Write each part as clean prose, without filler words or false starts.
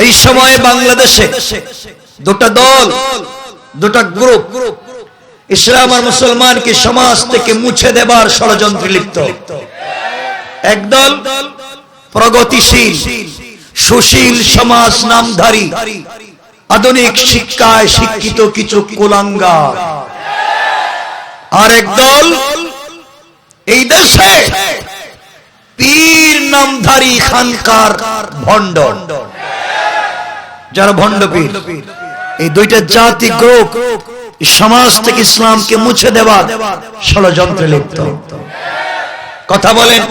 এই সময়ে বাংলাদেশে দুটো দল, দুটো গ্রুপ ইসলাম আর মুসলমানকে সমাজ থেকে মুছে দেবার ষড়যন্ত্রে লিপ্ত। একদল প্রগতিশীল সুশীল সমাজ নামধারী আধুনিক শিক্ষায় শিক্ষিত কিছু কুলাঙ্গার, আর একদল এই দেশে পীর নামধারী খানকার ভণ্ড, যারা ভণ্ড পীর। এই দুইটা জাতি গ্রুপ সমাজ থেকে ইসলামকে মুছে দেওয়ার ষড়যন্ত্রে লিপ্ত। কথা বলেন,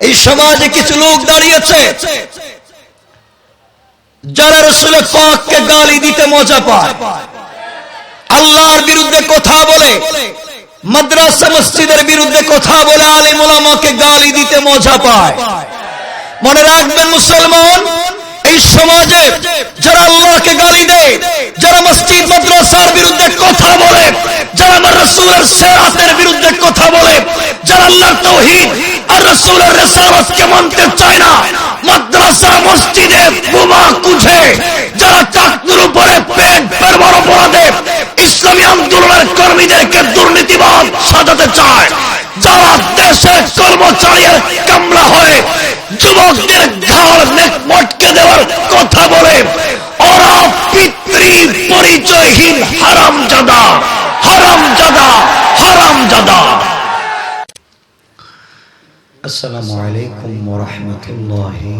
এই সমাজে কিছু লোক দাঁড়িয়েছে যারা রাসূল পাককে গালি দিতে মজা পায়, আল্লাহর বিরুদ্ধে কথা বলে, মাদ্রাসা মসজিদের বিরুদ্ধে কথা বলে, আলেম ওলামাকে গালি দিতে মজা পায়। মনে রাখবেন মুসলমান, এই সমাজে যারা আল্লাহকে গালি দেয়, যারা মসজিদ মাদ্রাসার বিরুদ্ধে কথা বলে, যারা আমার রাসূলের সিরাতের বিরুদ্ধে কথা বলে, যারা আল্লাহর তাওহীদ আর রাসূলের রিসালাতকে মানতে চায় না, মাদ্রাসা মসজিদে বোমা কুঁজে, যারা চাকরির উপরে পেট পেরবার অপরাধে ইসলামী আন্দোলনের কর্মীদেরকে দুর্নীতিবাদ সাজাতে চায়, যারা দেশের কর্মচারীর কামলা হয়ে যুবকদের ঘাড় মটকে দেওয়ার কথা বলে, ওরা পিতৃ পরিচয়হীন হারামজাদা, হারামজাদা, হারামজাদা। আসসালামু আলাইকুম ওয়া রাহমাতুল্লাহি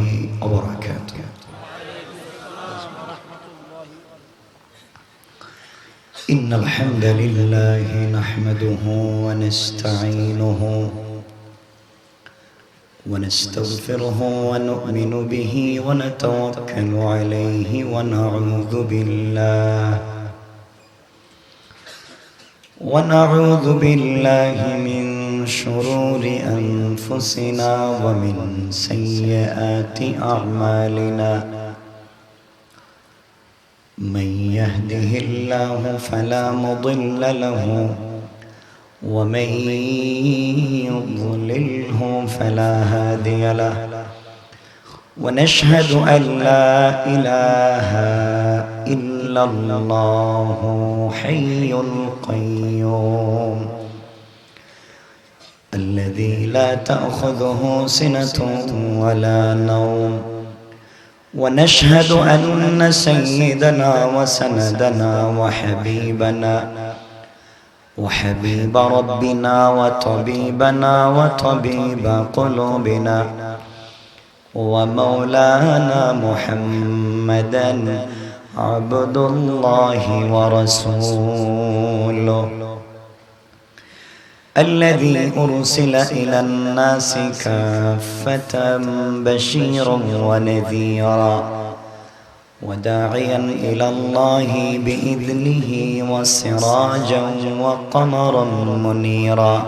ওয়া বারাকাতুহু। ইন্নাল হামদালিল্লাহি নাহমাদুহু ওয়া নাস্তাঈনুহু ونستغفره ونؤمن به ونتوكل عليه ونعوذ بالله من شرور أنفسنا ومن سيئات أعمالنا من يهده الله فلا مضل له ومن يضلله فلا هادي له ونشهد أن لا إله إلا الله حي القيوم الذي لا تأخذه سنة ولا نوم ونشهد أن سيدنا وسندنا وحبيب ربنا وطبيبنا وطبيب قلوبنا ومولانا محمدا عبد الله ورسوله الذي أرسل إلى الناس كافة بشيرا ونذيرا وداعيا إلى الله بإذنه وسراجا وقمرا منيرا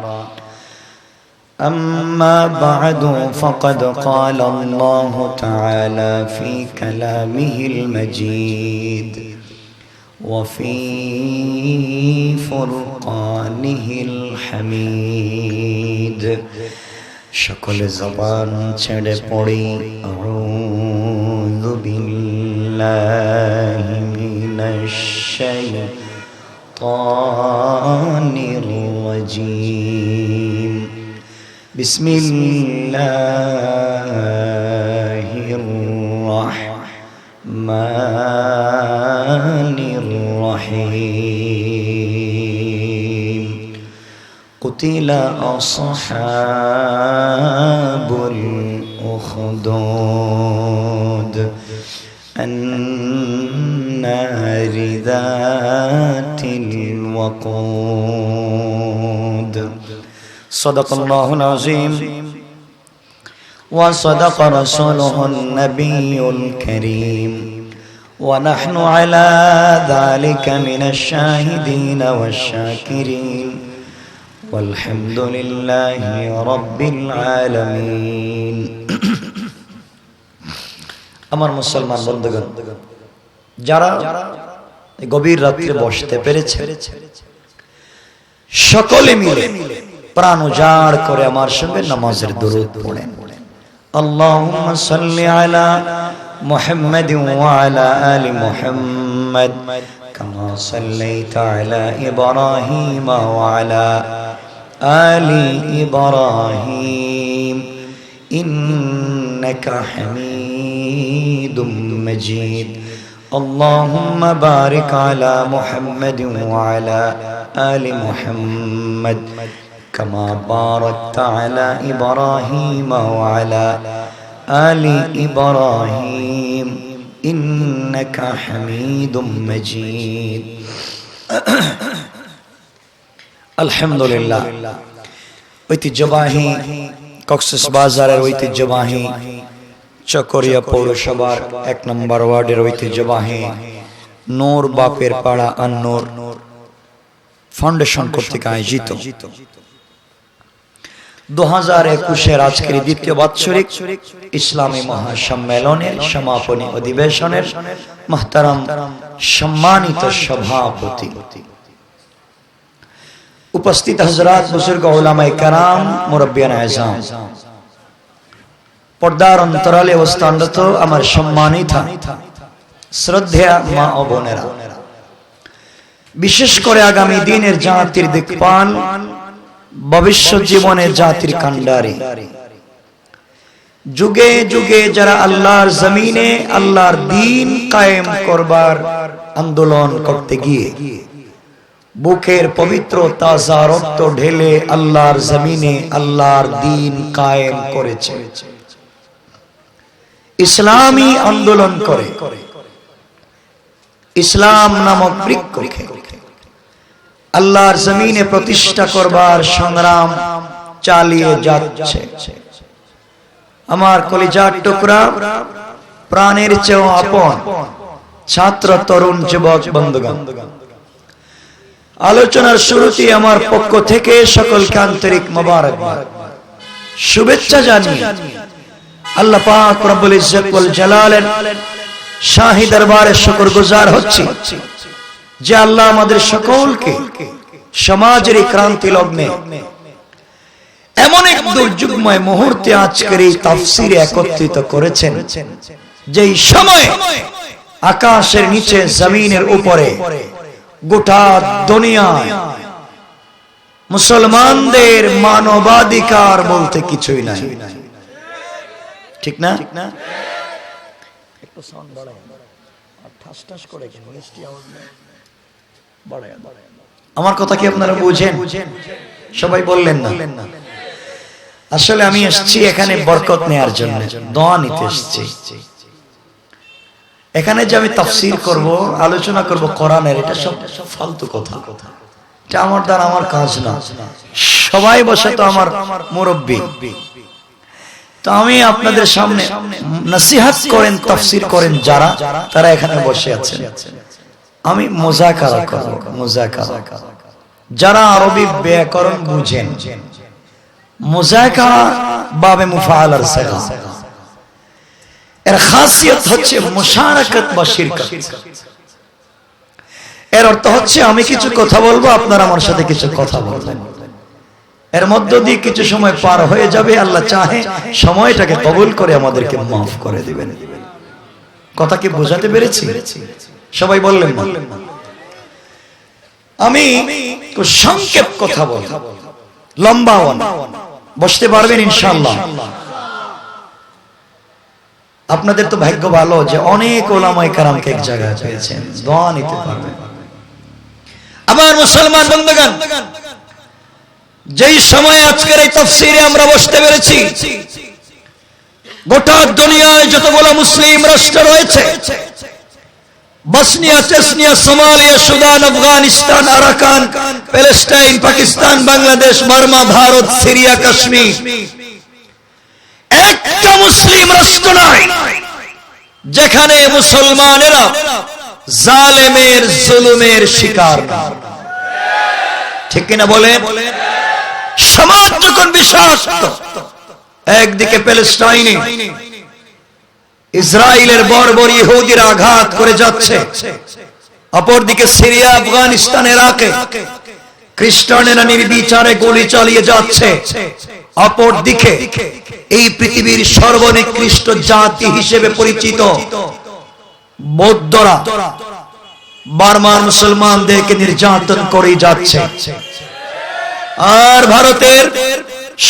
أما بعد فقد قال الله تعالى في كلامه المجيد وفي فرقانه الحميد شكل زبان ছেড়ে পড়ি أعوذ بالله من الشيطان الرجيم بسم الله الرحمن الرحيم قتل أصحاب الأخدود النار ذات الوقود صدق الله العظيم وصدق رسوله النبي الكريم ونحن على ذلك من الشاهدين والشاكرين والحمد لله رب العالمين আমার মুসলমান বন্ধুগণ, যারা গভীর রাতে বসতে পেরেছে সকলে মিলে প্রাণ উজাড় করে আমার সঙ্গে নামাজের দরুদ পড়েন। اللهم صل على محمد وعلى آل محمد كما صليت على إبراهيم وعلى آل إبراهيم إنك حميد مجيد اللهم بارك على محمد وعلى آل محمد كما باركت على إبراهيم وعلى آل إبراهيم إنك حميد مجيد الحمد لله ঐতিহ্যবাহী কক্সবাজারের ঐতিহ্যবাহী চকরিয়া পৌরসভার 1 নম্বর ওয়ার্ডের ঐতিহ্যবাহী নূর বাপের পাড়া আন-নূর ফাউন্ডেশন কর্তৃক আয়োজিত 2021 আজকের দ্বিতীয় বাৎসরিক ইসলামী মহাসম্মেলনের সমাপনী অধিবেশনের মুহতারাম সম্মানিত সভাপতি, উপস্থিত হযরত বুজুর্গ উলামায়ে কেরাম, মুরব্বিয়ান আযম, পর্দার অন্তরালে অবস্থানরত আমার সম্মানিত শ্রদ্ধেয় মা ও বোনেরা, বিশেষ করে আগামী দিনের জাতির দিকপাল, ভবিষ্যৎ জীবনে জাতির কান্ডারি, যুগে যুগে যারা আল্লাহর জমিনে আল্লাহর দ্বীন কায়েম করবার আন্দোলন করতে গিয়ে বুকের পবিত্র তাজা রক্ত ঢেলে আল্লাহর জমিনে আল্লাহর দ্বীন কায়েম করেছে, ইসলামী আন্দোলন করে ইসলাম নামক বৃক্ষকে আল্লাহর জমিনে প্রতিষ্ঠা করবার সংগ্রাম চালিয়ে যাচ্ছে আমার কলিজার টুকরা, প্রাণের চেয়েও আপন ছাত্র, তরুণ, যুবক বন্ধুগণ, আলোচনার শুরুতে আমার পক্ষ থেকে সকলকে আন্তরিক মোবারকবাদ, শুভেচ্ছা জানিয়ে আল্লাহ পাক রব্বুল ইজ্জত ওয়াল জালালের শাহী দরবারে শুকরগুজার হচ্ছি যে আল্লাহ আমাদের সকলকে সমাজের ক্রান্তি লগ্নে এমন এক দুর্যোগময় মুহূর্তে আজকের এই তাফসীরে একত্রিত করেছেন, যেই সময় আকাশের নিচে জমিনের উপরে গোটা দুনিয়ায় মুসলমানদের মানবাধিকার বলতে কিছুই নাই, ঠিক না? একটু সাউন্ড বাড়ায় আর ঠাস ঠাস করে মিষ্টি আওয়াজ বাড়ায়। আমার কথা কি আপনারা বুঝেন? সবাই বললেন না? আসলে আমি এসেছি এখানে বরকত নেয়ার জন্য, দোয়া নিতে এসেছি। এখানে যে আমি তাফসীর করব, আলোচনা করব কোরআনের, এটা সব ফালতু কথা, এটা আমার দ্বারা আমার কাজ না। সবাই বসে তো আমার মুরব্বি, তো আমি আপনাদের সামনে নসিহত করেন, তাফসীর করেন যারা, তারা এখানে বসে আছেন। আমি মুযাকারা করব, মুযাকারা। যারা আরবি ব্যাকরণ বুঝেন, মুযাকারা বাবে মুফাআলার সিগা, এর খাসিয়ত হচ্ছে মুশারাকাত বা শিরকত। এর অর্থ হচ্ছে আমি কিছু কথা বলবো, আপনারা আমার সাথে কিছু কথা বলবেন, এর মধ্য দিয়ে কিছু সময় পার হয়ে যাবে, আল্লাহ চাহে সময়টাকে কবুল করে আমাদেরকে মাফ করে দিবেন। কথা কি বোঝাতে পেরেছি? সবাই বললেন না? আমি সংক্ষেপ কথা বলবো, লম্বা না। বসতে পারবেন ইনশাআল্লাহ? আপনাদের তো ভাগ্য ভালো যে অনেক ওলামায়ে কেরামকে এক জায়গায় পেয়েছেন, দোয়া নিতে পারবেন। আমার মুসলমান বন্ধুগণ, যেই সময় আজকের এই তাফসীরে আমরা বসতে পেরেছি, গোটা দুনিয়ায় যতগুলো মুসলিম রাষ্ট্র রয়েছে, Bosnia, Chechnya, Somalia, Sudan, Afghanistan, Arakan, Palestine, Pakistan, Bangladesh, Burma, Bharat, Syria, Kashmir, একটা মুসলিম রাষ্ট্র নাই যেখানে মুসলমানেরা জালেমের জুলুমের শিকার না, ঠিক কিনা বলে? সমাজ যখন বিষাক্ত, একদিকে প্যালেস্টাইনে ইসরায়েলের বর্বর ইহুদিরা আঘাত করে যাচ্ছে, অপরদিকে সিরিয়া, আফগানিস্তান, ইরাকে খ্রিস্টানেরা নির্বিচারে গুলি চালিয়ে যাচ্ছে, অপরদিকে এই পৃথিবীর সর্বনিকৃষ্ট জাতি হিসেবে পরিচিত বৌদ্ধরা বার্মার মুসলমানদেরকে নির্যাতন করে যাচ্ছে। আর ভারতের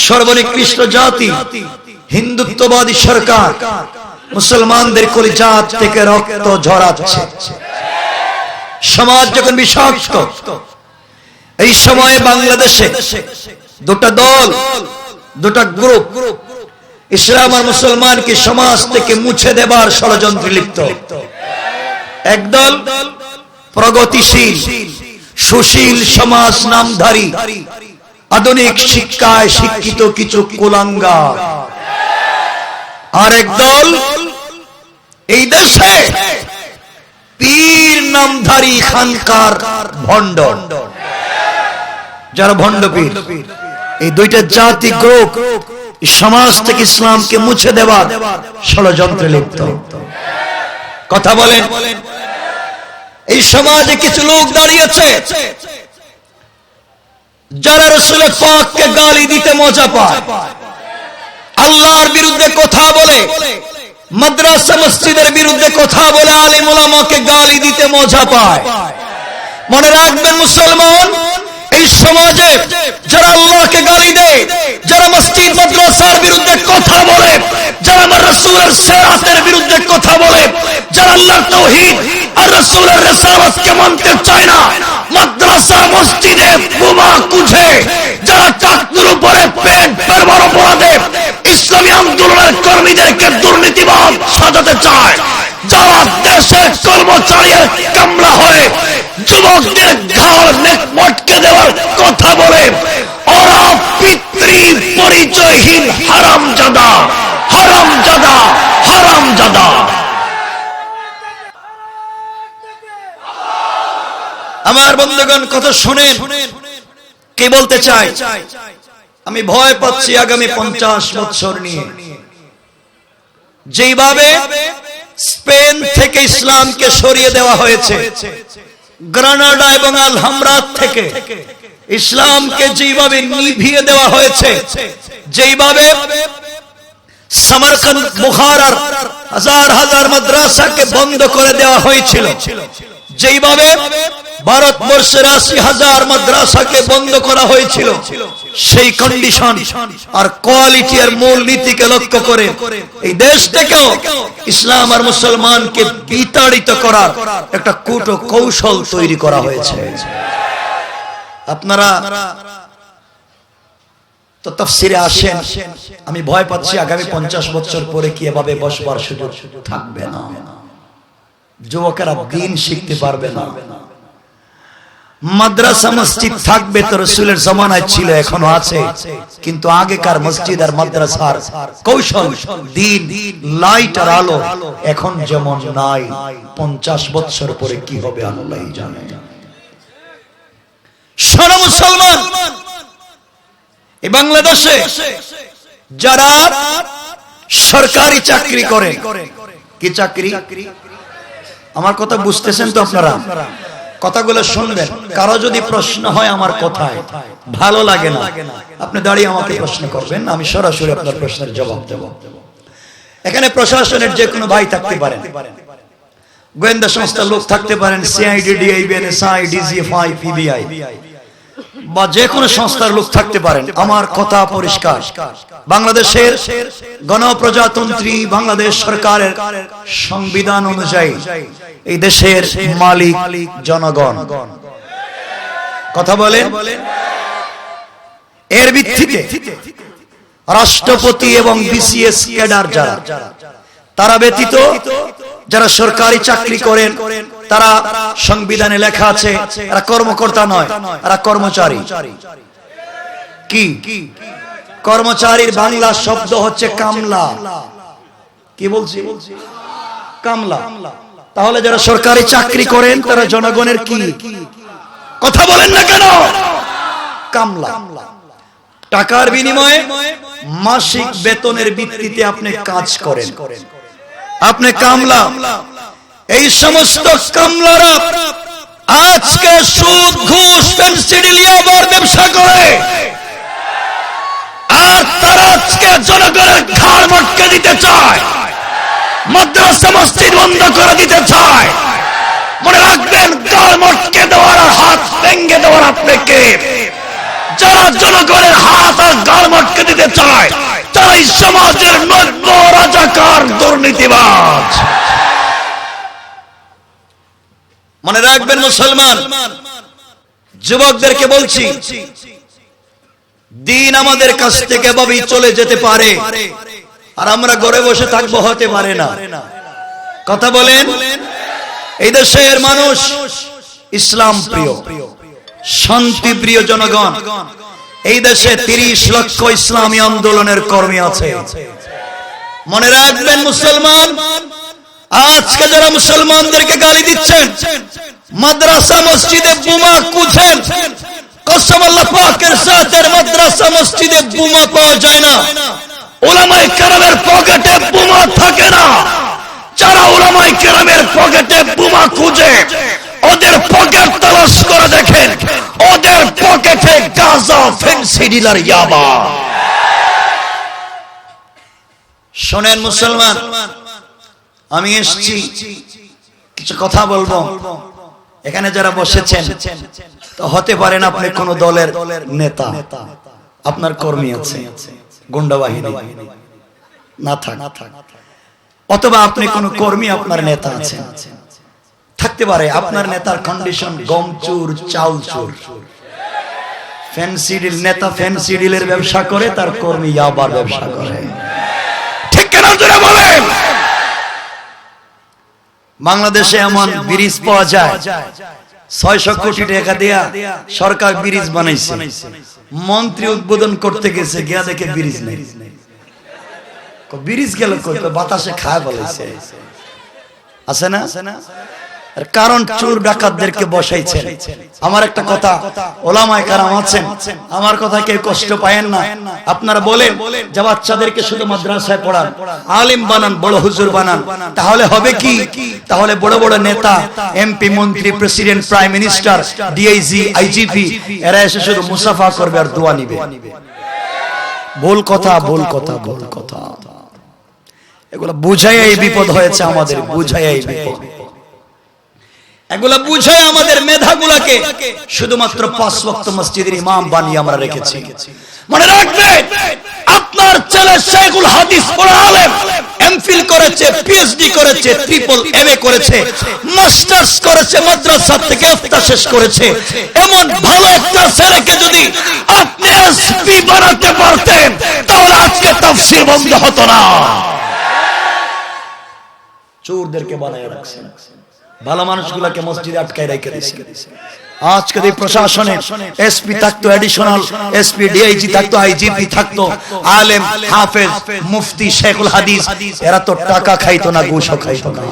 সর্বনিকৃষ্ট জাতি হিন্দুত্ববাদী সরকার মুসলমানদের কলিজা থেকে রক্ত ঝরাচ্ছে। সমাজ যখন বিষাক্ত, এই সময়ে বাংলাদেশে দুটা দল, দুটা গ্রুপ ইসলাম আর মুসলমানকে সমাজ থেকে মুছে দেবার ষড়যন্ত্রে লিপ্ত। একদল প্রগতিশীল সুশীল সমাজ নামধারী আধুনিক শিক্ষায় শিক্ষিত কিছু কুলাঙ্গার, আর একদল এই দেশে পীর নামধারী খানকার ভণ্ড, যারা ভণ্ড পীর। এই দুইটা জাতি গ্রুপ সমাজ থেকে ইসলামকে মুছে দেওয়ার ষড়যন্ত্রে লিপ্ত। কথা বলেন। এই সমাজে কিছু লোক দাঁড়িয়েছে যারা রাসূলের পাককে গালি দিতে মজা পায়, আল্লাহর বিরুদ্ধে কথা বলে, মাদ্রাসা মসজিদের বিরুদ্ধে কথা বলে, আলেম ওলামাকে গালি দিতে মজা পায়। মনে রাখবেন মুসলমান, এই সমাজে যারা আল্লাহকে গালি দেয়, যারা মসজিদ মাদ্রাসার বিরুদ্ধে কথা বলে, যারা আমার রাসূলের সিরাতের বিরুদ্ধে কথা বলে, যারা আল্লাহর তাওহীদ আর রাসূলের রিসালাতকে মানতে চায় না, মাদ্রাসা মসজিদে বোমা কুঁজে, যারা চাকরির উপরে পেট পেরবার অপরাধে ইসলামী আন্দোলনের কর্মীদেরকে দুর্নীতিবাদ সাজাতে চায়, যারা দেশের কর্মচারীর কামলা হয়ে যুবকদের ঘাড় মটকে দেওয়ার কথা বলে, ওরা পিতৃ পরিচয়হীন হারামজাদা, হারামজাদা, হারামজাদা। আমার বন্ধুগণ কথা শুনেন, কে বলতে চাই আমি ভয় পাচ্ছি আগামী 50 বছর নিয়ে। যেভাবে স্পেন থেকে ইসলামকে সরিয়ে দেওয়া হয়েছে, গ্রানাডা এবং আলহামরাত থেকে ইসলামকে যেভাবে নিভিয়ে দেওয়া হয়েছে, যেভাবে সমরকন্দ বুখারার হাজার হাজার মাদ্রাসাকে বন্ধ করে দেওয়া হয়েছিল, যেভাবে ভারতবর্ষের 80,000 মাদ্রাসাকে বন্ধ করা হয়েছিল, সেই কন্ডিশন আর কোয়ালিটি আর মূলনীতিকে লক্ষ্য করে এই দেশ থেকেও ইসলাম আর মুসলমানকে বিতাড়িত করার একটা কূট কৌশল তৈরি করা হয়েছে। আপনারা তো তাফসিরে আসেন, আমি ভয় পাচ্ছি আগামী 50 বছর পরে কি এভাবে বসবার সুযোগ থাকবে না। যুবকেরা দিন শিখতে পারবে না। মাদ্রাসা মসজিদ থাকবে তো রাসূলের জামানায় ছিল, এখনো আছে, কিন্তু আগেকার মসজিদ আর মাদ্রাসার কৌশল, দিন, লাইট আর আলো এখন যেমন নাই, 50 বছর পরে কি হবে আল্লাহই জানে। শোনো মুসলমান, এই বাংলাদেশে যারা সরকারি চাকরি করে, কি চাকরি, আমার কথা বুঝতেছেন তো আপনারা? কথাগুলো শুনবেন। কারো যদি প্রশ্ন হয় আমার কথায় ভালো লাগে না, আপনি দাঁড়িয়ে আমাকে প্রশ্ন করবেন, আমি সরাসরি আপনার প্রশ্নের জবাব দেব। এখানে প্রশাসনের যে কোনো ভাই থাকতে পারেন, গোয়েন্দা সংস্থার লোক থাকতে পারেন, CID, DIB, NSI, DGFI, PBI বা যে কোনো সংস্থার লোক থাকতে পারেন। আমার কথা পরিষ্কার, বাংলাদেশের গণপ্রজাতন্ত্রী বাংলাদেশ সরকারের সংবিধান অনুযায়ী এই দেশের মালিক জনগণ। কথা বলেন। এর ভিত্তিতে রাষ্ট্রপতি এবং বিসিএস ক্যাডার যারা, তারা ব্যতীত যারা সরকারি চাকরি করেন, তারা সংবিধানে লেখা আছে এরা কর্মকর্তা নয়, এরা কর্মচারী। কি কর্মচারীর বাংলা শব্দ হচ্ছে কামলা। কি বলছি? কামলা। তাহলে যারা সরকারি চাকরি করেন তারা জনগণের কি? কথা বলেন না কেন? কামলা। টাকার বিনিময়ে মাসিক বেতনের ভিত্তিতে আপনি কাজ করেন, আপনি কামলা। এই সমস্ত কামলারা আজকে সুদ, ঘুষ, ফেন্সিডিলিয়া ব্যবসা করে। আর তারা আজকে জনগণের ঘাড় মটকে দিতে চায়, মাদ্রাসা মসজিদ বন্ধ করে দিতে চায়। মনে রাখবেন, ঘাড় মটকে দেওয়ার আর হাত ভেঙে দেওয়ার আপনি কে? যারা জনগণের হাত আর ঘাড় মটকে দিতে চায় তারাই সমাজের নব্য রাজাকার দুর্নীতিবাজ। মনে রাখবেন মুসলমান, যুবকদেরকে বলছি, দিন আমাদের কাছ থেকে এভাবেই চলে যেতে পারে আর আমরা ঘরে বসে থাকবো, হতে পারে না। কথা বলেন। এই দেশের মানুষ ইসলাম প্রিয়, শান্তি প্রিয় জনগণ। এই দেশে 30 লক্ষ ইসলামী আন্দোলনের কর্মী আছে। মনে রাখবেন মুসলমান, আজকে যারা মুসলমানদেরকে গালি দিচ্ছেন, মাদ্রাসা মসজিদে বোমা খুঁজছেন, কসম আল্লাহ পাকের সাথে মাদ্রাসা মসজিদে বোমা পাওয়া যায় না, উলামায়ে কেরামের পকেটে বোমা থাকে না। যারা উলামায়ে কেরামের পকেটে বোমা খুঁজে, ওদের পকেট তালাশ করে দেখেন, ওদের পকেটে গাঁজা, ফেন্সিডিল আর ইয়াবা। শোনেন মুসলমান, আমি এসেছি কিছু কথা বলবো। এখানে যারা বসেছেন, তো হতে পারেন আপনি কোন দলের নেতা, আপনার কর্মী আছে, গুন্ডা বাহিনী না থাক, অথবা আপনি কোন কর্মী, আপনার নেতা আছে, থাকতে পারে আপনার নেতার কন্ডিশন গম চুর, চাউল চুর। ফেন্সিডিল নেতা ফেন্সিডিলের ব্যবসা করে, তার কর্মী ইয়াবার ব্যবসা করে। ঠিক কেনা জোরে বলেন। বাংলাদেশে এমন ব্রিজ পাওয়া যায়, 600 কোটি টাকা দেয়া সরকার ব্রিজ বানাইছে। মন্ত্রী উদ্বোধন করতে গেছে, গিয়া দেখে ব্রিজ নেই। ব্রিজ গেল কই? বাতাসে খায় বলেছে। আছে না? কারণ চোর ডাকাতদেরকে বসাইছেন। আমার একটা কথা, ওলামায়ে কেরাম আছেন, আমার কথা কেউ কষ্ট পায়েন না। আপনারা বলেন যে বাচ্চাদেরকে শুধু মাদ্রাসায় পড়ান, আলেম বানান, বড় হুজুর বানান, তাহলে হবে কি? তাহলে বড় বড় নেতা, এমপি, মন্ত্রী, president, prime minister, DIG, IGP, এরা এসে শুধু মুসাফা করবে আর দোয়া নিবে। ভুল কথা, ভুল কথা, ভুল কথা। এগুলো বুঝাই এই বিপদ হয়েছে আমাদের, বুঝাই এই বিপদ। এগুলা বুঝায় আমাদের মেধাগুলাকে শুধুমাত্র 5 ওয়াক্ত মসজিদের ইমাম বানিয়ে আমরা রেখেছি। মনে রাখবেন, আপনার ছেলে শেখুল হাদিস পড়া আলেম, এমফিল করেছে, পিএইচডি করেছে, ট্রিপল এমএ করেছে, মাস্টার্স করেছে, মাদ্রাসা থেকে ইফতা শেষ করেছে। এমন ভালো একটা ছেলেকে যদি আপনি এসপি বানাতে পারতেন, তাহলে আজকে তাফসীর বন্ধ হতো না। চোরদেরকে বানায় রাখছেন, ভালো মানুষগুলোকে মসজিদে আটকায় রেখে দিয়েছেন। আজকে এই প্রশাসনে এসপি থাকতো, এডিশনাল এসপি, ডিআইজি থাকতো, আইজিপি থাকতো, আলেম, হাফেজ, মুফতি, শেখুল হাদিস, এরা তো টাকা খাইতো না, ঘুষও খাইতো না।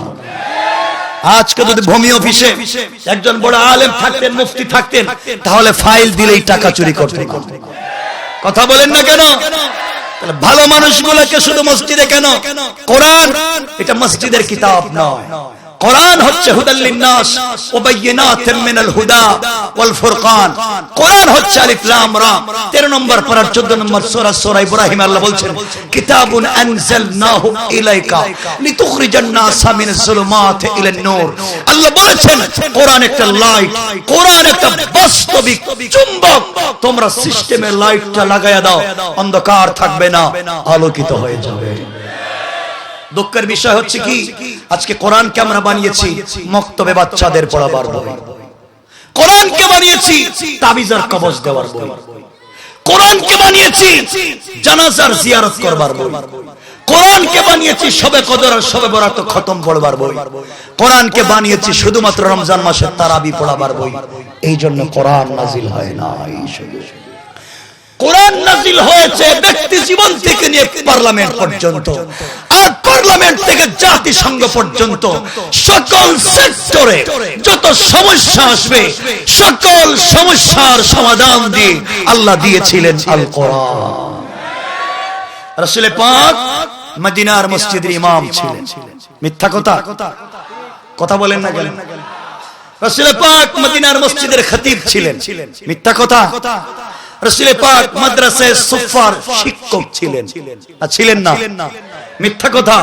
আজকে যদি ভূমি অফিসে একজন বড় আলেম থাকতেন, মুফতি থাকতেন, তাহলে ফাইল দিলেই টাকা চুরি করতেন। কথা বলেন না কেন? ভালো মানুষগুলোকে শুধু মসজিদে কেন? কোরআন এটা মসজিদের কিতাব নয়। কোরআন হচ্ছে হুদাল লিন্নাস ওয়া বাইয়িনাতিন মিনাল হুদা ওয়াল ফুরকান। কোরআন হচ্ছে আলিফ লাম রা। 13 নম্বর পারা 14 নম্বর সূরা ইব্রাহিম আল্লাহ বলছেন, কিতাবুন আনজালনাহু ইলাইকা লিতুখরিজান নাসা মিনাজ যুলুমাতি ইলান নূর। আল্লাহ বলেছেন কোরআন একটা লাইট, কোরআন একটা বাস্তবিক চুম্বক। তোমরা সিস্টেমে লাইটটা লাগায়া দাও, অন্ধকার থাকবে না, আলোকিত হয়ে যাবে। দুঃখের বিষয় হচ্ছে কি, আজকে কোরআনকে আমরা বানিয়েছি মক্তবে বাচ্চাদের পড়াবার বই, কোরআনকে বানিয়েছি তাবিজার কবজ দেওয়ার বই, কোরআনকে বানিয়েছি জানাজার জিয়ারত করবার বই, কোরআনকে বানিয়েছি শবে কদর আর শবে বরাত খতম পড়বার বই, কোরআনকে বানিয়েছি শুধুমাত্র রমজান মাসে তারাবি পড়াবার বই। এই জন্য কোরআন নাজিল হয় না। কোরআন নাজিল হয়েছে ব্যক্তি জীবন থেকে নিয়ে পার্লামেন্ট পর্যন্ত, আর পার্লামেন্ট থেকে জাতিসংঘ পর্যন্ত সকল সেক্টরে যত সমস্যা আসবে, সকল সমস্যার সমাধান দিয়ে আল্লাহ দিয়েছিলেন আল কোরআন। রাসূল পাক মদিনার মসজিদের ইমাম ছিলেন। মিথ্যা কথা? কথা বলেন না কেন? রাসূল পাক মদিনার মসজিদের খতিব ছিলেন। মিথ্যা কথা? রাসূল পাক মাদ্রাসায় সুফার শিক্ষক ছিলেন, ছিলেন না? মিথ্যা কথা,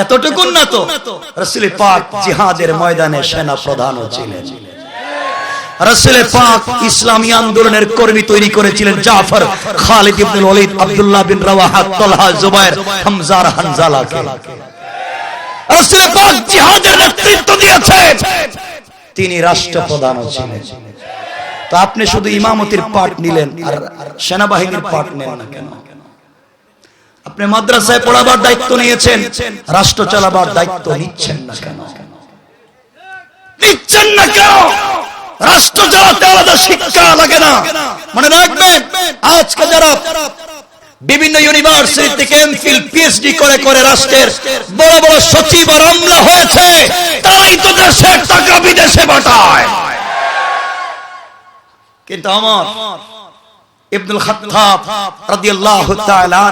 এতটুকু না তো, রাসূল পাক জিহাদের ময়দানে সেনা প্রধানও ছিলেন। রাসূল পাক ইসলামী আন্দোলনের কর্মী তৈরি করেছিলেন জাফর, খালিদ ইবনে ওয়ালিদ, আব্দুল্লাহ বিন রাওয়াহা, তালহা, জুবায়ের, হামজা, হানজালাকে। রাসূল পাক জিহাদের নেতৃত্ব দিয়েছেন, তিনি রাষ্ট্রপ্রধানও ছিলেন। তো আপনি শুধু ইমামতির পাঠ নিলেন আর সেনাবাহিনীর পাঠ নেন না কেন? আপনি মাদ্রাসায় পড়াবার দায়িত্ব নিয়েছেন, রাষ্ট্র চালাবার দায়িত্ব নিচ্ছেন না কেন? নিচ্ছেন না কেন? রাষ্ট্র চালাতে আলাদা শিক্ষা লাগে না? মনে রাখবেন, আজকে যারা বিভিন্ন ইউনিভার্সিটি থেকে এমফিল পিএইচডি করে করে রাষ্ট্রের বড় বড় সচিব আর আমলা হয়েছে, তারাই তো দেশের টাকা বিদেশে পাঠায়। কিন্তু ওমর ইবনুল খাত্তাব রাদিয়াল্লাহু তাআলা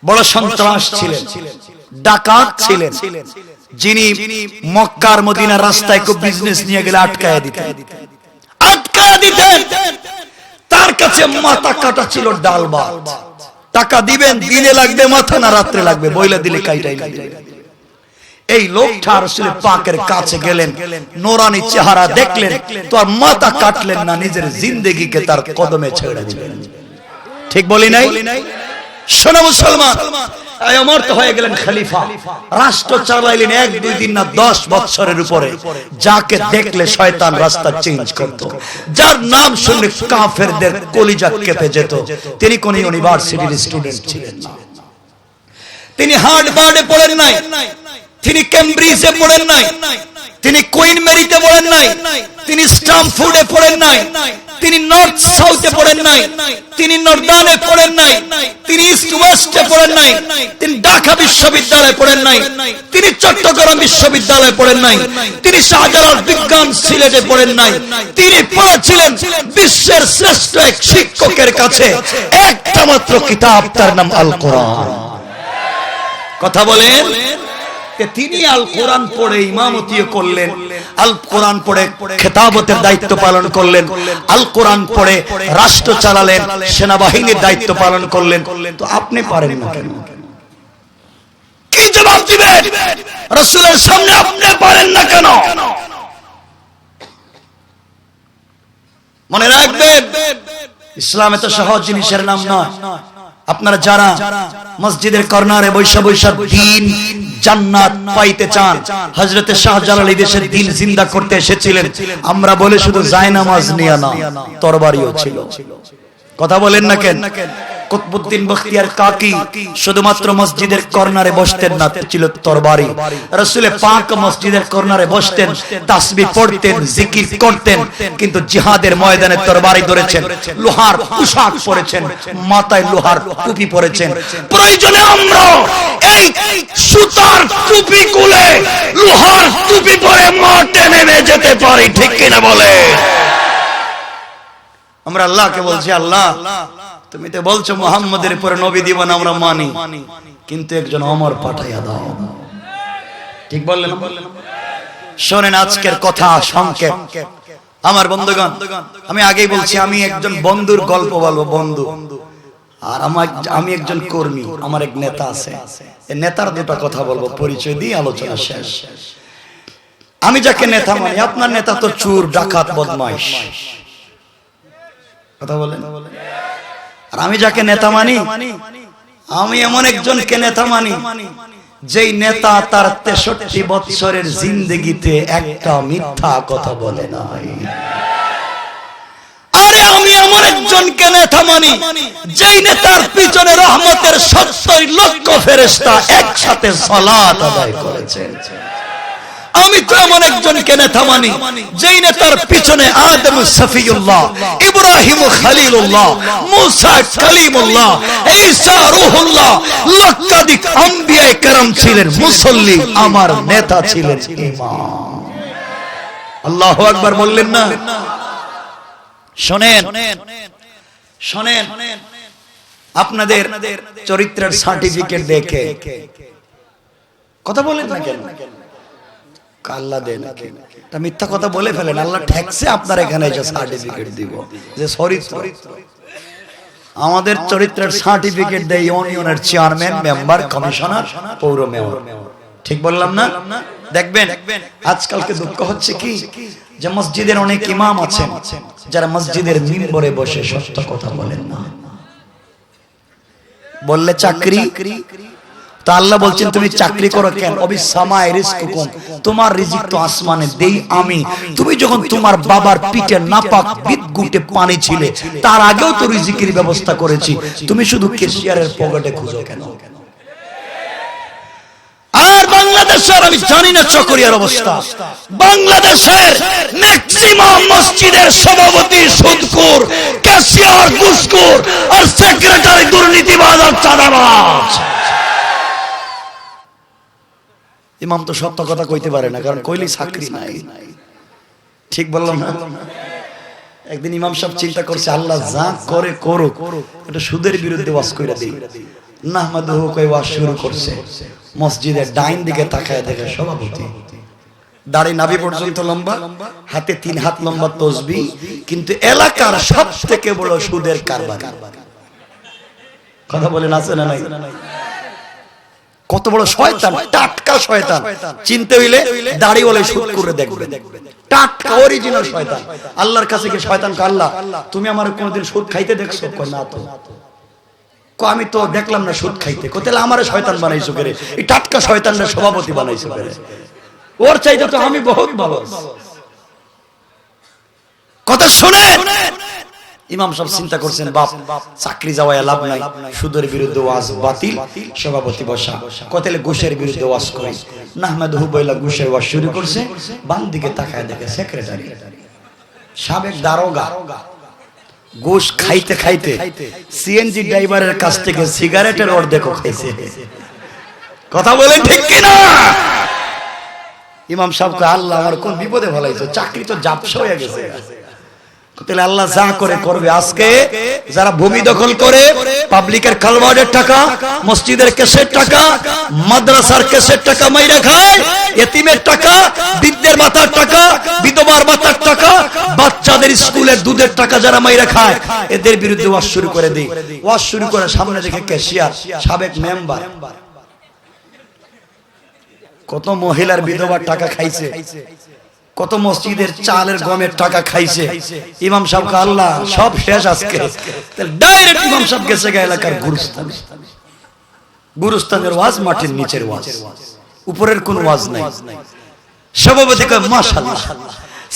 বড় সন্ত্রাস ছিলেন, ডাকাত ছিলেন, যিনি মক্কার মদিনার রাস্তায় খুব বিজনেস নিয়ে গেলে আটকায় দিতেন। তার কাছে মাথা কাটা ছিল ডাল ভাত। টাকা দিবেন, দিনে লাগবে মাথা, না রাত্রে লাগবে, বইলা দিলে কাইটাই লাগবে। এই লোকটা রাসূল পাকের কাছে গেলেন, নোরানি চেহারা দেখলেন, তো আর মাথা কাটলেন না, নিজের জিন্দেগিকে তার কদমে ছেড়ে দিলেন। ঠিক বলি নাই? শোনো মুসলমান, ওমর তো হয়ে গেলেন খলিফা, রাষ্ট্র চালাইলেন 1-2 দিন না 10 বছরের উপরে। যাকে দেখলে শয়তান রাস্তা চেঞ্জ করত, যার নাম শুনলে কাফেরদের কলিজা কেঁপে যেত। তিনি কোন ইউনিভার্সিটির স্টুডেন্ট ছিলেন না, তিনি হার্ভার্ডে পড়েন নাই, তিনি কেমব্রিজে পড়েন নাই, তিনি কুইন মেরিতে পড়েন নাই, তিনি স্টামফোর্ডে পড়েন নাই, তিনি নর্থ সাউথে পড়েন নাই, তিনি নর্দার্নে পড়েন নাই, তিনি ইস্ট ওয়েস্টে পড়েন নাই, তিনি ঢাকা বিশ্ববিদ্যালয়ে পড়েন নাই, তিনি চট্টগ্রাম বিশ্ববিদ্যালয়ে পড়েন নাই, তিনি শাহজালাল বিজ্ঞান সিলেটে পড়েন নাই। তিনি পড়েছিলেন বিশ্বের শ্রেষ্ঠ এক শিক্ষকের কাছে, একটা মাত্র কিতাব, তার নাম আল কোরআন। কথা বলেন, তিনি আল কোরআন পড়ে ইমামতিও করলেন, আল কোরআন পড়ে খেতাবতের দায়িত্ব পালন করলেন, আল কোরআন পড়ে রাষ্ট্র চালালেন, সেনাবাহিনীর দায়িত্ব পালন করলেন। তো আপনি পারেন না কেন? কি জবাব দিবেন রাসূলের সামনে? আপনি পারেন না কেন? মনে রাখবেন, ইসলামে তো সহজ জিনিসের নাম নয়। আপনারা যারা মসজিদের কর্নারে বৈশা বৈশা দিন জান্নাত পাইতে চান, হযরতে শাহজালাল এই দেশের দিন জিন্দা করতে এসেছিলেন। আমরা বলে শুধু জায়নামাজ নিয়ে না, তরবারিও ছিল। কথা বলেন না কেন? কুতবুদ্দিন বখতিয়ার কাকি শুধুমাত্র মসজিদের কর্নারে বসতেন না, ছিল তরবারি। রাসূল পাক মসজিদের কর্নারে বসতেন, তাসবিহ পড়তেন, জিকির করতেন, কিন্তু জিহাদের ময়দানে তরবারি ধরেছেন, লোহার পোশাক পরেছেন, মাথায় লোহার টুপি পরেছেন। প্রয়োজনে আমরা এই সুতার টুপি খুলে লোহার টুপি পরে মাঠে নেমে যেতে পারি, ঠিক কিনা বলে? আমরা আল্লাহকে বলছি, আল্লাহ তুমি তো বলছো মুহাম্মাদের পরে নবী দিব না, আমরা মানি, কিন্তু একজন ওমর পাঠাইয়া দাও। ঠিক বললেন? শোনেন আজকের কথা সংক্ষেপ। আমার বন্ধুগণ, আমি আগেই বলছি, আমি একজন বন্ধুর গল্প বলবো, বন্ধু। আর আমি একজন কর্মী, আমার এক নেতা আছে, এই নেতার দুটো কথা বলবো, পরিচয় দিয়ে আলোচনা শেষ। আমি যাকে নেতা মানি, আপনার নেতা তো চোর, ডাকাত, বদমাইশ। কথা বলেন। আর আমি যাকে নেতা মানি, আমি এমন একজনকে নেতা মানি যেই নেতা তার 63 বছরের জিন্দেগিতে একটা মিথ্যা কথা বলে নাই। আরে আমি এমন একজনকে নেতা মানি যেই নেতার পিছনে রহমতের 70 লক্ষ ফেরেশতা একসাথে সালাত আদায় করেছেন। আমি তো এমন একজনকে নেতা মানি যেই নেতার পিছনে আদম সফিউল্লাহ, ইব্রাহিম খলিলুল্লাহ, মুসা কালিমুল্লাহ, ঈসা রূহুল্লাহ, লক্ষাধিক আম্বিয়া কেরাম ছিলেন মুসল্লি, আমার নেতা ছিলেন ইমাম। আল্লাহু আকবার বললেন না? শোনেন শোনেন, আপনাদের চরিত্রের সার্টিফিকেট দেখে কথা বলেন না কেন? আল্লাহ দেন নাকি? তা মিথ্যা কথা বলে ফেলেন, আল্লাহ ঠেকছে আপনার এখানে এসে সার্টিফিকেট দিব যে সরি। আমাদের চরিত্রের সার্টিফিকেট দেয় ইউনিয়নের চেয়ারম্যান, মেম্বার, কমিশনার, পৌর মেয়র। ঠিক বললাম না? দেখবেন আজকালকে দুঃখ হচ্ছে কি যে মসজিদের অনেক ইমাম আছেন যারা মসজিদের মিম্বরে বসে সত্য কথা বলেন না। বললে চাকরি, তো আল্লাহ বলছেন তুমি চাকরি করো কেন? অবিসামায়ে রিজকুকুম, তোমার রিজিক তো আসমানে দেই আমি। তুমি যখন তোমার বাবার পিঠে নাপাক বিদগুটে পানি ছিলে তার আগেও তো রিজিকের ব্যবস্থা করেছি, তুমি শুধু ক্যাশিয়ারের পকেটে খুঁজো কেন? আর বাংলাদেশের আমি জানি না চকরিয়ার অবস্থা, বাংলাদেশের ম্যাক্সিমাম মসজিদের সভাপতি সুদখোর, ক্যাশিয়ার ঘুষখোর, আর সেক্রেটারি দুর্নীতিবাজ আর চাঁদাবাজ। ইমাম তো সত্য কথা কইতে পারে না, কারণ কইলেই চাকরি নাই। ঠিক বললাম না? একদিন ইমাম সাহেব চিন্তা করছে আল্লাহ যা করে করুক, এটা সুদের বিরুদ্ধে ওয়াজ কইরা দেই। নাহমাদুহু কই ওয়াজ শুরু করছে, মসজিদের ডাইন দিকে তাকায় দেখে সভাপতি, দাড়ি নাভি পর্যন্ত লম্বা, হাতে 3 হাত লম্বা তসবিহ, কিন্তু এলাকার সবথেকে বড় সুদের কারবার। কথা বলেন আছে না নাই? কত বড় শয়তান, টাটকা শয়তান। চিনতে হইলে দাড়ি ওলে সুদ করে দেখবে, টাটকা অরিজিনাল শয়তান। আল্লাহর কাছে কি শয়তান কয় আল্লাহ তুমি আমার কোনদিন সুদ খাইতে দেখছো? কয় না তো। আমি তো দেখলাম না সুদ খাইতে। কয় তাহলে আমারে শয়তান বানাইছো করে? এই টাটকা শয়তানরা সভাপতি বানাইছো করে? ওর চাইতে তো আমি বহুত ভালো। কথা শুনে ইমাম সাহেব চিন্তা করছেন বাপ চাকরি যাওয়ায় লাভ নাই, সুদের বিরুদ্ধে ওয়াজ বাতিল, সভাপতি বসা। কতলে ঘুষের বিরুদ্ধে ওয়াজ করে। নাহমাদুহু বইলা ঘুষের ওয়াজ শুরু করছে। বাম দিকে তাকায় দেখে সেক্রেটারি, সাবেক দারোগা, ঘুষ খাইতে খাইতে সিএনজি ড্রাইভারের কাছ থেকে সিগারেটের অর্ধেক খাইছে। কথা বলেন ঠিক কিনা? ইমাম সাহেব কয় আল্লাহ আমার কোন বিপদে ফেলাইছো, চাকরি তো জাপসা হয়ে গেছে। তাহলে আল্লাহ যা করে করবে। আজকে যারা ভূমি দখল করে পাবলিকের কালভার্টের টাকা, মসজিদের কেসের টাকা, মাদ্রাসার কেসের টাকা মাইরা খায়, এতিমের টাকা, বৃদ্ধের মাথার টাকা, বিধবার মাথার টাকা, বাচ্চাদের স্কুলের দুধের টাকা যারা মাইরা খায়, এদের বিরুদ্ধে ওয়াজ শুরু করে দেই। ওয়াজ শুরু করে সামনে দেখে ক্যাশিয়ার, সাবেক মেম্বার, কত মহিলার বিধবার টাকা খাইছে, কত মসজিদের চালের গমের টাকা খাইছে। ইমাম সাহেব আল্লাহ সব শেষ আজকে। ডাইরেক্ট ইমাম সাহেব গেছে এলাকার গুরুস্থানে। গুরুস্থানের ওয়াজ মাটির নিচের ওয়াজ, উপরের কোন ওয়াজ নাই। সভাপতি কয় মাশাআল্লাহ,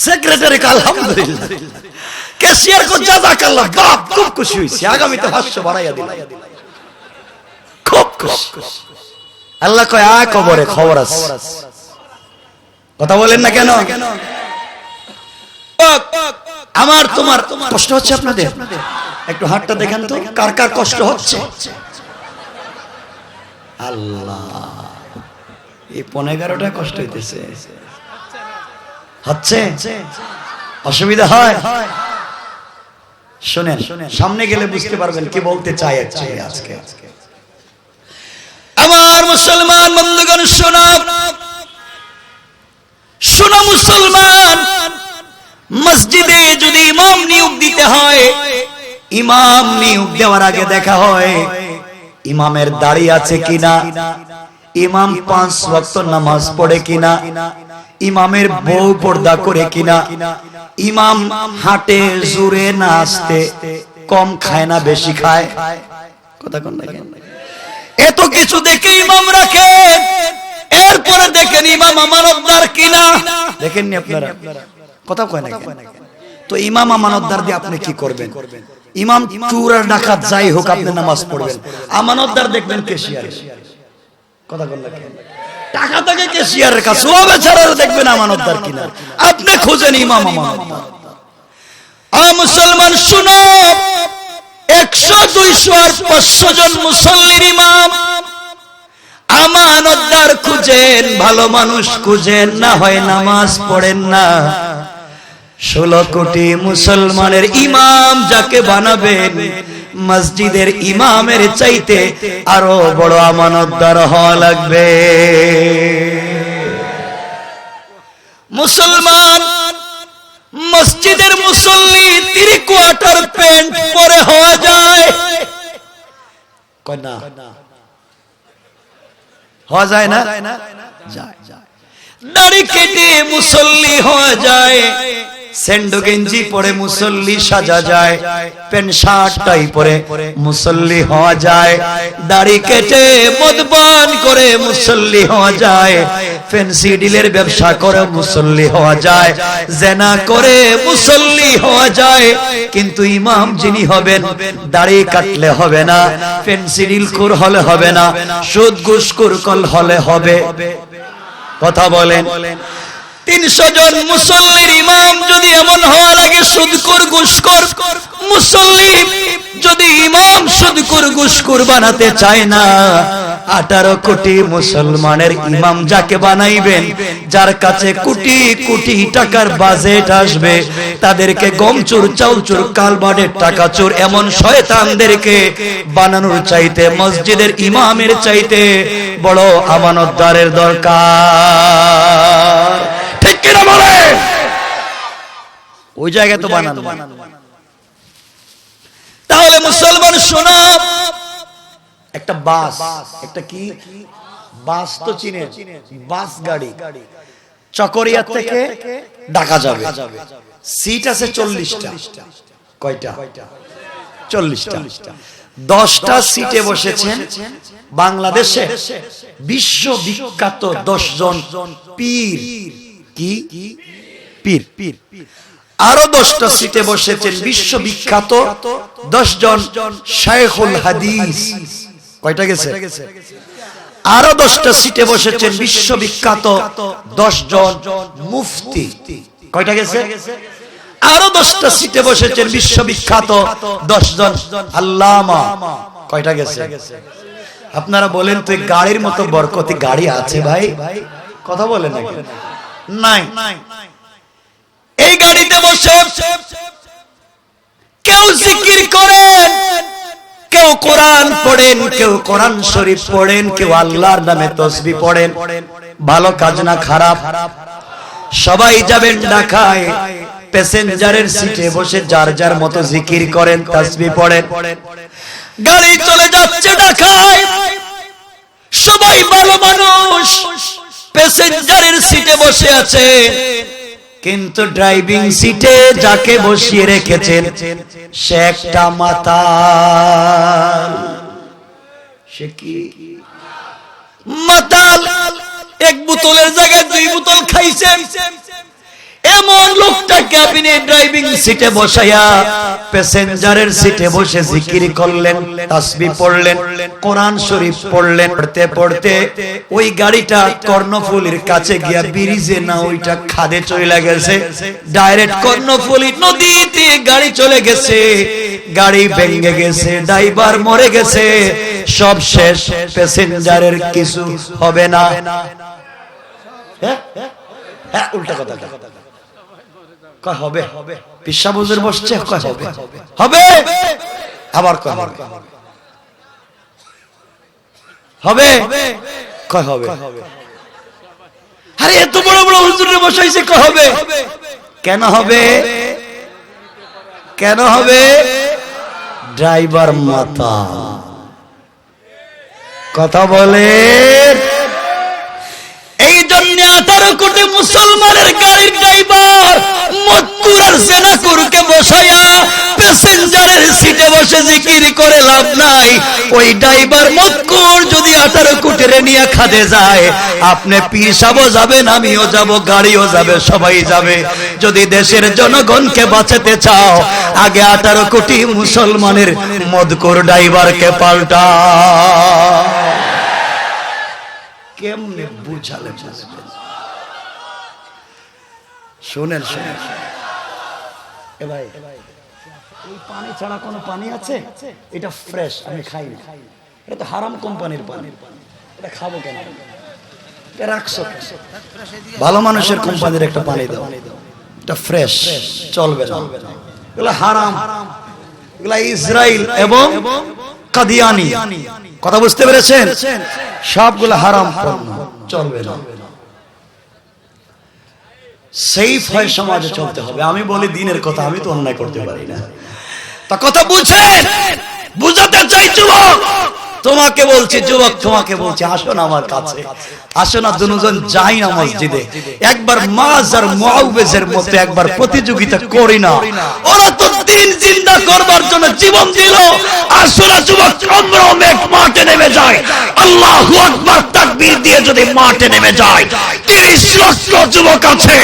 সেক্রেটারি কয় আলহামদুলিল্লাহ, ক্যাশিয়ার কয় জাযাকাল্লাহ, বাপ খুব খুশি হইছে, আগামীতে 500 বাড়াইয়া দিলাম, খুব খুশি। আল্লাহ কয় আ কবরে খবর আছে। কথা বলেন না কেন? আমার তোমার কষ্ট হচ্ছে আপনাদের? একটু হাতটা দেখেন তো কার কার কষ্ট হচ্ছে। আল্লাহ, এই 15-11টা কষ্ট হইতেছে, হচ্ছে অসুবিধা হয়। শুনেন, সামনে গেলে বুঝতে পারবেন কি বলতে চাই আজকে। আমার মুসলমান বন্ধুগণ শোনো, শোনো মুসলমান, মসজিদে যদি ইমাম নিয়োগ দিতে হয়, ইমাম নিয়োগ দেওয়ার আগে দেখা হয় ইমামের দাড়ি আছে কিনা, ইমাম 5 ওয়াক্ত নামাজ পড়ে কিনা, ইমামের বউ পর্দা করে কিনা, ইমাম হাঁটে জোরে না আস্তে, কম খায় না বেশি খায়। কথা কোন না? এত কিছু দেখে ইমাম রাখে। এরপরে দেখেন ইমাম আমানতদার কিনা। দেখেননি আপনারা? কথা কয় না? তো ইমাম আমানতদার দিয়ে আপনি কি করবেন? ইমাম চোর আর ডাকাত যাই হোক আপনি নামাজ পড়বেন, আমানতদার দেখবেন ক্যাশিয়ার। কথা কোন না? টাকা থাকে ক্যাশিয়ারের কাছে, ও বেচারাও দেখবেন আমানতদার কিনা। আপনি খোঁজেন ইমাম আমানতদার। মুসলমান শুনো, 100, 200 আর 500 জন মুসল্লির ইমাম আমানতদার খুঁজেন, ভালো মানুষ খুঁজেন, না হয় নামাজ পড়েন না। 16 কোটি মুসলমানের ইমাম যাকে বানাবেন, মসজিদের ইমামের চাইতে আরো বড় আমানতদার হওয়া লাগবে। মুসলমান মসজিদের মুসল্লি 3 কোয়ার্টার প্যান্ট পরে হওয়া যায় কয় না হওয়া যায় না যায় দাড়ি কেটে মুসল্লি হওয়া যায় সেন্ডো গেঞ্জি পরে মুসল্লি সাজা যায় প্যান্ট শার্ট টাই পরে মুসল্লি হওয়া যায় দাড়ি কেটে মদপান করে মুসল্লি হওয়া যায় ফ্যান্সি ডিলের ব্যবসা করে মুসল্লি হওয়া যায় জেনা করে মুসল্লি হওয়া যায় কিন্তু ইমাম যিনি হবেন দাড়ি কাটলে হবে না ফ্যান্সি ডিলখোর হলে হবে না সুদ ঘুষখোর হলে হবে কথা বলেন 300 জন মুসল্লির ইমাম যদি এমন হওয়া লাগে সুদখোর ঘুষখোর মুসল্লি যদি ইমাম সুদখোর ঘুষখোর বানাতে চায় না 18 কোটি মুসলমানের ইমাম যাকে বানাইবেন যার কাছে কোটি কোটি টাকার বাজেট আসবে তাদেরকে গম চোর চাউল চোর কালবাটের টাকা চোর এমন শয়তানদেরকে বানানোর চাইতে মসজিদের ইমামের চাইতে বড় আমানতদারের দরকার ঠিক কিনা বলে ওই জায়গায় তো বানানো তাহলে মুসলমান শোনা একটা বাস একটা কি বাস তো চিনে বাস গাড়ি চকরিয়া থেকে ঢাকা যাবে সিট আছে 40টা কয়টা 40টা 10টা সিটে বসেছেন বাংলাদেশে বিশ্ববিখ্যাত 10 জন পীর কি পীর আরো 10টা সিটে বসেছেন বিশ্ববিখ্যাত 10 জন শায়খুল হাদিস কয়টা গেছে আরো 10টা সিটে বসেছেন বিশ্ববিখ্যাত 10 জন মুফতি কয়টা গেছে আরো 10টা সিটে বসেছেন বিশ্ববিখ্যাত 10 জন আল্লামা কয়টা গেছে আপনারা বলেন তো গাড়ির মতো বরকতি গাড়ি আছে ভাই কথা বলেন নাই এই গাড়িতে বসে কেউ জিকির করেন কেউ কোরআন পড়েন কেউ কোরআন শরীফ পড়েন কেউ আল্লাহর নামে তাসবিহ পড়েন ভালো কাজ না খারাপ সবাই যাবেন ঢাকায় প্যাসেঞ্জারের সিটে বসে যার যার মতো জিকির করেন তাসবিহ পড়েন গাড়ি চলে যাচ্ছে ঢাকায় সবাই ভালো মানুষ প্যাসেঞ্জারের সিটে বসে আছে কিন্তু ড্রাইভিং সিটে যাকে বসিয়ে রেখেছেন সে একটা মাতাল সে কি মাতাল এক বোতলের জায়গায় 2 বোতল খাইছেন এমন লোকটাকে আপনি ড্রাইভিং সিটে বসায়া প্যাসেঞ্জারের সিটে বসে জিকির করলেন তাসবিহ পড়লেন কোরআন শরীফ পড়লেন পড়তে পড়তে ওই গাড়িটা কর্ণফুলীর কাছে গিয়া ব্রিজে না ওইটা খাদে চলে গেছে ডাইরেক্ট কর্ণফুলী নদীতে গাড়ি চলে গেছে গাড়ি ভেঙে গেছে ড্রাইভার মরে গেছে সব শেষ প্যাসেঞ্জারের কিছু হবে না হ্যাঁ উল্টা কথা কয় হবে পিসা বুজুর বসছে কয় হবে হবে আবার কয় হবে কয় হবে আরে এত বড় বড় হুজুরে বসাইছে কয় হবে কেন হবে কেন হবে ড্রাইভার মাতা কথা বলে এই জন্য 18 কোটি মুসলমানের গাড়ির ড্রাইভার মদকুর আর জেনাকুরকে বসায়া প্যাসেঞ্জারের সিটে বসে জিকির করে লাভ নাই ওই ড্রাইভার মদকুর যদি 18 কোটিরে নিয়ে খাদে যায় আপনি পীর সাহেবও যাবেন আমিও যাব গাড়িও যাবে সবাই যাবে যদি দেশের জনগণকে বাঁচাতে চাও আগে 18 কোটি মুসলমানের মদকুর ড্রাইভারকে পাল্টাও কেমনে বুঝালে শুনেন শুনেন এ ভাই এই পানি ছাড়া কোনো পানি আছে এটা ফ্রেশ আমি খাই না এটা তো হারাম কোম্পানির পানি এটা খাবো কেন রাখছো ভালো মানুষের কোম্পানির একটা পানি দাও এটা ফ্রেশ চলবে না এগুলো হারাম এগুলো ইসরায়েল এবং কাদিয়ানি কথা বুঝতে পেরেছেন সবগুলো হারাম চলবে না সেফ হয়ে সমাজে চলতে হবে। আমি বলি দিনের কথা, আমি তো অন্যায় করতে পারি না। তা কথা বুঝেন, বুঝাতে চাই যুবক, তোমাকে বলছি যুবক, তোমাকে বলছি আসো না আমার কাছে, আসো না দুজন যাই না মসজিদে, একবার মাজ আর মুআউযের মতো একবার প্রতিযোগিতা করি না। ওরা তো দিন জিন্দা করবার জন্য জীবন দিল। আসো না যুবক, আমরাও মাঠে নেমে যাই, আল্লাহু আকবার তাকবীর দিয়ে যদি মাঠে নেমে যায়, 30 লক্ষ যুবক আছে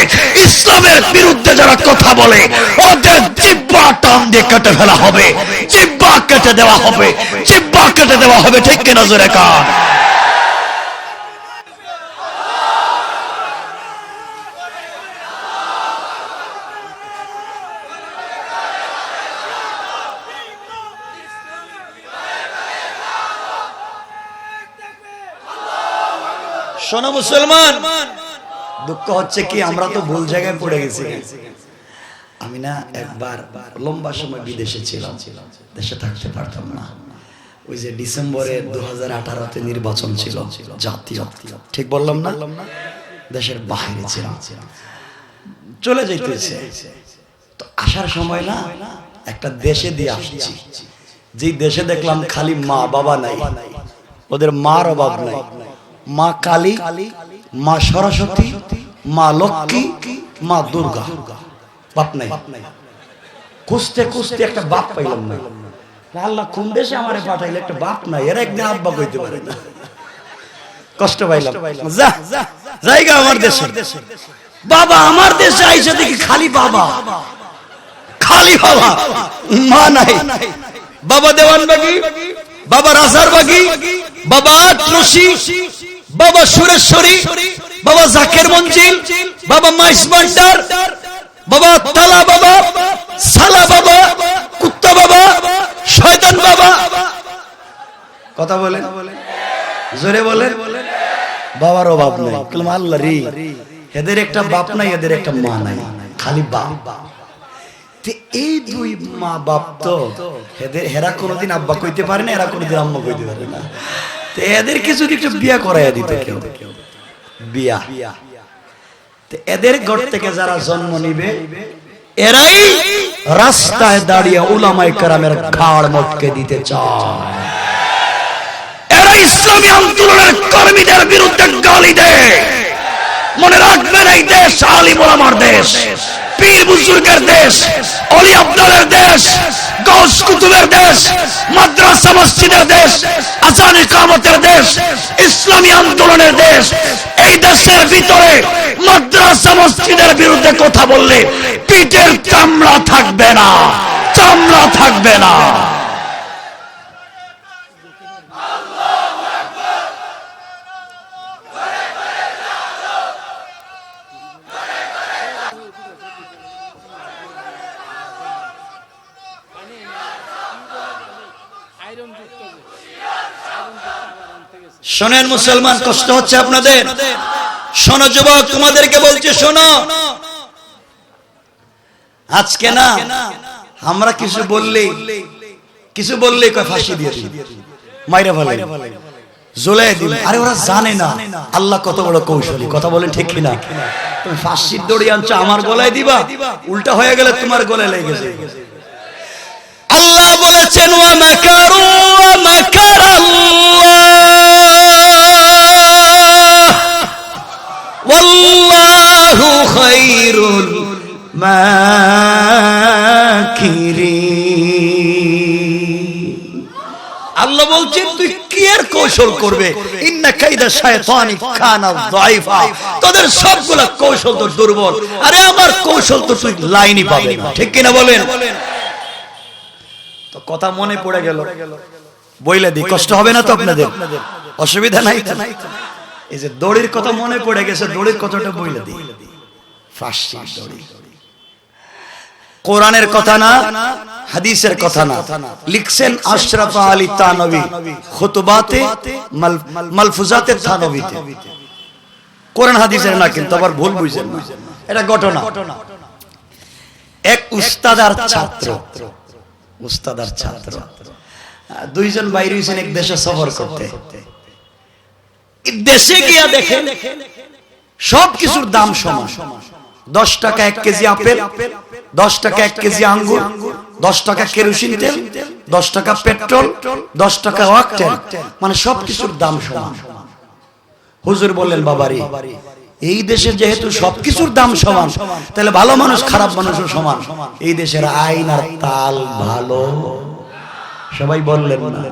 ইসলামের বিরুদ্ধে যারা কথা বলে, ওদের জিহ্বা টান দিয়ে কেটে ফেলা হবে, জিহ্বা কেটে দেওয়া হবে, জিহ্বা কেটে দেওয়া হবে। ঠিক কিনা জোরে কান। শোনো মুসলমান, দুঃখ হচ্ছে কি আমরা তো ভুল জায়গায় পড়ে গেছি। আমি না একবার লম্বা সময় বিদেশে ছিলাম, দেশে থাকতে পারতাম না। ওই যে ডিসেম্বরে 2018-তে নির্বাচন ছিল জাতীয়, ঠিক বললাম না? দেশের বাইরে ছিলাম, চলে যাইতেছে তো আসার সময় না একটা দেশে দিয়ে আসছি, যেই দেশে দেখলাম খালি মা বাবা নাই, ওদের মার অভাব নাই। মা কালী, মা সরস্বতী, মা লক্ষ্মী, মা দুর্গা, বাপ নাই। খুঁজতে খুঁজতে একটা বাপ পাইলাম না। আল্লাহ কোন দেশে আমারে পাঠাইলে, একটা বাপ নাই, এরা একদিন আব্বা কইতে পারে না। কষ্ট পাইলাম, যা জায়গা আমার দেশে, বাবা আমার দেশে আইসা দেখি খালি বাবা, খালি বাবা, মা নাই। বাবা দেওয়ানবাগি, বাবা রাজারবাগি, বাবা আটরশি, বাবা সুরেশ্বরী, বাবা জাকের মঞ্জিল, বাবা মাইস বান্ডার, বাবা তালা বাবা, সালা বাবা, কুত্তা বাবা, শয়তান বাবা। কথা বলে জোরে বলে, বাবার অভাব নাই। আল্লাহ রে, এদের একটা বাপ নাই, এদের একটা মা নাই, খালি বাপ। এই দুই মা বাপ তো হেরা কোনোদিন আব্বা কইতে পারে না, এরা কোনোদিন আম্মা কইতে পারে না। তো এদেরকে যদি একটু বিয়া করাইয়া দিত কেউ, বিয়া, এদের ঘর থেকে যারা জন্ম নিবে এরাই রাস্তায় দাঁড়িয়ে উলামায়ে কেরামের ঘাড় মটকে দিতে চায়। এরা ইসলামী আন্দোলনের কর্মীদের বিরুদ্ধে গালি দেয়। মনে রাখবেন, এই দেশ আলিম ওলামার দেশ, পীর বুজুর্গের দেশ, অলি আব্দালের দেশ, গাউস কুতুবের দেশ, মাদ্রাসা মসজিদের দেশ, আযান ইকামতের দেশ, ইসলামী আন্দোলনের দেশ। এই দেশের ভিতরে মাদ্রাসা মসজিদের বিরুদ্ধে কথা বললে পিঠের চামড়া থাকবে না, চামড়া থাকবে না। শোনেন মুসলমান, কষ্ট হচ্ছে আপনাদের। শোনো যুবক, তোমাদেরকে বলছি শোনো, আজকে না আমরা কিছু বললেই কয় ফাঁসি দিয়ে দিই, মাইরা ফেলে, জ্বলাই দিই। আরে ওরা জানে না আল্লাহ কত বড় কৌশলী। কথা বলেন ঠিক কিনা? তুমি ফাঁসির দড়ি আনছো আমার গলায় দিবা, উল্টা হয়ে গেলে তোমার গলায় লেগে গেছে। আল্লাহ বলেছেন ওয়া মাকারু ওয়া মাকারাল্লাহ ওয়াল্লাহু খায়রুল মাকিরিন। আল্লাহ বলছেন তুই কি এর কৌশল করবে? ইন্না কাইদা শায়তানি কানা যায়ফা। তোদের সবগুলা কৌশল তো দুর্বল। আরে আমার কৌশল তো তুই লাইনই পাবি না। ঠিক কিনা বলেন? কথা মনে পড়ে গেল, বইলে দি, কষ্ট হবে না তো আপনাদের? অসুবিধা নাই তো? এই যে দড়ির কথা মনে পড়ে গেছে, দড়ির কথাটা বইলে দি। ফাঁসি দড়ি কোরআনের কথা না, হাদিসের কথা না। লিখছেন আশরাফ আলী থানভী খুতবাতে মালফুজাতে থানভীতে। কোরআন হাদিসের না, কিন্তু আবার ভুল বুঝছেন না, এটা ঘটনা। এক উস্তাদ আর ছাত্র, উস্তাদ আর ছাত্র দুইজন বাইরে হইছেন এক দেশে সফর করতে। দেশে গিয়া দেখেন সবকিছুর দাম সমান, 10 টাকা 1 কেজি আপেল, 10 টাকা 1 কেজি আঙ্গুর, 10 টাকা কেরোসিন তেল, 10 টাকা পেট্রোল, 10 টাকা অকটেন, মানে সবকিছুর দাম সমান। হুজুর বললেন বাবারে, এই দেশে যেহেতু সবকিছুর দাম সমান, তাহলে ভালো মানুষ খারাপ মানুষও সমান। এই দেশের আইন আর তাল ভালো। সবাই বললেন না,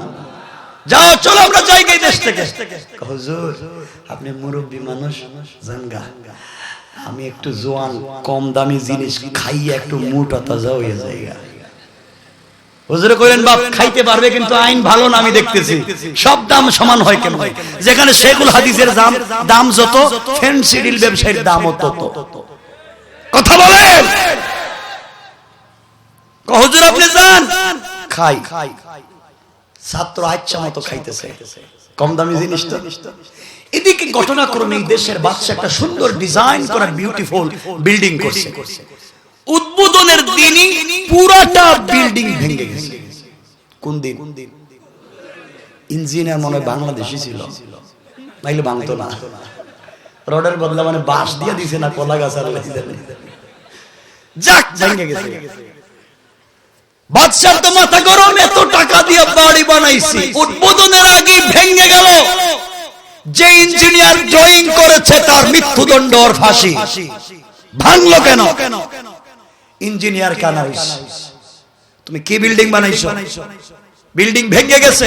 যাও চলো আমরা যাই এই দেশ থেকে। হুজুর আপনি মুরব্বী মানুষ, জানগা আমি একটু জোয়ান কম দামি জিনিস খাইয়ে একটু মোটা তাজা হয়ে যাই। হুজুরে কইলেন বাপ খাইতে পারবে, কিন্তু আইন ভালো না আমি দেখতেছি। সব দাম সমান হয় কেন? যেখানে শেখুল হাদিসের দাম যত, ফেন্সিডিল ব্যবসায়ীর দামও তত। কথা বলেন। হুজুর আপনি যান, খাই। ছাত্র আচ্ছা মতো খাইতেছে কম দামি জিনিস তো। এদিকে ঘটনাক্রমে এই দেশের বাদশা একটা সুন্দর ডিজাইন করা বিউটিফুল বিল্ডিং করছে। উদ্বোধনের দিনই পুরাটা বিল্ডিং ভেঙে গেছে। কোন দিন? ইঞ্জিনিয়ার মনে হয় বাংলাদেশি ছিল, নাইলে ভাঙতো না। রডের বদলা মানে বাঁশ দিয়ে দিছে না কলা গাছ আর যাক ভেঙে গেছে। বাদশার তো মাথা গরম, এত টাকা দিয়ে বাড়ি বানাইছি, উদ্বোধনের আগে ভেঙে গেল। যে ইঞ্জিনিয়ার ড্রয়িং করেছে তার মৃত্যুদণ্ড আর ফাঁসি। ভাঙলো কেন? ইঞ্জিনিয়ার কেন? তুমি কি বিল্ডিং বানাইছো? বিল্ডিং ভেঙে গেছে।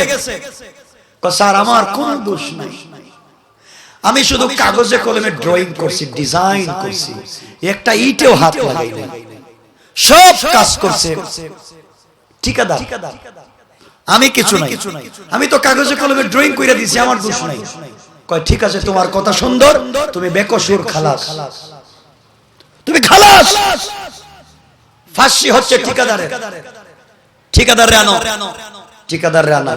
স্যার আমার কোন দোষ নাই, আমি শুধু কাগজে কলমে ড্রয়িং করছি, ডিজাইন করছি, একটা ইটেও হাত লাগাই নাই, সব কাজ করছে ঠিকাদার। আমি কিছু নাই, আমি তো কাগজে কলমে ড্রয়িং কইরা দিছি, আমার দোষ নাই। কয় ঠিক আছে তোমার কথা সুন্দর, তুমি বেকসুর খালাস, তুমি খালাস। ফাঁসি হচ্ছে ঠিকাদারের। ঠিকাদারে আনো, ঠিকাদারে আনা।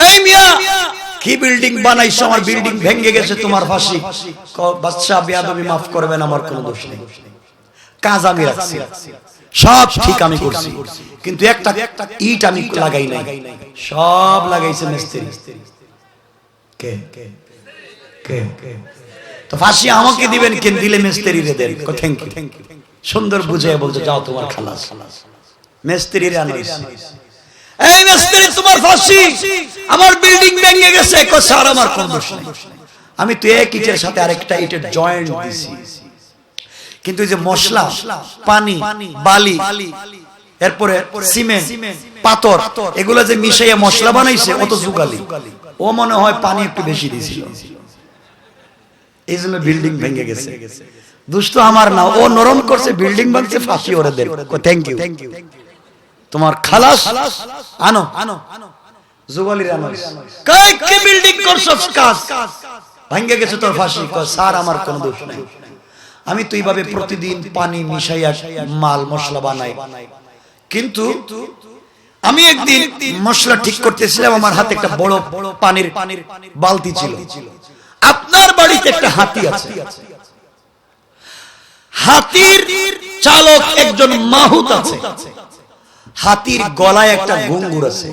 এই মিয়া কি বিল্ডিং বানাইছো? আমার বিল্ডিং ভেঙে গেছে, তোমার ফাঁসি। বাদশা বেয়াদবি মাফ করবেন, আমার কোনো দোষ নেই, কাজ আমি রাখছি, সব ঠিক আমি করছি, কিন্তু একটা ইট আমি লাগাই নাই, সব লাগাইছে মিস্ত্রি। কে কে কে? তো ফাঁসি আমাকে দিবেন, কেন দিলে মিস্ত্রি রে দেন। Thank you. সুন্দর বুঝায় বলছে যাও তোমার খালাস। মিস্ত্রি রে আনাইছে। এই মিস্ত্রি তোমার ফাঁসি, আমার বিল্ডিং ভেঙে গেছে। কই স্যার আমার কোন দোষ নাই, আমি তো এক ইটের সাথে আরেকটা ইটের জয়েন্ট দিছি, কিন্তু এই যে মশলা, পানি, বালি, এরপরে সিমেন্ট, পাথর, এগুলো যে মিশাইয়া মশলা বানাইছে অত যুগালি, ও মনে হয় পানি একটু বেশি দিয়েছিল, এই জন্য বিল্ডিং ভেঙে গেছে। দুষ্ট আমার না, ও নরম করছে, বিল্ডিং ভাঙছে, ফাঁসি ওরে দেন। Thank you. তোমার খালাস আনো, যুগালির আনো। কই কি বিল্ডিং করছস? কাজ ভেঙে গেছে, তোর ফাঁসি। কয় স্যার আমার কোনো দোষ নাই, আমি তো এইভাবে প্রতিদিন পানি মিশাইয়া মাল মশলা বানাই, কিন্তু আমি একদিন মশলা ঠিক করতেছিলাম, আমার হাতে একটা বড় পানির বালতি ছিল। আপনার বাড়িতে একটা হাতি আছে, হাতির চালক একজন মাহুত আছে, হাতির গলায় একটা ঘুঙুর আছে।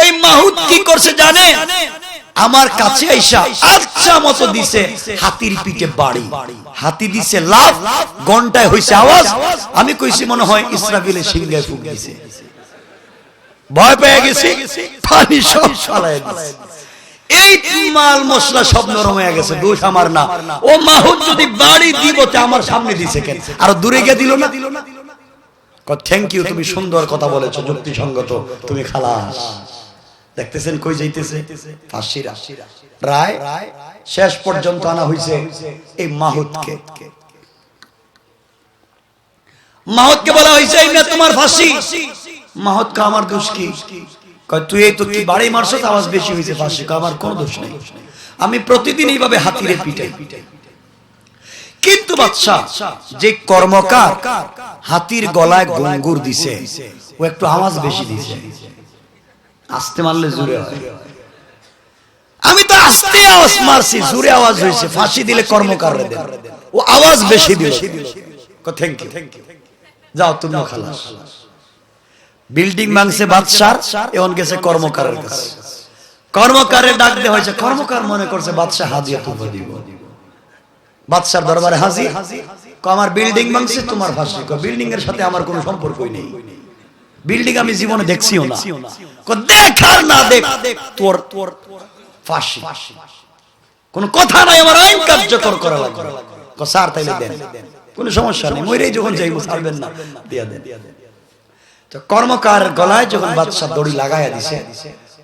ওই মাহুত কি করছে জানে? আমার কাছে আইসা আচ্ছা মতো দিছে হাতির পিঠে বাড়ি, হাতি দিছে লাফ, ঘন্টায় হইছে আওয়াজ। আমি কইছি মনে হয় ইসরাফিলের সিংহায় ফুক দিছে, ভয় পেয়ে গেছি, পানি সব ফালায় দিছে। এই মাল মশলা সব নরম হয়ে গেছে, দোষ আমার না। ও মাহুত যদি বাড়ি দিব তে আমার সামনে দিছে কেন? আর দূরে গিয়ে দিল না। থ্যাংক ইউ, তুমি সুন্দর কথা বলেছো, যুক্তিসঙ্গত, তুমি খালাস। দেখতেছেন কই যাইতেছে? ফাঁসির রায় শেষ পর্যন্ত আনা হইছে এই মাহুতকে। মাহুতকে বলা হইছে এই না তোমার ফাঁসি। মাহুতকে আমার দোষ কি? কয় তুই এই তো কি বাড়ি মারছস, আওয়াজ বেশি হইছে, ফাঁসি। আমার কোনো দোষ নাই, আমি প্রতিদিন এইভাবে হাতিরে পিটাই। কিন্তু বাদশা যে কর্মকার হাতির গলায় ঘুঙুর দিছে, ও একটু আওয়াজ বেশি দিছে। আস্তে মারলে জোরে হয়, আমি তো আস্তে আওয়াজ মারছি, জোরে আওয়াজ হয়েছে। ফাঁসি দিলে কর্মকাররে দেন, ও আওয়াজ বেশি দিল। থ্যাংক ইউ, যাও তুমি খালাস। বিল্ডিং ভাঙছে বাদশার, এখন গেছে কর্মকারের কাছে। কর্মকারের ডাক দেওয়া হয়েছে, কর্মকার মনে করছে বাদশা হাদিয়া তুলে দিব। বাদশার দরবারে হাজির, আমার বিল্ডিং ভাঙছে, তোমার ফাঁসি। বিল্ডিং এর সাথে আমার কোনো সম্পর্কই নেই, বিল্ডিং আমি জীবনে দেখছিও না। দেখ আর না দেখ, তোর ফাঁসি, কোনো কথা নাই, আমার আইন কার্যকর করা লাগবে। স্যার তাইলে দেন, কোনো সমস্যা নেই, মইরেই যখন যাইব ছাড়বেন না, দিয়া দেন। তো কর্মকার গলায় যখন বাদশা দড়ি লাগাইয়া দিছে,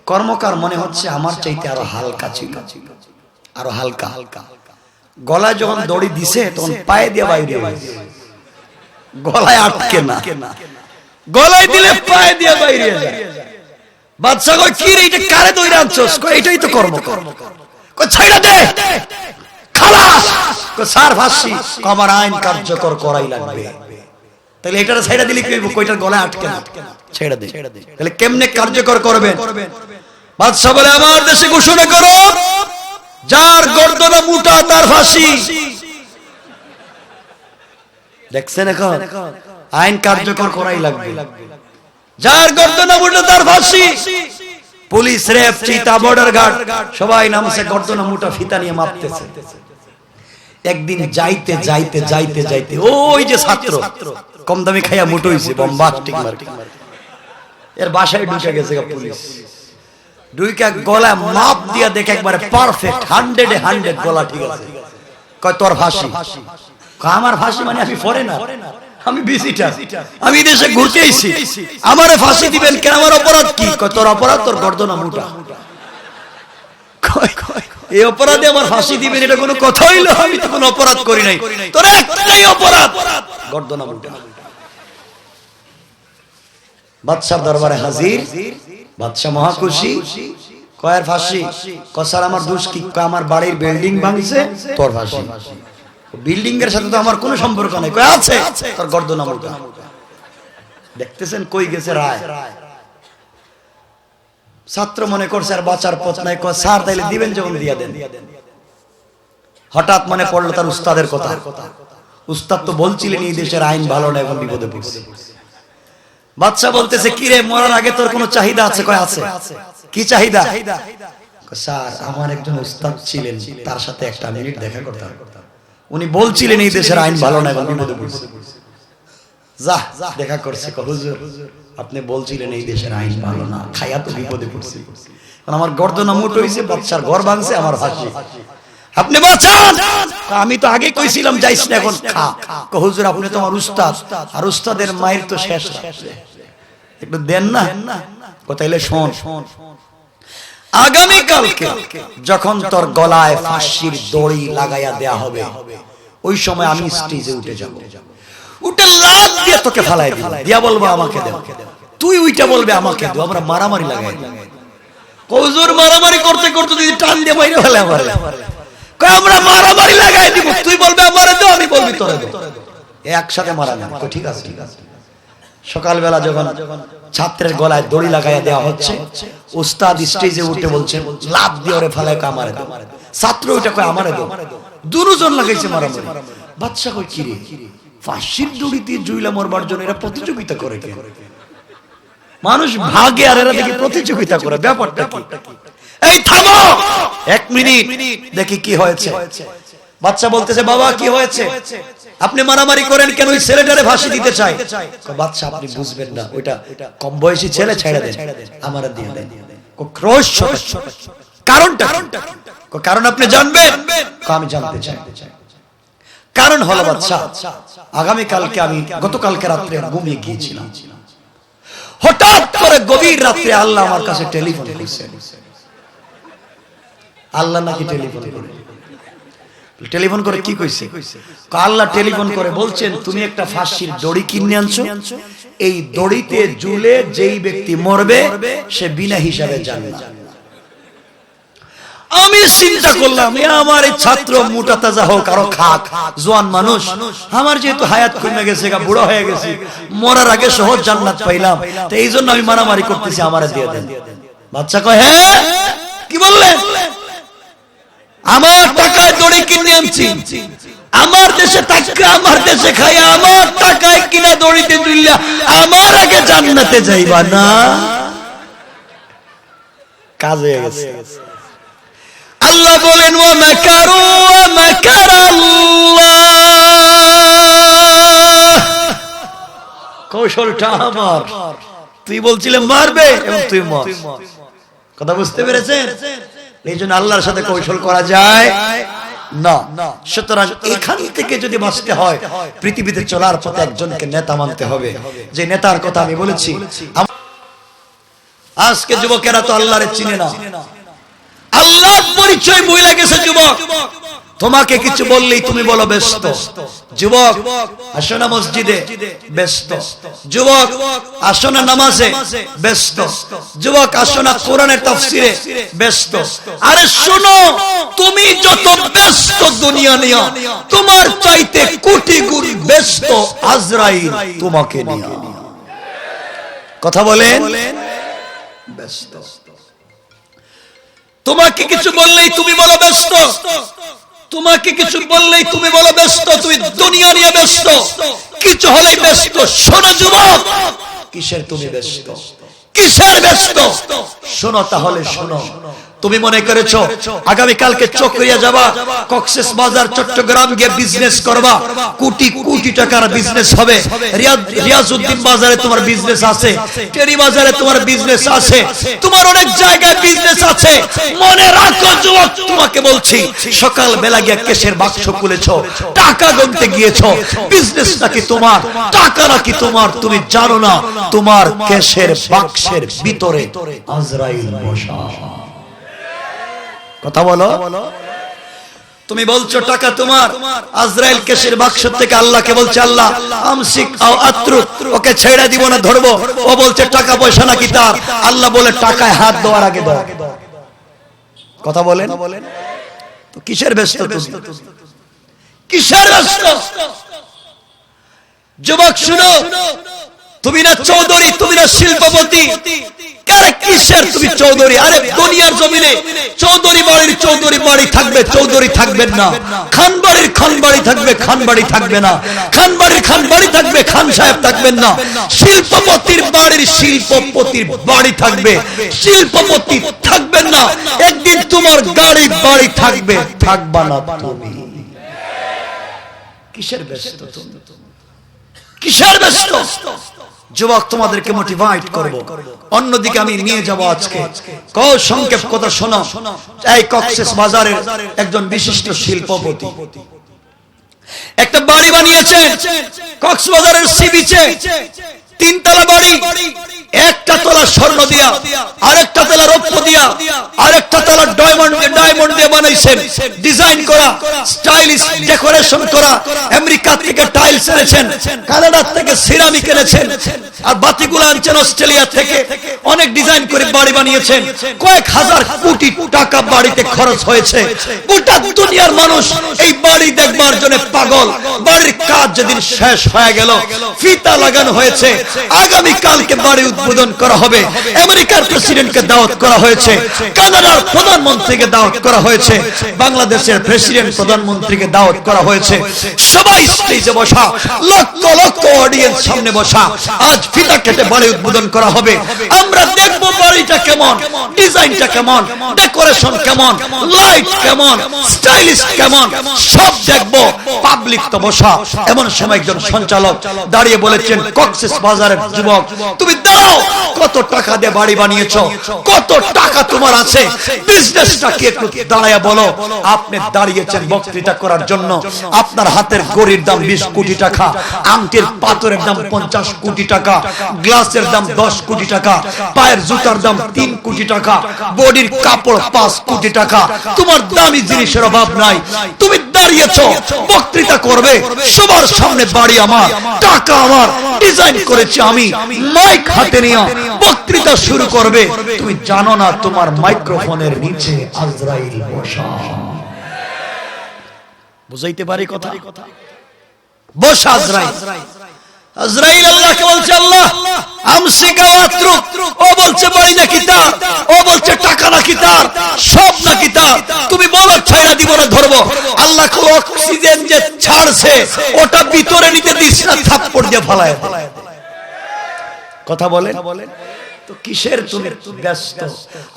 কর্মকার মনে হচ্ছে আমার চাইতে আরো হালকা ছিল, আরো হালকা। গলায় যখন দড়ি দিছে তখন পায়ে দিয়ে বাইরে হয়েছে, গলায় আটকে না, গলায় দিলে পায়ে দিয়ে বাইরে যায়। বাদশা কই কি রে, এটা কারে দড়ি আনছস? কই এটাই তো কর্ম। কই ছাইড়া দে, খালাস। কই স্যার ফাঁসি। আমার আইন কার্যকর করাই লাগবে। তাহলে এটারে ছাইড়া দিলে কি হইব? কইটার গলায় আটকে না, ছেড়ে দে। তাহলে কেমনে কার্যকর করবেন? বাদশা বলে আমার দেশে ঘোষণা করো, যার গর্দন মোটা তার ফাঁসি। দেখছেন এখন আইন কার্যকর করাই লাগবে, যার গর্দন মোটা তার ফাঁসি। পুলিশ, রেপ, চিতা, বর্ডার গার্ড সবাই নামছে, গর্দন মোটা ফিতা নিয়ে মাপতেছে। একদিন যাইতে যাইতে যাইতে যাইতে ওই যে ছাত্র কম দামি খাইয়া মুটো হইছে, বম্বাস্টিক মার্কেট, এর বাসায় ঢুকে গেছে পুলিশ। ঢুকে গলা মাপ দিয়া দেখে একবারে পারফেক্ট, 100-এ 100 গলা ঠিক আছে। কয় তোর ফাঁসি। আমার ফাঁসি মানে আমি ফরেনার, আমি ভিজিটার, আমি দেশে ঘুরতে আইছি, আমারে ফাঁসি দিবেন কেন? আমার অপরাধ কি? কয় তোর অপরাধ তোর গর্দন মোটা। এই অপরাধে আমার ফাঁসি দিবেন, এটা কোনো কথা হইল? আমি তো কোনো অপরাধ করি নাই, তোর একটাই অপরাধ, গর্দন মোটা। বাদশার দরবারে হাজির, বাদশা মহাখুশি। কয়ের ফাঁসি? কসার আমার দোষ কি? আমার বাড়ির বিল্ডিং ভাঙছে, তোর ফাঁসি। বিল্ডিং এর সাথে তো আমার কোনো সম্পর্ক নাই। কয় আছে, তোর গর্দন মোটা। দেখতেছেন কই গেছে রায়। ছাত্র মনে করছে আর বাঁচার পথ নাই। কয় স্যার তাইলে দিবেন, যখন দিয়া দেন। হঠাৎ মনে পড়লো তার উস্তাদের কথা। উস্তাদ তো বলছিলেন এই দেশের আইন ভালো না, এখন বিপদে পড়ছে। বাদশা বলতেছে কি রে, মরার আগে তোর কোনো চাহিদা আছে? কয় আছে। কি চাহিদা? স্যার আমার একজন উস্তাদ ছিলেন, তার সাথে একটা মিনিট দেখা করতাম, উনি বলছিলেন এই দেশের আইন ভালো না, এখন বিপদে পড়ছে। যা দেখা করছে। হুজুর আপনি বলছিলেন এই দেশের আইন ভালো না, খাইয়া তো বিপদে পড়ছে, আমার গর্দন মোটা হইছে, বাদশার ঘর ভাঙছে, আমার ফাঁসি, আপনি বাঁচান। আমি তো আগে কইছিলাম যাইস না, এখন খা। হুজুর আপনি তো আমার উস্তাদ, আর উস্তাদের মায়ের তো শেষ, একটু দেন না। কোথাইলে শোন, আগামী কালকে যখন তোর গলায় ফাঁসির দড়ি লাগাইয়া দেয়া হবে, ওই সময় আমি স্টেজে উঠে যাব, উঠে লাফ দিয়ে তোকে ফালাই দিব, দিয়া বলবো আমাকে দেও, তুই উইটা বলবে আমাকে দেও, আমরা মারামারি লাগাই। হুজুর মারামারি করতে করতে যদি টান দিয়ে মাইরে ফেলে আমারে, কই আমরা মারামারি লাগাই দিব, তুই বলবে আমারে দাও, আমি বলবি তোরে দাও, একসাথে মারা না। ঠিক আছে, ঠিক আছে। সকালবেলা যখন ছাত্রের গলায় দড়ি লাগাইয়া দেওয়া হচ্ছে, উস্তাদ স্টেজে উঠে বলছে লাফ দিয়ে ওরে ফেলায় আমারে দাও, ছাত্র ওইটা কয় আমারে দাও, দুজন লাগাইছে মারামারি। বাদশা কই কি রে, ফাঁসির দড়ি দিয়ে জুইলা মরবার জন্য এরা প্রতিযোগিতা করে কেন? মানুষ ভাগে আর এরা দেখি প্রতিযোগিতা করে, ব্যাপারটা কি? এই থামো, এক মিনিট দেখি কি হয়েছে। বাচ্চা বলতেছে বাবা কি হয়েছে, আপনি মারামারি করেন কেন? ওই ছেলেটারে ফাঁসি দিতে চাই। বাচ্চা আপনি বুঝবেন না, ওইটা কম বয়সী ছেলে, ছেড়ে দেন, আমার দিয়ে দেন। কারণটা? কারণ আপনি জানবেন? আমি জানতে চাই। কারণ হলো বাচ্চা, আগামী কালকে আমি গতকালকে রাত্রে ঘুমিয়ে গিয়েছিলাম, হঠাৎ করে গভীর রাত্রে আল্লাহ আমার কাছে টেলিফোন করেছে। আল্লাহ নাকি টেলিফোন করে, টেলিফোন করে কি কইছে? আল্লাহ টেলিফোন করে বলছেন তুমি একটা ফাঁসির দড়ি কিনে আনছো, এই দড়িতে ঝুলে যেই ব্যক্তি মরবে সে বিনা হিসাবে জান্নাত। আমি চিন্তা করলাম আমার এই ছাত্র মোটা তাজা হোক আরো খাক, জোয়ান মানুষ, আমার যেহেতু হায়াত কমে গেছে, বুড়ো হয়ে গেছে, মরার আগে সহজ জান্নাত পাইলাম, তো এই জন্য আমি মারামারি করতেছি, আমারে দিয়ে দেন। বাচ্চা কয় হ্যাঁ কি বললেন? আমার টাকায় দড়ি কিনে আনছি, আমার দেশে টাকা, আমার দেশে খাই, আমার টাকায় কিনা দড়িতে ঝুললা আমার আগে জান্নাতে যাইবা না? কাজ হয়ে গেছে। আল্লাহ বলেন ওয়া মাকারু ওয়া মাকারাল্লাহ কৌশলটা আমার। তুই বলছিলে মারবে এবং তুই মর। কথা বুঝতে পেরেছেন? এই জন্য আল্লাহর সাথে কৌশল করা যায় না। সুতরাং এখান থেকে যদি বাঁচতে হয়, পৃথিবীতে চলার পথে একজনকে নেতা মানতে হবে, যে নেতার কথা আমি বলেছি। আজকে যুবকেরা তো আল্লাহরে চিনে না, আল্লাহর পরিচয় ভুলে গেছে। যুবক, তোমাকে কিছু বললেই তুমি বলো ব্যস্ত। যুবক, আসো না মসজিদে, ব্যস্ত। যুবক, আসো না নামাজে, ব্যস্ত। যুবক, আসো না কোরআনের তাফসিরে, ব্যস্ত। আরে শোনো, তুমি যত ব্যস্ত দুনিয়া নিয়ে, তোমার চাইতে কোটি গুণ ব্যস্ত আজরাইল তোমাকে নিয়ে। কথা বলেন, ব্যস্ত। তোমাকে কিছু বললেই তুমি বলো ব্যস্ত, তোমাকে কিছু বললেই তুমি বলো ব্যস্ত, তুমি দুনিয়া নিয়ে ব্যস্ত, কিছু হলেই ব্যস্ত। শোনো যুবক, কিসের তুমি ব্যস্ত, কিসের ব্যস্ত? শোনো তাহলে শোনো। তুমি মনে করেছো আগামী কালকে চকরিয়া যাবা, কক্সেস বাজার চট্টগ্রাম গিয়ে বিজনেস করবা, কোটি কোটি টাকার বিজনেস হবে। রিয়াজউদ্দিন বাজারে তোমার বিজনেস আছে, টেরি বাজারে তোমার বিজনেস আছে, তোমার অনেক জায়গায় বিজনেস আছে। মনে রাখো যুবক, তোমাকে বলছি, সকাল বেলা গিয়ে কেশের বাক্স খুলেছো, টাকা গুনতে গিয়েছো। বিজনেস নাকি তোমার, টাকা নাকি তোমার, তুমি জানো না তোমার কেশের বাক্সের ভিতরে আজরাইল বসা। কথা বলো। তুমি বলছো টাকা তোমার, আজরাইল কেশের বাক্স থেকে আল্লাহকে বলছে, আল্লাহ আমসিক আও আত্রুক, ওকে ছেড়ে দিব না ধরবো। ও বলছে টাকা পয়সা নাকি তার। আল্লাহ বলে টাকায় হাত দেওয়ার আগে দাও। কথা বলেন, তো কিসের ব্যস্ত তুমি, কিসের ব্যস্ত? যুবক শুনো, তুমি না চৌধুরী, তুমি না শিল্পপতি, কারে কিসের তুমি চৌধুরী? আরে দুনিয়ার জমিনে চৌধুরী বাড়ির চৌধুরী বাড়ি থাকবে, চৌধুরী থাকবেন না। খান বাড়ির খান বাড়ি থাকবে, খান বাড়ি থাকবে না। খান বাড়ির খান বাড়ি থাকবে, খান সাহেব থাকবেন না। শিল্পপতির বাড়ির শিল্পপতির বাড়ি থাকবে, শিল্পপতি থাকবেন না। একদিন তোমার গাড়ি বাড়ি থাকবে, থাকবা না তুমি। কিসের ব্যস্ত তুমি, কিসের ব্যস্ত? যুবক, তোমাদেরকে মোটিভেট করব, অন্যদিকে আমি নিয়ে যাব আজকে। সংক্ষেপ কথা শোনো। এই কক্সেস বাজারের একজন বিশিষ্ট শিল্পপতি একটা বাড়ি বানিয়েছেন কক্সবাজারের সি বিচে। 3 তলা বাড়ি, একটা তলা স্বর্ণ দিয়া, আরেকটা তলা রৌপ্য দিয়া, আরেকটা তলা ডায়মন্ড দিয়ে বানাইছেন। ডিজাইন করা, স্টাইলিশ ডেকোরেশন করা। আমেরিকা থেকে টাইলস এনেছেন, কানাডা থেকে সিরামিক এনেছেন, আর বাতিগুলো আনছেন অস্ট্রেলিয়া থেকে। অনেক ডিজাইন করে বাড়ি বানিয়েছেন। কয়েক হাজার কোটি টাকা বাড়িতে খরচ হয়েছে। গোটা দুনিয়ার মানুষ এই বাড়ি দেখবার জন্য পাগল। বাড়ির কাজ যেদিন শেষ হয়ে গেল, ফিতা লাগানো হয়েছে, আগামী কালকে বাড়ি উদ্বোধন করা হবে। আমেরিকার প্রেসিডেন্টকে দাওয়াত করা হয়েছে, কানাডার প্রধানমন্ত্রীকে দাওয়াত করা হয়েছে, বাংলাদেশের প্রেসিডেন্ট প্রধানমন্ত্রীকে দাওয়াত করা হয়েছে। সবাই স্টেজে বসা, লক্ষ লক্ষ অডিয়েন্স সামনে বসা। আজ ফিতা কেটে বাড়ি উদ্বোধন করা হবে। আমরা দেখব বাড়িটা কেমন, ডিজাইনটা কেমন, ডেকোরেশন কেমন, লাইট কেমন, স্টাইলিশ কেমন, সব দেখব। পাবলিক তো বসা। এমন সময় একজন সঞ্চালক দাঁড়িয়ে বলেছেন, কক্সেস বাজারের যুবক, তুমি দাঁড়াও। কত টাকা দিয়ে বাড়ি বানিয়েছো, কত টাকা তোমার আছে, বিজনেসটা কি একটু দাঁড়ায়া বলো। আপনি দাঁড়িয়েছেন বক্তৃতা করার জন্য। আপনার হাতের ঘড়ির দাম 20 কোটি টাকা, আংটির পাথরের দাম 50 কোটি টাকা, গ্লাসের দাম 10 কোটি টাকা, পায়ের জুতার দাম 3 কোটি টাকা, বডির কাপড় 5 কোটি টাকা। তোমার দামি জিনিসের অভাব নাই। তুমি দাঁড়িয়েছো, বক্তৃতা করবে, সবার সামনে বাড়ি আমার, টাকা আমার, ডিজাইন করেছি আমি, মাইক হাতে নিয়ে বক্তৃতা শুরু করবে। তুমি জানো না তোমার মাইক্রোফোনের নিচে আজরাইল বসা। বুঝাইতে পারি কথা? বসা আজরাইল। আজরাইল আল্লাহকে বলছে, আল্লাহ আমসিকা ওয়াতরুক। ও বলছে বাড়ি নাকি তার, ও বলছে টাকা নাকি তার, সব নাকি তার। তুমি বলো ছাইরা দিব না ধরবো। আল্লাহ অক্সিজেন যে ছাড়ছে ওটা ভিতরে নিতে দিস না, থাপ্পড় দিয়ে ফালায়। কথা বলে, তো কিসের তুমি ব্যস্ত?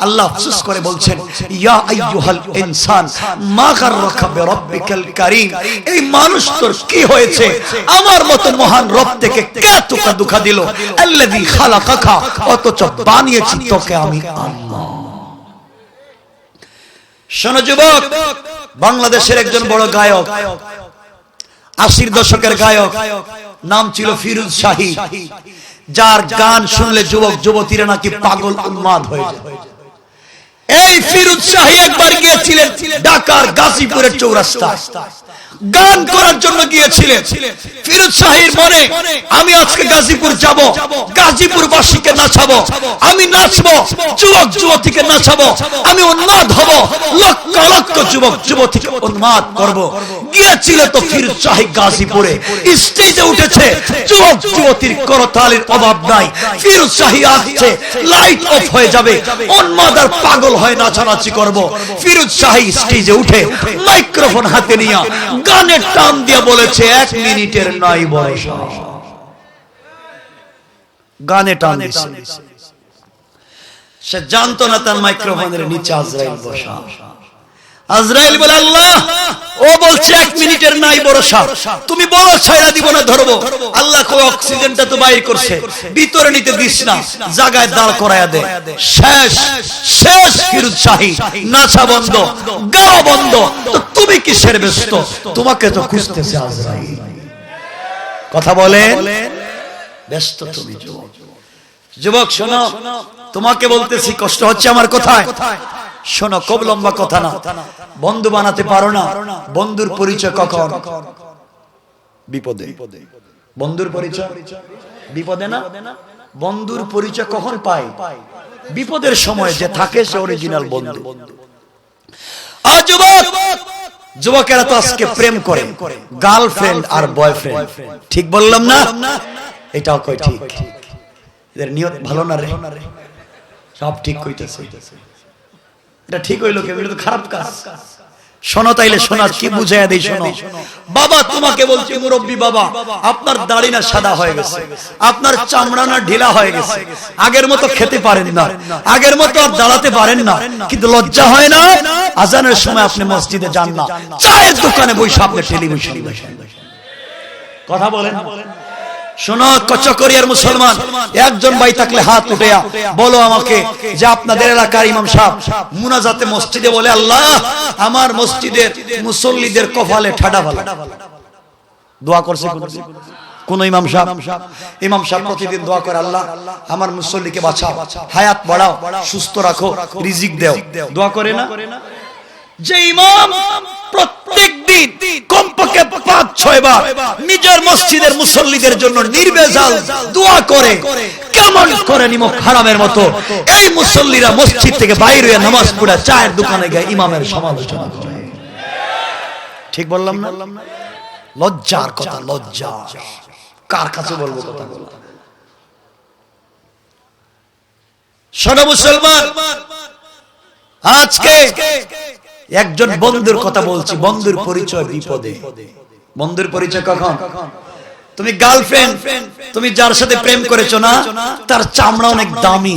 আল্লাহ আফসোস করে বলছেন, ইয়া আইয়ুহাল ইনসান মা গাররাকা বিরাব্বিকাল কারীম, এই মানুষ তোর কি হয়েছে? আমার মতো মহান রব থেকে কে তোকে ধোঁকা দিল? আল্লাযী খালাকাকা, অথচ বানিয়েছি তোকে আমি আল্লাহ। শোনো যুবক, বাংলাদেশের একজন বড় গায়ক, 80 দশকের গায়ক, নাম ছিল ফিরোজ শাহী, যার গান শুনলে যুবক যুবতীরা নাকি পাগল উন্মাদ হয়ে যায়। এই ফিরোজ শাহী একবার গিয়েছিলেন ঢাকার গাজীপুরের চৌরাস্তায়, গান করার জন্য গিয়েছিলেন। ফিরোজ শাহীর মনে, আমি আজকে গাজীপুর যাব, গাজীপুর বাসীকে নাচাবো, আমি নাচবো, যুবক যুবতীকে নাচাবো, আমি উন্মাদ হব, লক্ষ লক্ষ যুবক যুবতীকে উন্মাদ করব। গিয়েছিল তো ফিরোজ শাহী গাজীপুরে, স্টেজে উঠেছে, যুবক যুবতীর করতালির অভাব নাই। ফিরোজ শাহী আসছে, লাইট অফ হয়ে যাবে, উন্মাদ আর পাগল হয়ে নাচানাচি করব। ফিরোজ শাহী স্টেজে উঠে মাইক্রোফোন হাতে নিয়ে গানের টান দিয়ে বলেছে, 1 মিনিটের নাই বয়সা। গানে টান দিছে, সে জানতো না তার মাইক্রোফোনের নিচে আজরাইল বসা। আজরাইল বলে, আল্লাহ ও বলছে 1 মিনিটের নাই ভরসা, তুমি বলো ছাইরা দিব না ধরবো। আল্লাহ কই অক্সিজেনটা তো বাইর করছে, ভিতরে নিতে দিস না, জায়গায় দাঁড় করায়া দে। শেষ শেষ ফিরোজ শাহী, নাচা বন্ধ, গাওয়া বন্ধ। তো তুমি কিসের ব্যস্ত? তোমাকে তো খুঁজতেছে আজরাইল। কথা বলেন, ব্যস্ত তুমি যুবক। যুবক শোনো, তোমাকে বলতেছি, কষ্ট হচ্ছে আমার কথায়? শোনো, খুব লম্বা কথা না, বন্ধু বানাতে পারো না। বন্ধুর পরিচয় কখন? বিপদে। বন্ধুর পরিচয় বিপদে না? বন্ধুর পরিচয় কখন পাই? বিপদের সময় যে থাকে সে অরিজিনাল বন্ধু। আর যুবক, যুবকেরা তো আজকে প্রেম করে, গার্লফ্রেন্ড আর বয়ফ্রেন্ড। ঠিক বললাম না? এটাও কই ঠিক? এদের নিয়ত ভালো না রে, সব ঠিক কইতেছে। এটা ঠিক হইলো কেউ? এটা তো খারাপ কাজ। শোনো তাইলে, শোনা কি বুঝাইয়া দেই, শোনো। বাবা তোমাকে বলছি, মুরব্বী বাবা, আপনার দাড়ি না সাদা হয়ে গেছে, আপনার চামড়া না ঢিলা হয়ে গেছে, আগের মতো খেতে পারেন না, আগের মতো আর দাঁড়াতে পারেন না, কিন্তু লজ্জা হয় না? আজানের সময় আপনি মসজিদে যান না, চায়ের দোকানে বসে আপনি টেলিভিশনে বসেন। কথা বলেন। শোনো চকরিয়ার মুসলমান, একজন ভাই থাকলে হাত উঠেয়া বলো আমাকে যে আপনাদের এলাকার ইমাম সাহেব মুনাজাতে মসজিদে বলে, আল্লাহ আমার মসজিদের মুসল্লিদের কপালে ঠাডা ভালো। দোয়া করছে কোন ইমাম সাহেব? ইমাম সাহেব প্রতিদিন দোয়া করে, আল্লাহ আমার মুসল্লিকে বাঁচাও, হায়াত বাড়াও, সুস্থ রাখো, রিজিক দাও। দোয়া করে না? যে ইমাম প্রত্যেক দিন কমপক্ষে 5-6 বার নিজের মসজিদের মুসল্লিদের জন্য নির্বেজাল দোয়া করে, কেমন করে নিমক হারামের মতো এই মুসল্লিরা মসজিদ থেকে বাইরে হয়ে নামাজ পড়ে চায়ের দোকানে গিয়ে ইমামের সমালোচনা করে। ঠিক বললাম না? লজ্জার কথা, লজ্জা। কার কাছে বলবো কথা বলা? শোনো মুসলমান, আজকে একজন বন্ধুর কথা বলছি। বন্ধুর পরিচয় বিপদে। বন্ধুর পরিচয় কখন? তুমি গার্লফ্রেন্ড, তুমি যার সাথে প্রেম করেছো না, তার চামড়া অনেক দামি,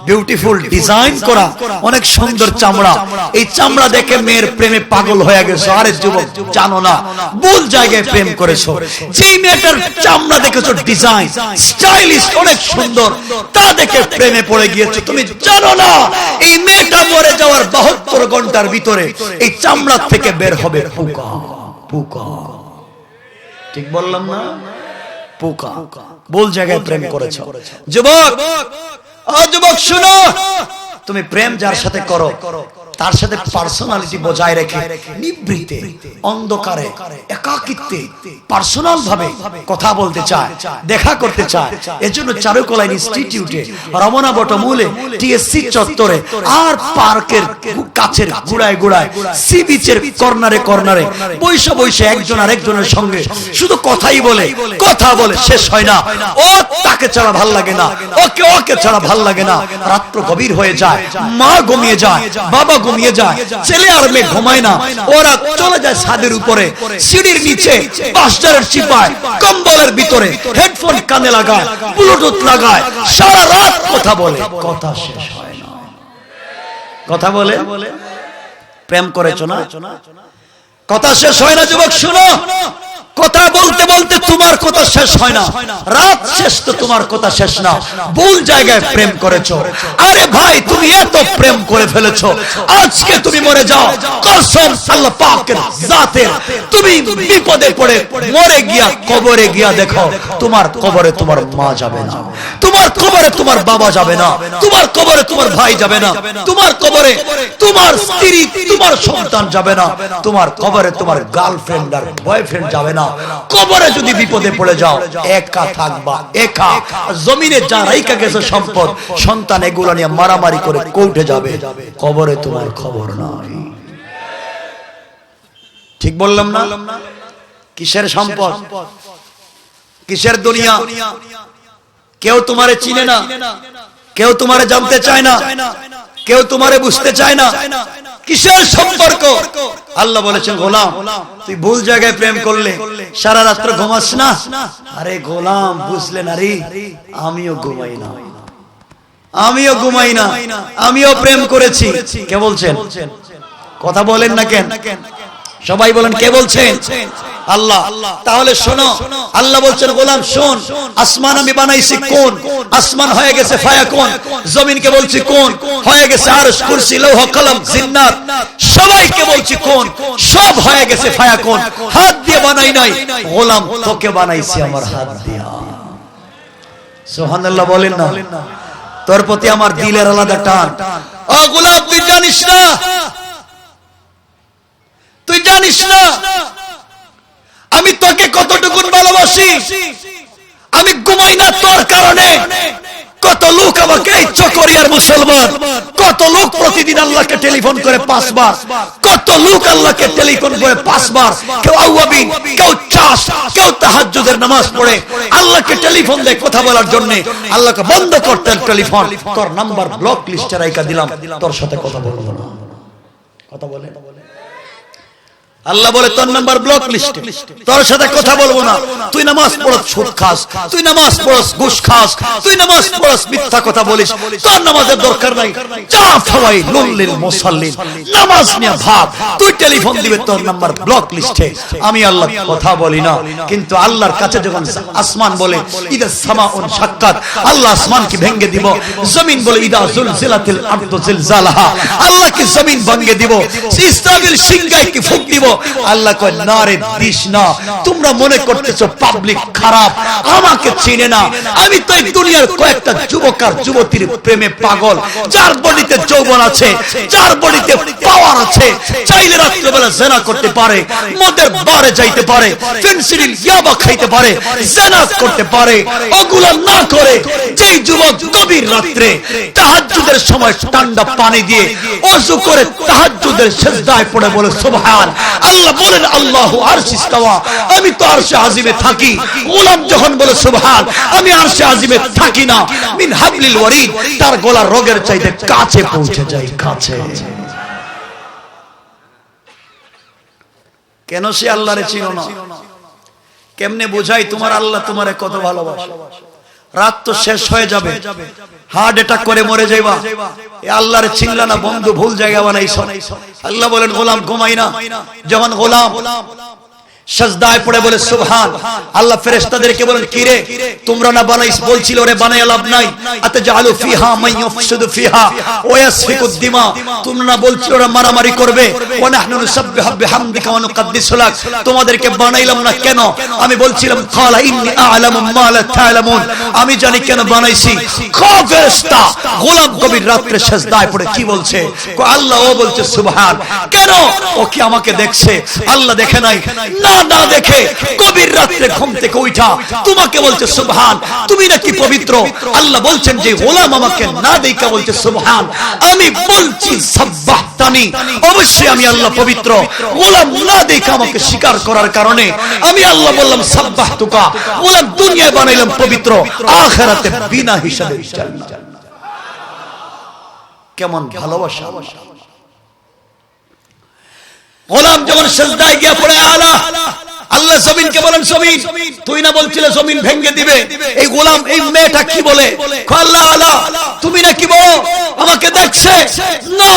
বিউটিফুল, ডিজাইন করা, অনেক সুন্দর চামড়া। এই চামড়া দেখে মেয়ের প্রেমে পাগল হয়ে গেছো। আরে যুবক, জানো না, ভুল জায়গায় প্রেম করেছো। যেই মেয়েটার চামড়া দেখেছো ডিজাইন, স্টাইলিশ, অনেক সুন্দর, তা দেখে প্রেমে পড়ে গিয়েছো। তুমি জানো না এই মেয়েটা মরে যাওয়ার 72 ঘন্টার ভিতরে এই চামড়া থেকে বের হবে পোকা। পোকা। ঠিক বললাম না? পোকা। ভুল জায়গায় প্রেম করেছো। যুবক, ও যুবক শুনো, তুমি প্রেম যার সাথে করো তার সাথে পার্সোনালিটি বজায় রেখে নিভৃতে, অন্ধকারে, একাকিত্বে পার্সোনাল ভাবে কথা বলতে চায়, দেখা করতে চায়। এজন্য চারুকলা ইনস্টিটিউটে, রমনা বটমূলে, টিএসসি চত্বরে আর পার্কের কাছের গুড়ায় গুড়ায়, সি বিচের কর্নারে কর্নারে বৈশা বৈশা একজন আরেকজনের সঙ্গে শুধু কথাই বলে, কথা বলে শেষ হয় না। ও তাকে ছাড়া ভাল লাগে না, ওকে ছাড়া ভাল লাগে না। রাত্র গভীর হয়ে যায়, মা ঘুমিয়ে যায়, বাবা ঘুমিয়ে যায়, ছেলে আর মেয়ে ঘুমায় না, ওরা চলে যায় ছাদের উপরে, সিঁড়ির নিচে বাঁশঝাড়ের চিপায়, কম্বলের ভিতরে হেডফোন কানে লাগায়, ব্লুটুথ লাগায়, সারা রাত কথা বলে, কথা শেষ হয় না। কথা বলে, প্রেম করেছো না, কথা শেষ হয় না। যুবক শুনো, কথা বলতে বলতে তোমার কথা শেষ হয় না, রাত শেষ তো তোমার কথা শেষ না, ভুল জায়গায় প্রেম করেছো। আরে ভাই, তুমি এত প্রেম করে ফেলেছো, আজকে তুমি মরে যাও, কসম আল্লাহ পাকের জাতের, তুমি বিপদে পড়ে মরে গিয়া কবরে গিয়া দেখো, তোমার কবরে তোমার মা যাবে না, তোমার কবরে তোমার বাবা যাবে না, তোমার কবরে তোমার ভাই যাবে না, তোমার কবরে তোমার স্ত্রী, তোমার সন্তান যাবে না, তোমার কবরে তোমার গার্লফ্রেন্ড আর বয়ফ্রেন্ড যাবে না। কবরে যদি বিপদে পড়ে যাও, একা থাকবা, একা। জমিনে যা রাইখা গেছে সম্পদ, সন্তান এগুলো নিয়ে মারামারি করে কোর্টে যাবে, কবরে তোমার খবর নাই। ঠিক বললাম না? কিসের সম্পদ, কিসের দুনিয়া? কেউ তোমারে চিনে না, কেউ তোমারে জানতে চায় না, কেউ তোমারে বুঝতে চায় না। কিসের সম্পর্ক? আল্লাহ বলেছেন, গোলাম তুই ভুল জায়গায় প্রেম করলে সারা রাত্র ঘুমাস না। আরে গোলাম, বুঝলে না রে, আমিও ঘুমাই না, আমিও ঘুমাই না, আমিও প্রেম করেছি। কে বলছেন? কথা বলেন না কেন? সবাই বলেন, কে বলছেন? আল্লাহ। তাহলে শোনো, আল্লাহ বলছেন, গোলাম শোন, আসমান আমি বানাইছি কোন, আসমান হয়ে গেছে ফায়াকুন, জমিনকে বলছি কোন, হয়ে গেছে আরশ, কুরসি, লৌহ, কলম, জিন্নাত, সবাইকে বলছি কোন, সব হয়ে গেছে ফায়াকুন। হাত দিয়ে বানাই নাই, গোলাম তোকে বানাইছি আমার হাত দিয়া। সুবহানাল্লাহ বলেন না? তোর প্রতি আমার দিলের আলাদা টান। ও গোলাম, তুই জানিস না, তুই জানিস না আমি তোকে কতটুকু ভালোবাসি। আমি ঘুমাই না তোর কারণে। কত লোক আমাকে এই চকরিয়ার মুসলমান, কত লোক প্রতিদিন আল্লাহকে টেলিফোন করে 5 বার, কত লোক আল্লাহকে টেলিফোন করে 5 বার, কেউ আওয়াবিন, কেউ চাষ, কেউ তাহাজ্জুদের নামাজ পড়ে আল্লাহকে টেলিফোন দেয় কথা বলার জন্য। আল্লাহকে বন্ধ করতেন টেলিফোন, তোর নাম্বার ব্লক লিস্টে রাইখা দিলাম, তোর সাথে কথা বলবো না। কথা বলে আল্লাহ বলে, তোর নাম্বার ব্লক লিস্টে, তোর সাথে কথা বলবো না। তুই নামাজ পড়স সুদ খাস, তুই নামাজ পড়স ঘুষ খাস, তুই নামাজ পড়স মিথ্যা কথা বলিস, তোর নামাজের দরকার নাই। যা ফাওয়াই লুল্লিল মুসাল্লিন, নামাজ নিয়ে ভাগ। তুই টেলিফোন দিবে, তোর নাম্বার ব্লক লিস্টে। আমি আল্লাহ কথা বলি না, কিন্তু আল্লাহর কাছে যখন আসমান বলে ইদা সামাউন শাক্কাত, আল্লাহ আসমানকে ভেঙে দিব। জমিন বলে ইদা জুলজিলাতিল আরদু জিলজালাহা, আল্লাহ কি জমিন ভেঙে দিব। ইসরাফিল সিংহায় কি ফুঁক দিব। আল্লাহ কয়, না রে দিস না। তোমরা মনে করতেছো পাবলিক খারাপ, আমাকে চিনে না। আমি তো এই দুনিয়ার কয়েকটা যুবক আর যুবতীর প্রেমে পাগল, যার বডিতে যৌবন আছে, যার বডিতে পাওয়ার আছে, চাইলে রাত্রিবেলা জেনা করতে পারে, মদের বারে যাইতে পারে, ফেন্সিডিল ইয়াবা খাইতে পারে, জেনা করতে পারে। ওগুলা না করে যেই যুবক গভীর রাত্রে তাহাজ্জুদের সময় ঠান্ডা পানি দিয়ে ওযু করে তাহাজ্জুদের সিজদায় পড়ে বলে সুবহান আল্লাহ, বলেন আল্লাহু আরশ ইস্তাওয়া, আমি তো আরশে আজিমে থাকি। গোলাম যখন বলে সুবহান, আমি আরশে আজিমে থাকি না, মিন হাবলিল ওয়ারিদ, তার গলার রগের চাইতে কাছে পৌঁছে যাই, কাছে। কেন সে আল্লাহরে চিনো না? কেমনে বোঝাই তোমার আল্লাহ তোমারে কত ভালোবাসে? রাত তো শেষ হয়ে যাবে, হার্ট অ্যাটাক করে মরে যাইবা, এ আল্লাহরে চিনলা না, বন্ধু ভুল জায়গা বানাইছো। আল্লাহ বলেন, গোলাম ঘুমাই না। যখন গোলাম সাজদায় পড়ে বলে সুবহান, আল্লাহ ফেরেশতাদেরকে বলেন, কি রে তোমরা না বানাইস, বলছিল ওরে বানায়া লাভ নাই, আতাজালু ফিহা মান ইউফসিদু ফিহা ওয়া ইয়াসফিকুদ দিমা, তোমরা না বলছিল ওরা মারামারি করবে, ওয়া নাহনু নুসাব্বিহু বিহামদিকা ওয়া নুকদ্দিসু লাক, তোমাদেরকে বানাইলাম না কেন? আমি বলছিলাম, ক্বালা ইন্নী আ'লামু মা লা তা'লামুন, আমি জানি কেন বানাইছি। ফেরেশতা গোলাম গভীর রাতে সাজদায় পড়ে কি বলছে? আল্লাহ ও বলছে সুবহান। কেন? ও কি আমাকে দেখছে? আল্লাহ দেখে নাই না, না দেখে গভীর রাতে ঘুম থেকে উঠা তোমাকে বলছে সুবহান, তুমি নাকি পবিত্র। আল্লাহ বলছেন যে গোলাম আমাকে না দেখে বলছে সুবহান, আমি বলছি সাব্বাহতানি, অবশ্যই আমি আল্লাহ পবিত্র। গোলাম না দেখে আমাকে স্বীকার করার কারণে আমি আল্লাহ বললাম সাব্বাহতুকা, গোলাম দুনিয়ায় বানাইলাম পবিত্র, আখিরাতে বিনা হিসাবে জান্নাত। কেমন ভালোবাসা! গোলাম যখন সিজদায় গিয়ে পড়ে আলা, আল্লাহ জমিনকে বলেন জমিন তুই না বলছিলে জমিন ভেঙে দিবে, এই গোলাম এই মেয়েটা কি বলে, আল্লাহ আলা তুমি নাকি বলো আমাকে দেখছে, না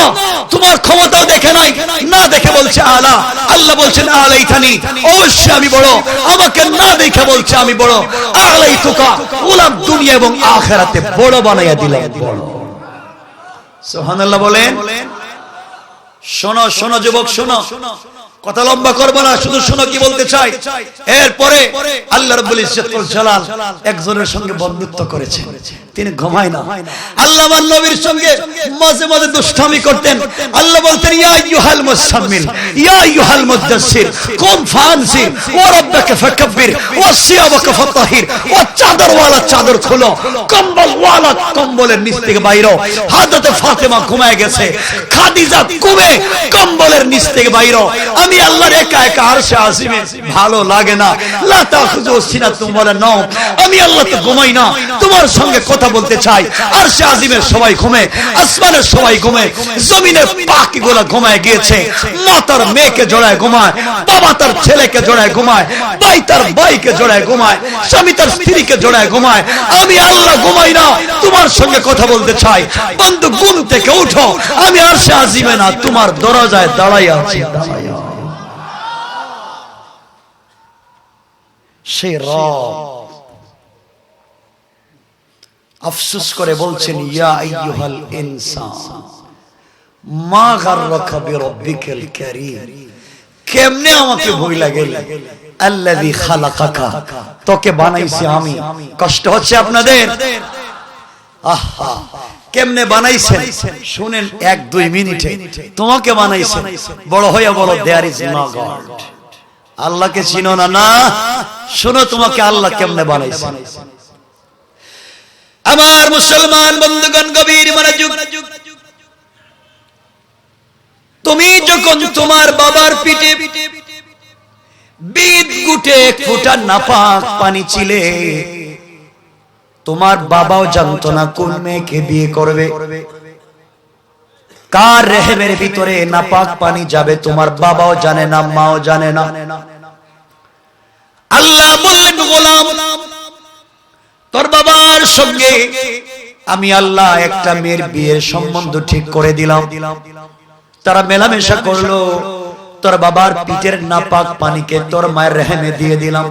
তোমার ক্ষমতাও দেখে নাই, না দেখে বলছে আলা। আল্লাহ বলছেন আলাইতানি, অবশ্যই আমি বড়, আমাকে না দেখে বলছে আমি বড়। আলাইতুকা, গোলাম দুনিয়া এবং আখিরাতে বড় বানাইয়া দিলাম, বড়। সুবহানাল্লাহ বলেন। শোনো শোনো যুবক শোনো, কথা লম্বা করব না, শুধু শোনো কি বলতে চাই। এরপরে আল্লাহ রাব্বুল ইজ্জতুল জালাল একজনের সঙ্গে বন্ধুত্ব করেছেন, তিনি ঘুমায় না। আল্লাহ আমার নবীর সঙ্গে মাঝে মাঝে দুষ্টামি করতেন। আল্লাহ বলতেন ইয়া আইয়ুহাল মুসাম্মিল ইয়া আইয়ুহাল মুদাসসির কুম ফানসির ওয়া রাব্বাকা ফাকাব্বির ওয়া সিয়াবাকা ফাতাহির, ও চাদরওয়ালা চাদর খোলো, কম্বলওয়ালা কম্বলের নিচ থেকে বাইরো। হযরত ফাতেমা ঘুমায় গেছে, খাদিজা ঘুমে কম্বলের নিচ থেকে বাইরো। আমি আল্লাহর একা একা আরশে আজিমে ভালো লাগে না, লা তাখুযু সিনাতুম ওয়ালা নাওম, আমি আল্লাহ তো ঘুমাই না, তোমার সঙ্গে কথা বলতে চাই। আরশে আজিমের সবাই ঘুমে, আসমানের সবাই ঘুমে, জমিনের পাখিগুলো ঘুমায় গিয়েছে। মা তার মেয়েকে জড়ায় ঘুমায়, বাবা তার ছেলেকে জড়ায় ঘুমায়, ভাই তার ভাইকে জড়ায় ঘুমায়, স্বামী তার স্ত্রীকে জড়ায় ঘুমায়। আমি আল্লাহ ঘুমাই না, তোমার সঙ্গে কথা বলতে চাই। বন্ধু ঘুম থেকে উঠো, আমি আরশে আজিমে না, তোমার দরজায় দাঁড়াইয়া আছি। সেই রব আফসোস করে বলছেন ইয়া আইয়ুহাল ইনসান মা গাররাকা বিরাব্বিকাল কারীম, কেমনে আমাকে ভুইলা গেলি, আল্লাযী খালাকাকা, তোকে বানাইছি আমি। কষ্ট হচ্ছে আপনাদের? আহা, কেমনে বানাইছেন শুনেন 1-2 মিনিটে। তোমাকে বানাইছেন, বড় হইয়া বলো দেয়ার ইজ নো গড। আল্লাহকে চিনো না? না, শোনো তোমাকে আল্লাহ কেমনে বানাইছেন। আমার মুসলমান বন্ধুগণ গভীর মনোযোগ। তুমি যখন তোমার বাবার পিঠে বিদ গুটে ফুটা নাপাক পানি ছিলে, তোমার বাবাও জানতো না কোন মেয়েকে বিয়ে করবে, কার রেহেমের ভিতরে নাপাক পানি যাবে তোমার বাবাও জানে না, মাও জানে না। আল্লাহ বললেন গোলাম তোর বাবার সঙ্গে আমি আল্লাহ একটা মেয়ের বিয়ের সম্বন্ধ ঠিক করে দিলাম। তারা মেলামেশা করলো, তোর বাবার পিঠের নাপাক পানিকে তোর মায়ের রেহেমে দিয়ে দিলাম।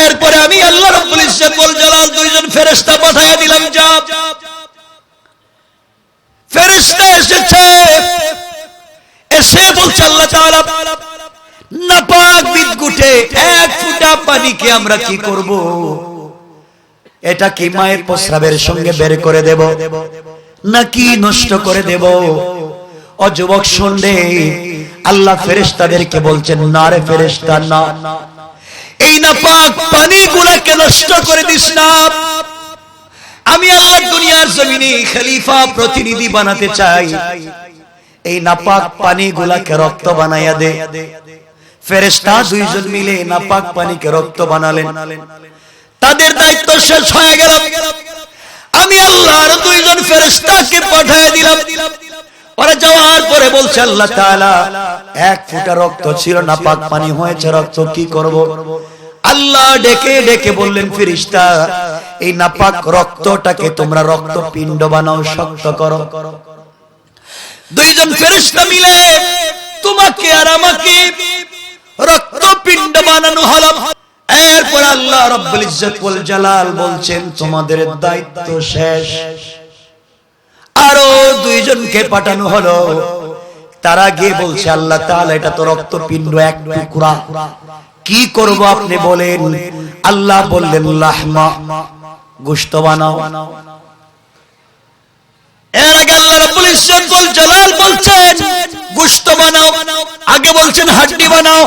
এরপরে আমি আল্লাহ রাব্বুল ইজ্জতুল জালাল 2জন ফেরেশতা পাঠিয়ে দিলাম। যা ফেরেশতা এসেছে, এসে বলছে আল্লাহ তাআলা নাপাক বিদগুটে 1 ফোঁটা পানিকে আমরা কি করব, এটা কি মায়ের প্রস্রাবের সঙ্গে বের করে দেব নাকি নষ্ট করে দেব? ও যুবক শুনলে আল্লাহ ফেরেশতাদেরকে বলছেন না রে ফেরেশতা, না, এই নাপাক পানিগুলোকে নষ্ট করে দিস না। আমি আল্লাহ দুনিয়ার জমিনে খলিফা প্রতিনিধি বানাতে চাই, এই নাপাক পানিগুলোকে রক্ত বানাইয়া দে। ফেরেশতা 2জন মিলে নাপাক পানিকে রক্ত বানালেন। তাদের দায়িত্ব শেষ হয়ে গেল। আমি আল্লাহ আর 2জন ফেরেশতাকে পাঠিয়ে দিলাম। ওরা যাওয়ার পরে বলছে আল্লাহ তাআলা 1 ফোঁটা রক্ত ছিল, নাপাক পানি হয়েছে, রক্ত কি করব? আল্লাহ ডেকে ডেকে বললেন ফেরেশতা এই নাপাক রক্তটাকে তোমরা রক্তপিণ্ড বানাও, শক্ত করো। 2জন ফেরেশতা মিলে তোমাকে আর আমাকে রক্তপিণ্ড বানানো হলো। এরপর আল্লাহ রাব্বুল ইজ্জতুল জালাল বলছেন তোমাদের দায়িত্ব শেষ। আরো 2জনকে পাঠানো হলো। তারা গিয়ে বলছে আল্লাহ তাআলা এটা তো রক্তপিণ্ড, 1 টুকরা, কি করব আপনি বলেন? আল্লাহ বললেন লাহমা, গোশত বানাও। এর আগে আল্লাহ রাব্বুল ইজ্জতুল জালাল বলছেন গোশত বানাও, আগে বলছেন হাড্ডি বানাও।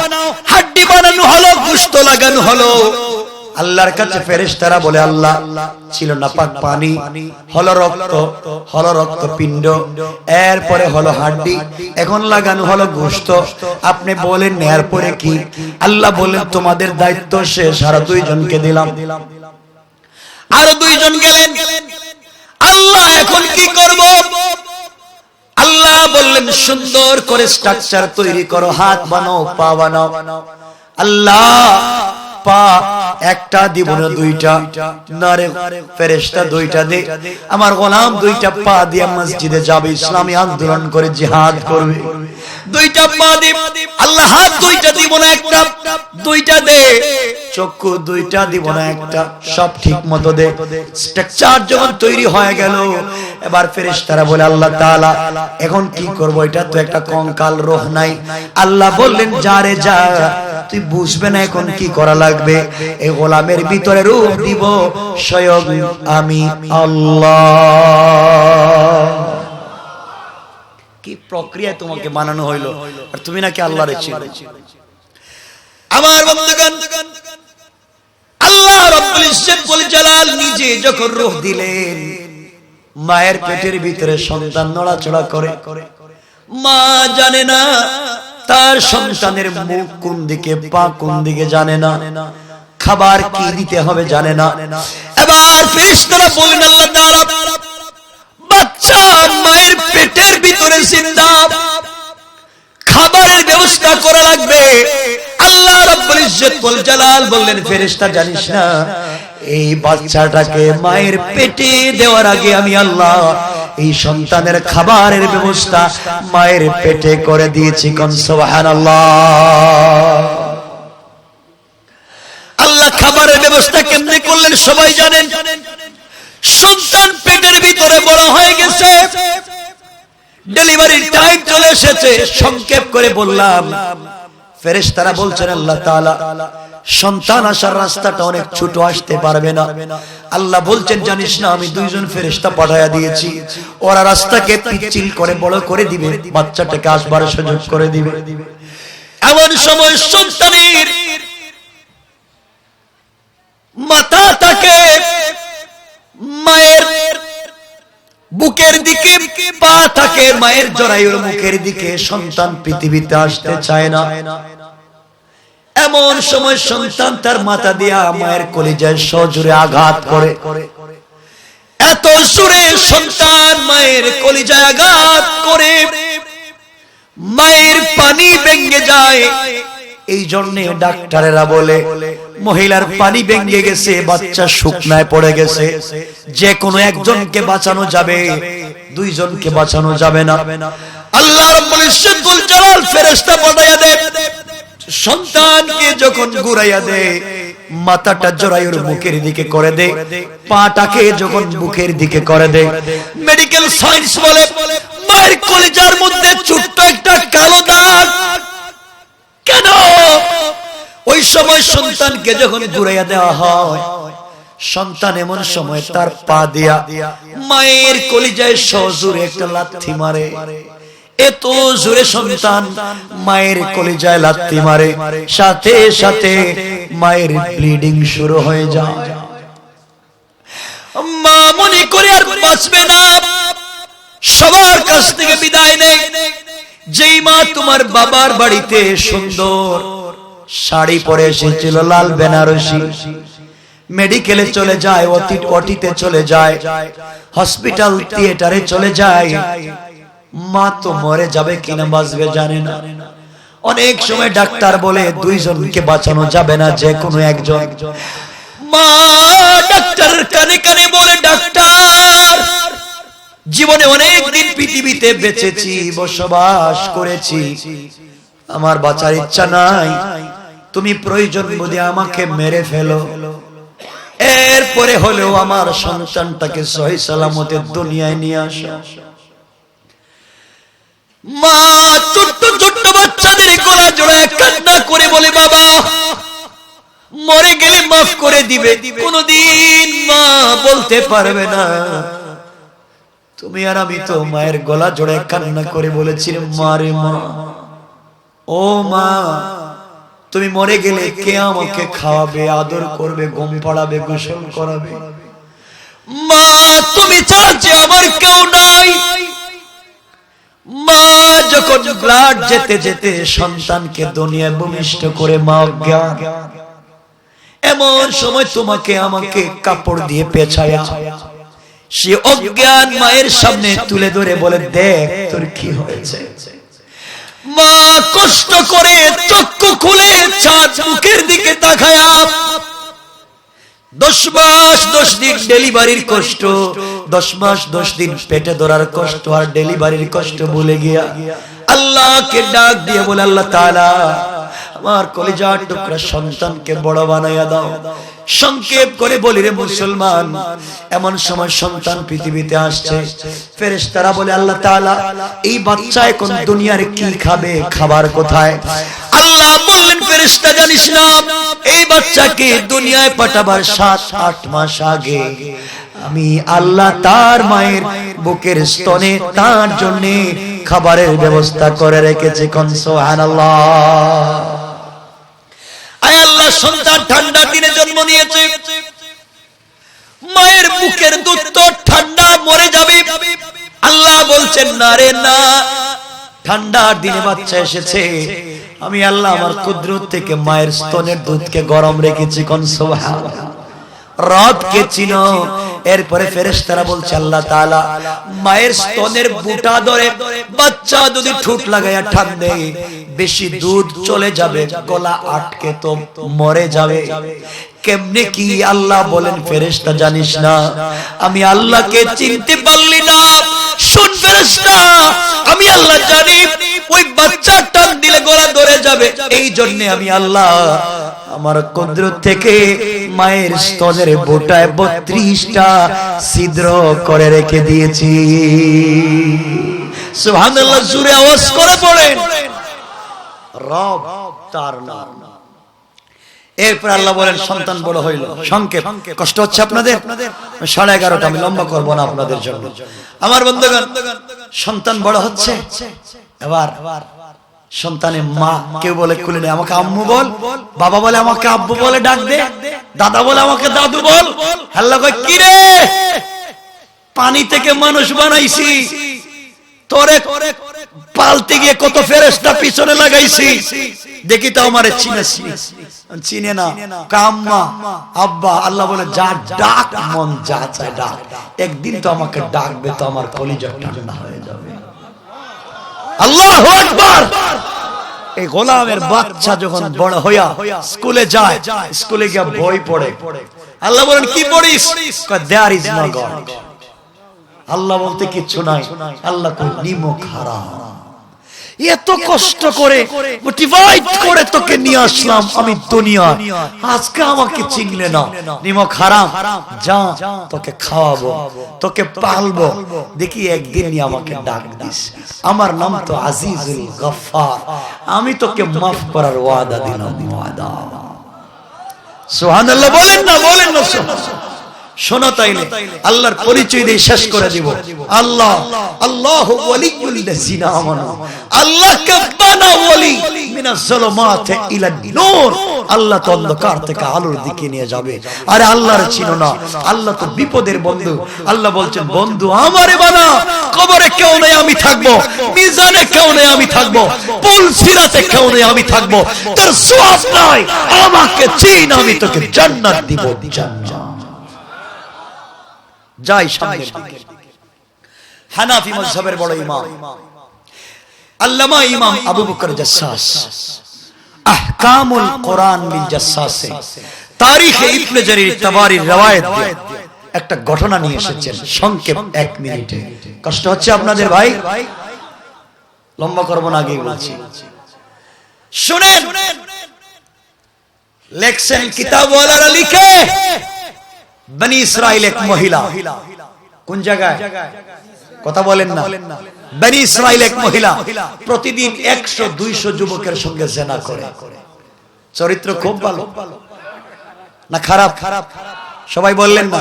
হাড্ডি বানানো হলো, গোশত লাগানো হলো। আল্লাহর কাছে ফেরেশতারা বলে আল্লাহ ছিল নাপাক পানি, হলো রক্ত, হলো রক্তপিণ্ড, এরপরে হলো হাড্ডি, এখন লাগানো হলো গোশত। আপনি বলেন এরপরে কি? আল্লাহ বলেন তোমাদের দায়িত্ব শেষ, আর 2জনকে দিলাম। আরো 2জন গেলেন। আল্লাহ এখন কি করব? আল্লাহ বললেন সুন্দর করে স্ট্রাকচার তৈরি করো, হাত বানাও, পা বানাও। আল্লাহ পা একটা দিব না দুইটা, না রে ফেরেশতা দুইটা দে। আমার গোলাম দুইটা পা দিয়ে মসজিদে যাবে, ইসলামী আন্দোলন করে জিহাদ করবে। দুইটা পা দে আল্লাহ, হাত দুইটা দিব না একটা, দুইটা দে। চক্ষু দুইটা দিব না একটা, সব ঠিক মতো দে। স্ট্রাকচার যখন তৈরি হয়ে গেল, এবার ফেরেশতারা বলে আল্লাহ তাআলা এখন কি করব, এটা তো একটা কঙ্কাল, রূহ নাই। আল্লাহ বললেন যা রে যা, তুই বুঝবে না এখন কি করা লাগবে। এই গোলামের ভিতরে রূহ দিব স্বয়ং আমি আল্লাহ। কি প্রক্রিয়ায় তোমাকে বানানো হইলো, আর তুমি নাকি আল্লাহর চিনো। আমার বন্ধুগণ, আল্লাহ রাব্বুল ইজ্জত ওয়াল জালাল নিজে যখন রূহ দিলেন, মায়ের পেটের ভিতরে সন্তান নড়াচড়া করে, মা জানে না তার সন্তানের মুখ কোন দিকে, পা কোন দিকে জানে না, খাবার কি দিতে হবে জানে না। এবার ফেরেশতারা বলেন আল্লাহ তাআলা বাচ্চা মায়ের পেটের ভিতরে জিন্দা, খাবারের ব্যবস্থা করা লাগবে। আল্লাহ রাব্বুল ইজ্জত ওয়াল জালাল বললেন ফেরেশতা জানিস না, এই বাচ্চাটাকে মায়ের পেটে দেওয়ার আগে আমি আল্লাহ এই সন্তানের খাবারের ব্যবস্থা মায়ের পেটে করে দিয়েছি। কোন সুবহানাল্লাহ। আল্লাহ খাবারের ব্যবস্থা কেমনে করলেন সবাই জানেন। সন্তান পেটের ভিতরে বড় হয়ে গেছে, ডেলিভারির টাইম চলে এসেছে। সংক্ষেপ করে বললাম, ফেরেশতারা বলছেন আল্লাহ তাআলা সন্তান আসার রাস্তাটা অনেক ছোট, আসতে পারবে না। আল্লাহ বলছেন জানিস না, আমি দুইজন ফেরেশতা পাঠায়া দিয়েছি, ওরা রাস্তাকে পিচ্ছিল করে বড় করে দিবে, বাচ্চাটাকে আসবার সুযোগ করে দিবে। এমন সময় সন্তানের মাথা থাকে মায়ের বুকের দিকে, পা থাকে মায়ের জরায়ুর মুখের দিকে। সন্তান পৃথিবীতে আসতে চায় না। এমন সময় সন্তান তার মাথা দিয়া মায়ের কলিজায় সজোরে আঘাত করে। এত জোরে সন্তান মায়ের কলিজায় আঘাত করে মায়ের পানি ভেঙে যায়। এই জন্য ডাক্তারেরা বলে মহিলার পানি ভেঙে গেছে, বাচ্চা শুকনায় পড়ে গেছে, যে কোনো একজনকে বাঁচানো যাবে, দুইজনকে বাঁচানো যাবে না। আল্লাহ রাব্বুল ইজ্জত ওয়াল জালাল ফেরেশতা পাঠায়া দেয়, সন্তানকে যখন ঘুরাইয়া দেয় মাথাটা জরায়ুর মুখের দিকে করে দেয়, পাটাকে যখন মুখের দিকে করে দেয়, মেডিকেল সায়েন্স বলে মায়ের কলিজার মধ্যে ছোট্ট একটা কালো দাগ। কেন? ওই সময় সন্তানকে যখন ঘুরাইয়া দেওয়া হয়, সন্তান এমন সময় তার পা দিয়া মায়ের কলিজায় সজোরে একটা লাথি মারে। এত জোরে সন্তান মায়ের কলিজায় লাথি মারে, সাথে সাথে মায়ের ব্লিডিং শুরু হয়ে যায়। মা মনে করে আর বাঁচবে না, সবার কাছ থেকে বিদায় নেয়। যেই মা তোমার বাবার বাড়িতে সুন্দর শাড়ি পরে এসেছিল, লাল বেনারসি, মেডিকেলে চলে যায়, ওটিতে চলে যায়, হসপিটাল থিয়েটারে চলে যায়, মা তো মরে যাবে কিনা বাঁচবে জানে না। অনেক সময় ডাক্তার বলে দুইজনকে বাঁচানো যাবে না, যে কোনো একজন। মা ডাক্তারের কানে কানে বলে ডাক্তার, জীবনে অনেক দিন পৃথিবীতে বেঁচেছি, বসবাস করেছি, আমার বাঁচার ইচ্ছা নাই, তুমি প্রয়োজন বোধে আমাকে মেরে ফেলো, এরপরে হলেও আমার সন্তানটাকে সহি সালামতে দুনিয়ায় নিয়ে আসো। মা ছোট্ট ছোট্ট বাচ্চাদের গলা জড়ায় কান্না করে বলে বাবা মরে গেলে মাফ করে দিবে। কোনদিন মা বলতে পারবে না। তুমি আর আমি তো মায়ের গলা জড়ায় কান্না করে বলেছিলে মা রে মা, ও মা তুমি মরে গেলে কে আমাকে খাওয়াবে, আদর করবে, ঘুম পাড়াবে, গোসল করাবে? মা তুমি ছাড়া যে আমার কেউ নাই। মা যখন ব্লাড যেতে যেতে সন্তানকে দুনিয়ায় ভূমিষ্ঠ করে মা অজ্ঞান, এমন সময় তোমাকে আমাকে কাপড় দিয়ে পেঁচায়া সে অজ্ঞান মায়ের সামনে তুলে ধরে বলে, দেখ তোর কি হয়েছে। মা কষ্ট করে চক্ষু খুলে চাঁদ মুখের দিকে তাকায়া 10 মাস 10 দিন ডেলিভারির কষ্ট, 10 মাস 10 দিন পেটে ধরার কষ্ট আর ডেলিভারির কষ্ট ভুলে গিয়া আল্লাহকে ডাক দিয়ে বলে, আল্লাহ তাআলা আমার কলিজার টুকরা সন্তানকে বড় বানাইয়া দাও। সংক্ষেপ করে বলি রে মুসলমান, এমন সময় সন্তান পৃথিবীতে আসছে, ফেরেশতারা বলে, আল্লাহ তাআলা এই বাচ্চা এখন দুনিয়ার কি খাবে, খাবার কোথায়? আল্লাহ বললেন, ফেরেশতা জানিস না, এই বাচ্চাকে দুনিয়ায় পাঠাবার 7-8 মাস আগে আমি আল্লাহ তার মায়ের বুকের স্তনে তার জন্য খাবারের ব্যবস্থা করে রেখেছি। কোন সুবহানাল্লাহ। আয় আল্লাহ, সন্তান ঠান্ডা দিনে জন্ম নিয়েছে, মায়ের বুকের দুধ তো ঠান্ডা, মরে যাবে। আল্লাহ বলছেন, না রে না, ঠান্ডার দিনে বাচ্চা এসেছে, আমি আল্লাহ আমার কুদরত থেকে মায়ের স্তনের দুধকে গরম রেখেছি। কোন সুবহানাল্লাহ। রবকে চিনো। এরপরে ফেরেশতারা বলছে, আল্লাহ তাআলা মায়ের স্তনের বুটা ধরে বাচ্চা যদি ঠুট লাগায়া টান দেয়, বেশি দুধ চলে যাবে, গলা আটকে তো মরে যাবে। কেমনে কি? আল্লাহ বলেন, ফেরেশতা জানিস না, আমি আল্লাহকে চিনতে পারলি না? শুন ফেরেশতা, আমি আল্লাহ জানি ওই বাচ্চা টান দিলে গলা ধরে যাবে, এই জন্য আমি আল্লাহ আমার কুদরত থেকে মায়ের স্তনের বোটায় 32টা ছিদ্র করে রেখে দিয়েছি। সুবহানাল্লাহ, জোরে আওয়াজ করে পড়েন। রব তার নাম। এরপর আল্লাহ বলেন, সন্তান বড় হইল। সংক্ষেপ, কষ্ট হচ্ছে আপনাদের? 11:30, আমি লম্বা করব না আপনাদের জন্য। আমার বন্ধুগণ, সন্তান বড় হচ্ছে, এবার সন্তানের মা কেউ বলে খুলে নেই, আমাকে আম্মু বল, বাবা বলে আমাকে আব্বু বলে ডাক দে, দাদা বলে আমাকে দাদু বল। আল্লাহ কয়, কি রে, পানি থেকে মানুষ বানাইছি, তোরে পালতে গিয়ে কত ফেরেশতা পিছনে লাগাইছি, দেখি তো আমারে চিনে না। কাম্মা আব্বা, আল্লাহ বলে, যা ডাক, মন যা চায় ডাক, একদিন তো আমাকে ডাকবে, তো আমার কলিজা ঠান্ডা হয়ে যাবে। আল্লাহু আকবার। এই গোলামের বাচ্চা যখন বড় হইয়া স্কুলে যায়, স্কুলে গিয়ে বই পড়ে, আল্লাহ বলেন, কি পড়িস? There is no God. আল্লাহ বলতে কিচ্ছু নাই, আল্লাহ কই নিমক হারাম। এত কষ্ট করে মোটিভেট করে তোকে নিয়ে আসলাম আমি দুনিয়া, আজকে আমাকে চিনলে না, নিমক হারাম, যা তোকে খাওয়াবো, তোকে পালবো, দেখি একদিন আমাকে ডাক দিস। আমার নাম তো আজিজুল গফফার, আমি তোকে মাফ করার ওয়াদা দিলাম। ওয়াদা। সুবহানাল্লাহ বলেন না, বলেন না। শোনো, তাইলে আল্লাহর পরিচয় দিয়ে শেষ করে দিব। আল্লাহ, আল্লাহু ওয়ালিয়ুল লাযিনা আমানু, আল্লাহকে বানাও ওলি মিনাজ যুলুমাতি ইলা নূর। আল্লাহ তো অন্ধকার থেকে আলোর দিকে নিয়ে যাবে। আরে আল্লাহর চিনো না, আল্লাহ তো বিপদের বন্ধু। আল্লাহ বলছেন, বন্ধু আমারে বানা, কবরে কেউ নেই আমি থাকবো, মিজানে কেউ নেই আমি থাকবো, পুল সিরাতে কেউ নেই আমি থাকবো, তোর সওয়াব নাই, আমাকে চিন, আমি তোকে জান্নাত দিব। জান্নাত যাই সামনের দিকে। হানাফি মাযহাবের বড় ইমাম আল্লামা ইমাম আবু বকর জাসসাস আহকামুল কোরআন বিল জাসসাসে তারিখে ইবনে জারির তাবারির রওয়ায়াত দিয়ে একটা ঘটনা নিয়ে এসেছেন, সংক্ষেপ 1 মিনিটে। কষ্ট হচ্ছে আপনাদের ভাই? লম্বা করব না, আগেই বলছি, শুনেন। লেখছেন কিতাবওয়ালারা লিখে, বনি ইসরাইল এক মহিলা, কোন জায়গায় কথা বলেন না, বনি ইসরাইল এক মহিলা প্রতিদিন 100-200 যুবকের সঙ্গে জিনা করে। চরিত্র খুব ভালো না খারাপ? সবাই বললেন না,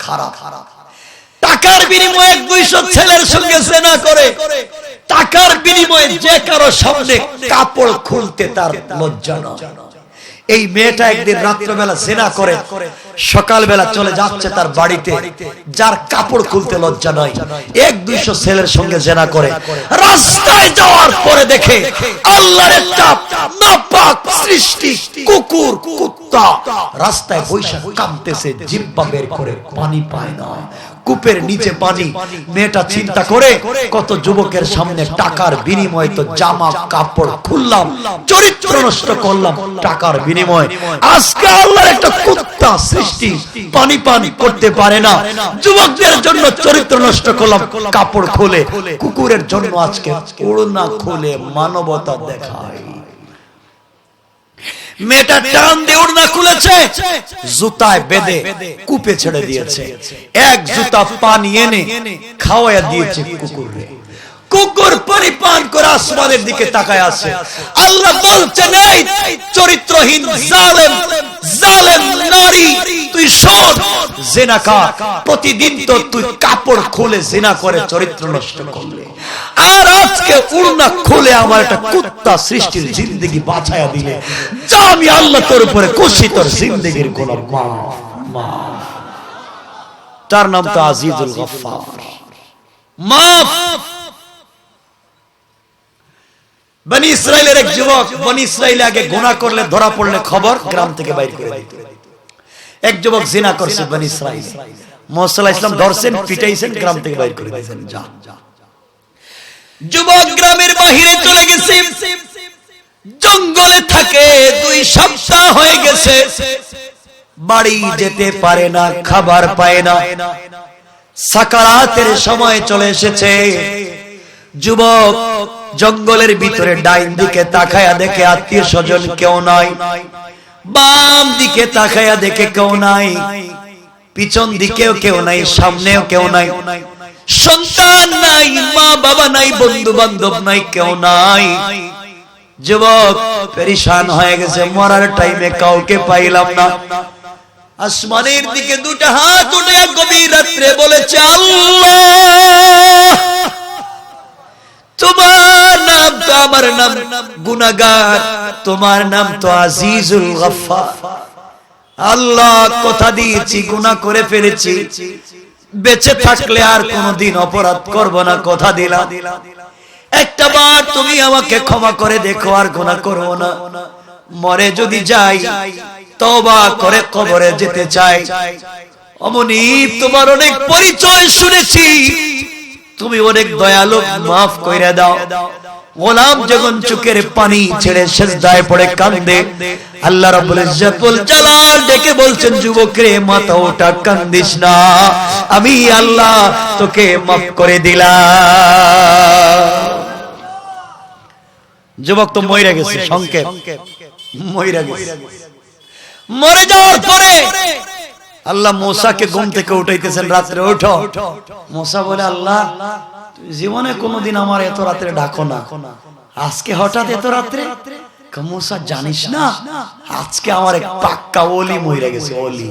খারাপ। টাকার বিনিময়ে 100-200 ছেলের সঙ্গে জিনা করে, টাকার বিনিময়ে যে কারো সামনে কাপড় খুলতে তার লজ্জা না। এই মেয়েটা একদিন রাত্রবেলা জিনা করে, সকালবেলা চলে যাচ্ছে তার বাড়িতে, যার কাপড় খুলতে লজ্জা নাই, 100-200 ছেলের সঙ্গে জিনা করে। রাস্তায় যাওয়ার পরে দেখে আল্লাহর একটা নাপাক সৃষ্টি কুকুর, কুত্তা রাস্তায় বৈশা কাঁদতেছে, জিহ্বা বের করে পানি পায় না, কূপের নিচে পানি। মেয়েটা চিন্তা করে কত যুবকের সামনে টাকার বিনিময়ে তো জামা কাপড় খুললাম, চরিত্র নষ্ট করলাম টাকার বিনিময়ে। আজকে আল্লাহর একটা কুত্তা সৃষ্টি পানি পানি করতে পারে না, যুবকদের জন্য চরিত্র নষ্ট করলাম কাপড় খুলে, কুকুরের জন্য আজকে ওড়না খুলে মানবতা দেখায়। মেয়েটা টান দিয়ে ওড়না খুলেছে, জুতায় বেঁধে কূপে ছেড়ে দিয়েছে। এক জুতা পানি এনে খাওয়াইয়া দিয়েছে কুকুরকে। কুকুর পানি পান করে আসমানের দিকে তাকায় আছে। আল্লাহ বলছেন, এই চরিত্রহীন জালেম জালেম নারী, তুই শোন, জিনাকার, প্রতিদিন তো তুই কাপড় খুলে জিনা করে চরিত্র নষ্ট করলে, আর আজকে ওড়না খুলে আমার একটা কুত্তা সৃষ্টির জিন্দেগি বাঁচায়া দিলে, যা আমি আল্লাহ তোর উপরে খুশি, তোর জিন্দেগির কোনো মা। তার নাম তো আজিজুল গফফার, মাফ। বনি ইসরাইলের এক যুবক, বনি ইসরাইলে আগে গুনাহ করলে ধরা পড়লে খবর গ্রাম থেকে বাইর করে দিত। এক যুবক জিনা করছে বনি ইসরাইল, মুসা আলাইহিস সালাম ধরছেন, পিটাইছেন, গ্রাম থেকে বাইর করে দিয়েছেন। যা যুবক গ্রামের বাহিরে চলে গেছে, জঙ্গলে থাকে, 2 সপ্তাহ হয়ে গেছে, বাড়ি যেতে পারে না, খাবার পায় না, সাকারাতের সময় চলে এসেছে। যুবক জঙ্গলের ভিতরে ডাইন দিকে তাকায়া দেখে আত্মীয় স্বজন কেউ নাই, বাম দিকে তাকায়া দেখে কেউ নাই, পিছন দিকেও কেউ নাই, সামনেও কেউ নাই, সন্তান নাই, মা বাবা নাই, বন্ধু বান্ধব নাই, কেউ নাই। যুবক পেরেশান হয়ে গেছে, মরার টাইমে কাউকে পাইলাম না। আসমানের দিকে 2টা হাত উঠে গভীর রাত্রে বলেছে, আল্লাহ, তোমার নাম তো আমার নাম গুনাহগার, তোমার নাম তো আজিজুল গফফার। আল্লাহ, কথা দিয়েছি, গুনাহ করে ফেলেছি, বেঁচে থাকলে আর কোনদিন অপরাধ করব না, কথা দিলাম। একটা বার তুমি আমাকে ক্ষমা করে দেখো, আর গুনাহ করব না। মরে যদি যাই, তওবা করে কবরে যেতে চাই। অমনি তোমার অনেক পরিচয় শুনেছি, তুমি অনেক দয়ালু, মাফ কইরা দাও। গোলাম যখন চোখের পানি ছেড়ে সিজদায় পড়ে কাঁদে, আল্লাহ রাব্বুল ইজ্জতুল জালাল ডেকে বলছেন, যুবক রে, মাথা ওঠা, কান্দিস না, আমি আল্লাহ তোকে মাফ করে দিলাম। যুবক তো মইরা গেছে, সংক্ষেপ মইরা গেছে। মরে যাওয়ার পরে আল্লাহ মুসাকে ঘুম থেকে উঠাইতেছেন, রাত্রে ওঠো। মুসা বলে, আল্লাহ, জীবনে কোনোদিন আমার এত রাত্রে ডাকো না, আজকে হঠাৎ এত রাত্রে? মুসা, জানিস না আজকে আমার এক পাক্কা ওলি মইরা গেছে, ওলি।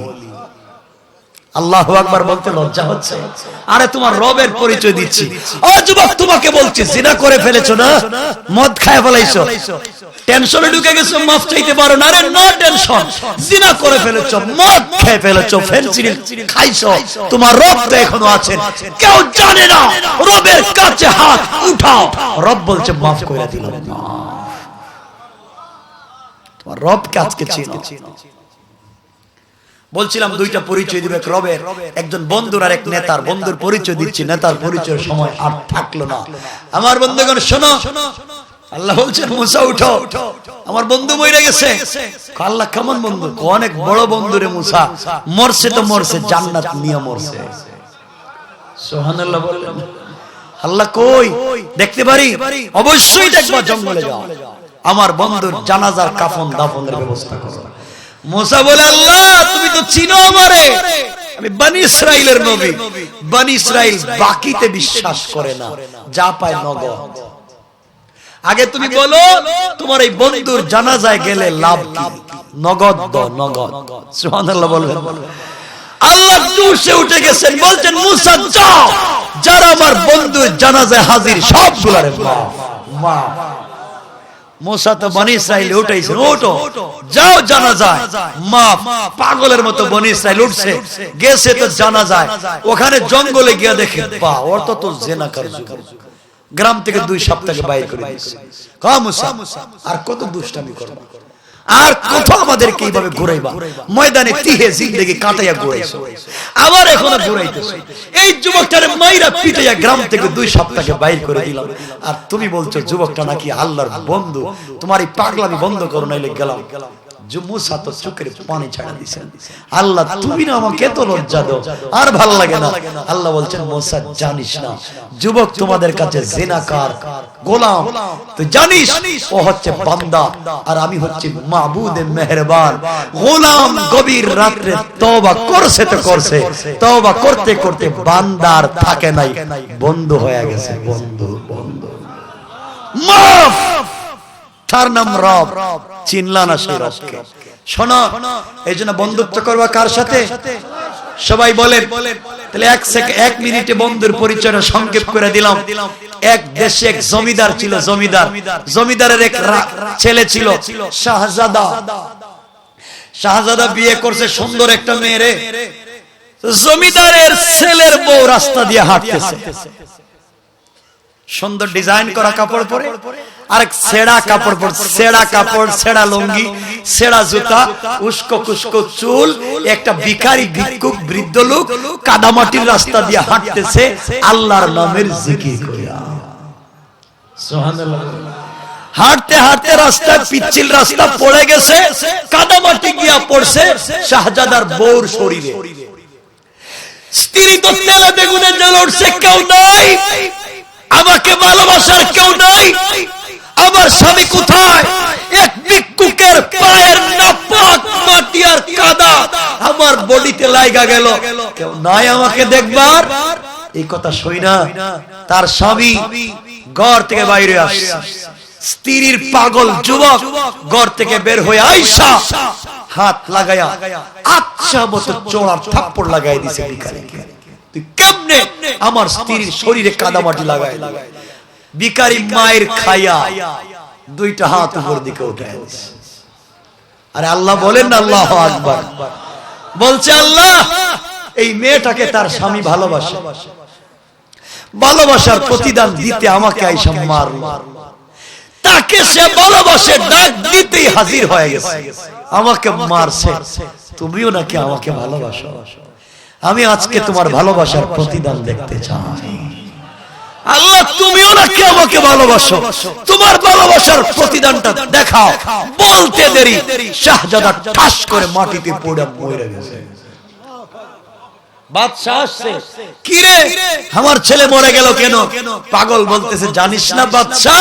আল্লাহু আকবার বলতে লজ্জা হচ্ছে? আরে তোমার রবের পরিচয় দিচ্ছি। ও যুবক, তোমাকে বলছি, জিনা করে ফেলেছো না, মদ খায় ফেলাইছো, টেনশনে ঢুকে গেছো, মাফ চাইতে পারো না। আরে নো টেনশন, জিনা করে ফেলেছো, মদ খেয়ে ফেলেছো, ফেনসিডিল খাইছো, তোমার রব তো এখনো আছেন, কেউ জানে না, রবের কাছে হাত উঠাও। রব বলছে, মাফ করে দিলাম। তোমার রবকে আজকে চিনো। বলছিলাম 2টা পরিচয় দিবে রবের, একজন বন্ধুর আর এক নেতার। বন্ধুর পরিচয় দিচ্ছি, নেতার পরিচয়ের সময় আর থাকলো না। আমার বন্ধুগণ শোনো, আল্লাহ বলছেন, মুসা উঠো, আমার বন্ধু মরে গেছে। আল্লাহ, কেমন বন্ধু? অনেক বড় বন্ধু রে মুসা, মরছে তো মরছে, জান্নাত নিয়ে মরছে। সুবহানাল্লাহ বললেন। আল্লাহ, কই দেখতে পারি? অবশ্যই দেখবা, জঙ্গলে যাও, আমার বন্ধুর জানাজার কাফন দাফনের ব্যবস্থা করো। মুসা বলে, আল্লাহ, তুমি তো চিনো আমারে, আমি বনি ইসরাইলের নবী। বনি ইসরাইল বাকিতে বিশ্বাস করে না, যা পায় নগদ। আগে তুমি বলো, তোমার এই বন্ধুর জানাজায় গেলে লাভ কি? নগদ দাও, নগদ। সুবহানাল্লাহ বলবেন। আল্লাহ জোশে উঠে গেছেন, বলছেন, মুসা যাও, যারা আমার বন্ধুর জানাজায় হাজির সবগুলারে মাফ মাফ। মুসা তো বনি ইসরাইল উঠাইছেন, ওঠো, যাও জানাজায় মাফ। পাগলের মতো বনি ইসরাইল উঠছে, গেছে তো জানাজায়, ওখানে জঙ্গলে গিয়ে দেখে, বা ওর তো জিনাকার যুবক, গ্রাম থেকে 2 সপ্তাহে বাইর করে দিয়েছে। মুসা, আর কত দুষ্টামি করবে? আর কোথাও আমাদেরকে এইভাবে ঘুরাইবা? ময়দানে তিহে জিন্দেগি কাটাইয়া ঘুরাইছো, আবার এখনো ঘুরাইতেছো। এই যুবকটারে মাইরা পিটাইয়া গ্রাম থেকে 2 সপ্তাহে বাইর করে দিলাম, আর তুমি বলছো যুবকটা নাকি আল্লাহর বন্ধু। তোমার এই পাগলামি বন্ধ করো, নাইলে গেলাম। মুসা তো চোখের পানি ছাড়া দিয়েছেন, আল্লাহ তুমি না আমাকে এত লজ্জা দাও, আর ভাল লাগে না। আল্লাহ বলছেন মুসা জানিস না যুবক তোমাদের কাছে জিনাকার গোলাম, তুই জানিস ও হচ্ছে বান্দা আর আমি হচ্ছে মাবুদে মেহেরবান। গোলাম গভীর রাতে তওবা করছে তো করছে, তওবা করতে করতে বান্দার থাকে নাই, বন্ধু হয়ে গেছে। বন্ধু বন্ধু মাফ, তার নাম রব। চিনলা না সেই রবকে? শোনো, এই জন্য বন্ধুত্ব করবা কার সাথে? সবাই বলেন। তাহলে 1 মিনিটে বন্ধুর পরিচয় সংক্ষেপ করে দিলাম। এক দেশে এক জমিদার ছিল, জমিদারের এক ছেলে ছিল শাহজাদা। শাহজাদা বিয়ে করছে সুন্দর একটা মেয়ে। জমিদারের ছেলের বউ রাস্তা দিয়ে হাঁটতেছে, সুন্দর ডিজাইন করা কাপড় পরে, আরেক ছেঁড়া কাপড় পরে, ছেঁড়া কাপড়, ছেঁড়া লুঙ্গি, ছেঁড়া জুতা, উস্কো কুস্কো চুল। একটা ভিখারি ভিক্ষুক বৃদ্ধ লোক কাদামাটির রাস্তা দিয়ে হাঁটতেছে আল্লাহর নামের জিকির কইরা। সুবহানাল্লাহ। হাঁটতে হাঁটতে রাস্তায় পিচ্ছিল রাস্তা পড়ে গেছে, কাদামাটি গিয়া পড়ছে শাহজাদার বউর শরীরে। স্ত্রী তো তেলে বেগুনে জ্বলে উঠছে, কেউ নাই আমাকে ভালোবাসার, কেউ নাই। আমার স্বামী কোথায়? এক ভিক্ষুকের পায়ের নাপাক মাটি আর কাদা আমার বডিতে লাগা গেল, কেউ নাই আমাকে দেখবার। এই কথা শুনা তার স্বামী ঘর থেকে বাইরে আসছে। স্ত্রীর পাগল যুবক ঘর থেকে বের হয়ে আইসা হাত লাগায়া আচ্ছা মতো চোরার থাপ্পড় লাগাই দিছে ভিখারিকে। তুই কেমনে আমার স্ত্রীর শরীরে কাদামাটি লাগাই? ভিখারি মায়ের খায়া 2টা হাত উপর দিকে উঠায় দিছে। আরে আল্লাহ বলেন না আল্লাহু আকবার। বলছে আল্লাহ এই মেয়েটাকে তার স্বামী ভালোবাসে, ভালোবাসার প্রতিদান দিতে আমাকে আইসা মারলো। তাকে সে ভালোবাসে, ডাক দিতেই হাজির হয়ে গেছে, আমাকে মারছে। তুমিও নাকি আমাকে ভালোবাসো? আমি আজকে তোমার ভালোবাসার প্রতিদান দেখতে চাই। আল্লাহ তুমিও নাকি আমাকে ভালোবাসো? তোমার ভালোবাসার প্রতিদানটা দেখাও। বলতে দেরি শাহজাদা ঠাস করে মাটিতে পড়ে মরে গেছে। বাদশা আসছে, কি রে আমার ছেলে মরে গেল কেন? পাগল বলতেছে জানিস না বাদশা,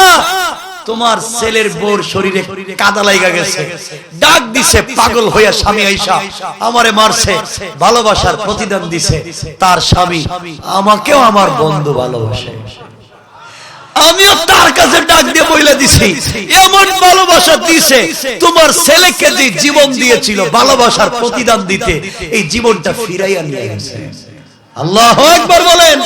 তোমার ছেলের বউর শরীরে কাদা লাগা গেছে। ডাক দিছে পাগল হইয়া স্বামী আইসা আমারে মারছে, ভালোবাসার প্রতিদান দিছে তার স্বামী। আমাকেও আমার বন্ধু ভালোবাসে, আমিও তার কাছে ডাক দিয়ে বইলা দিছি এমন ভালোবাসা দিছে, তোমার ছেলেকে যে জীবন দিয়েছিল ভালোবাসার প্রতিদান দিতে, এই জীবনটা ফিরাইয়া নিয়ে গেছে। আল্লাহু আকবার বলেন।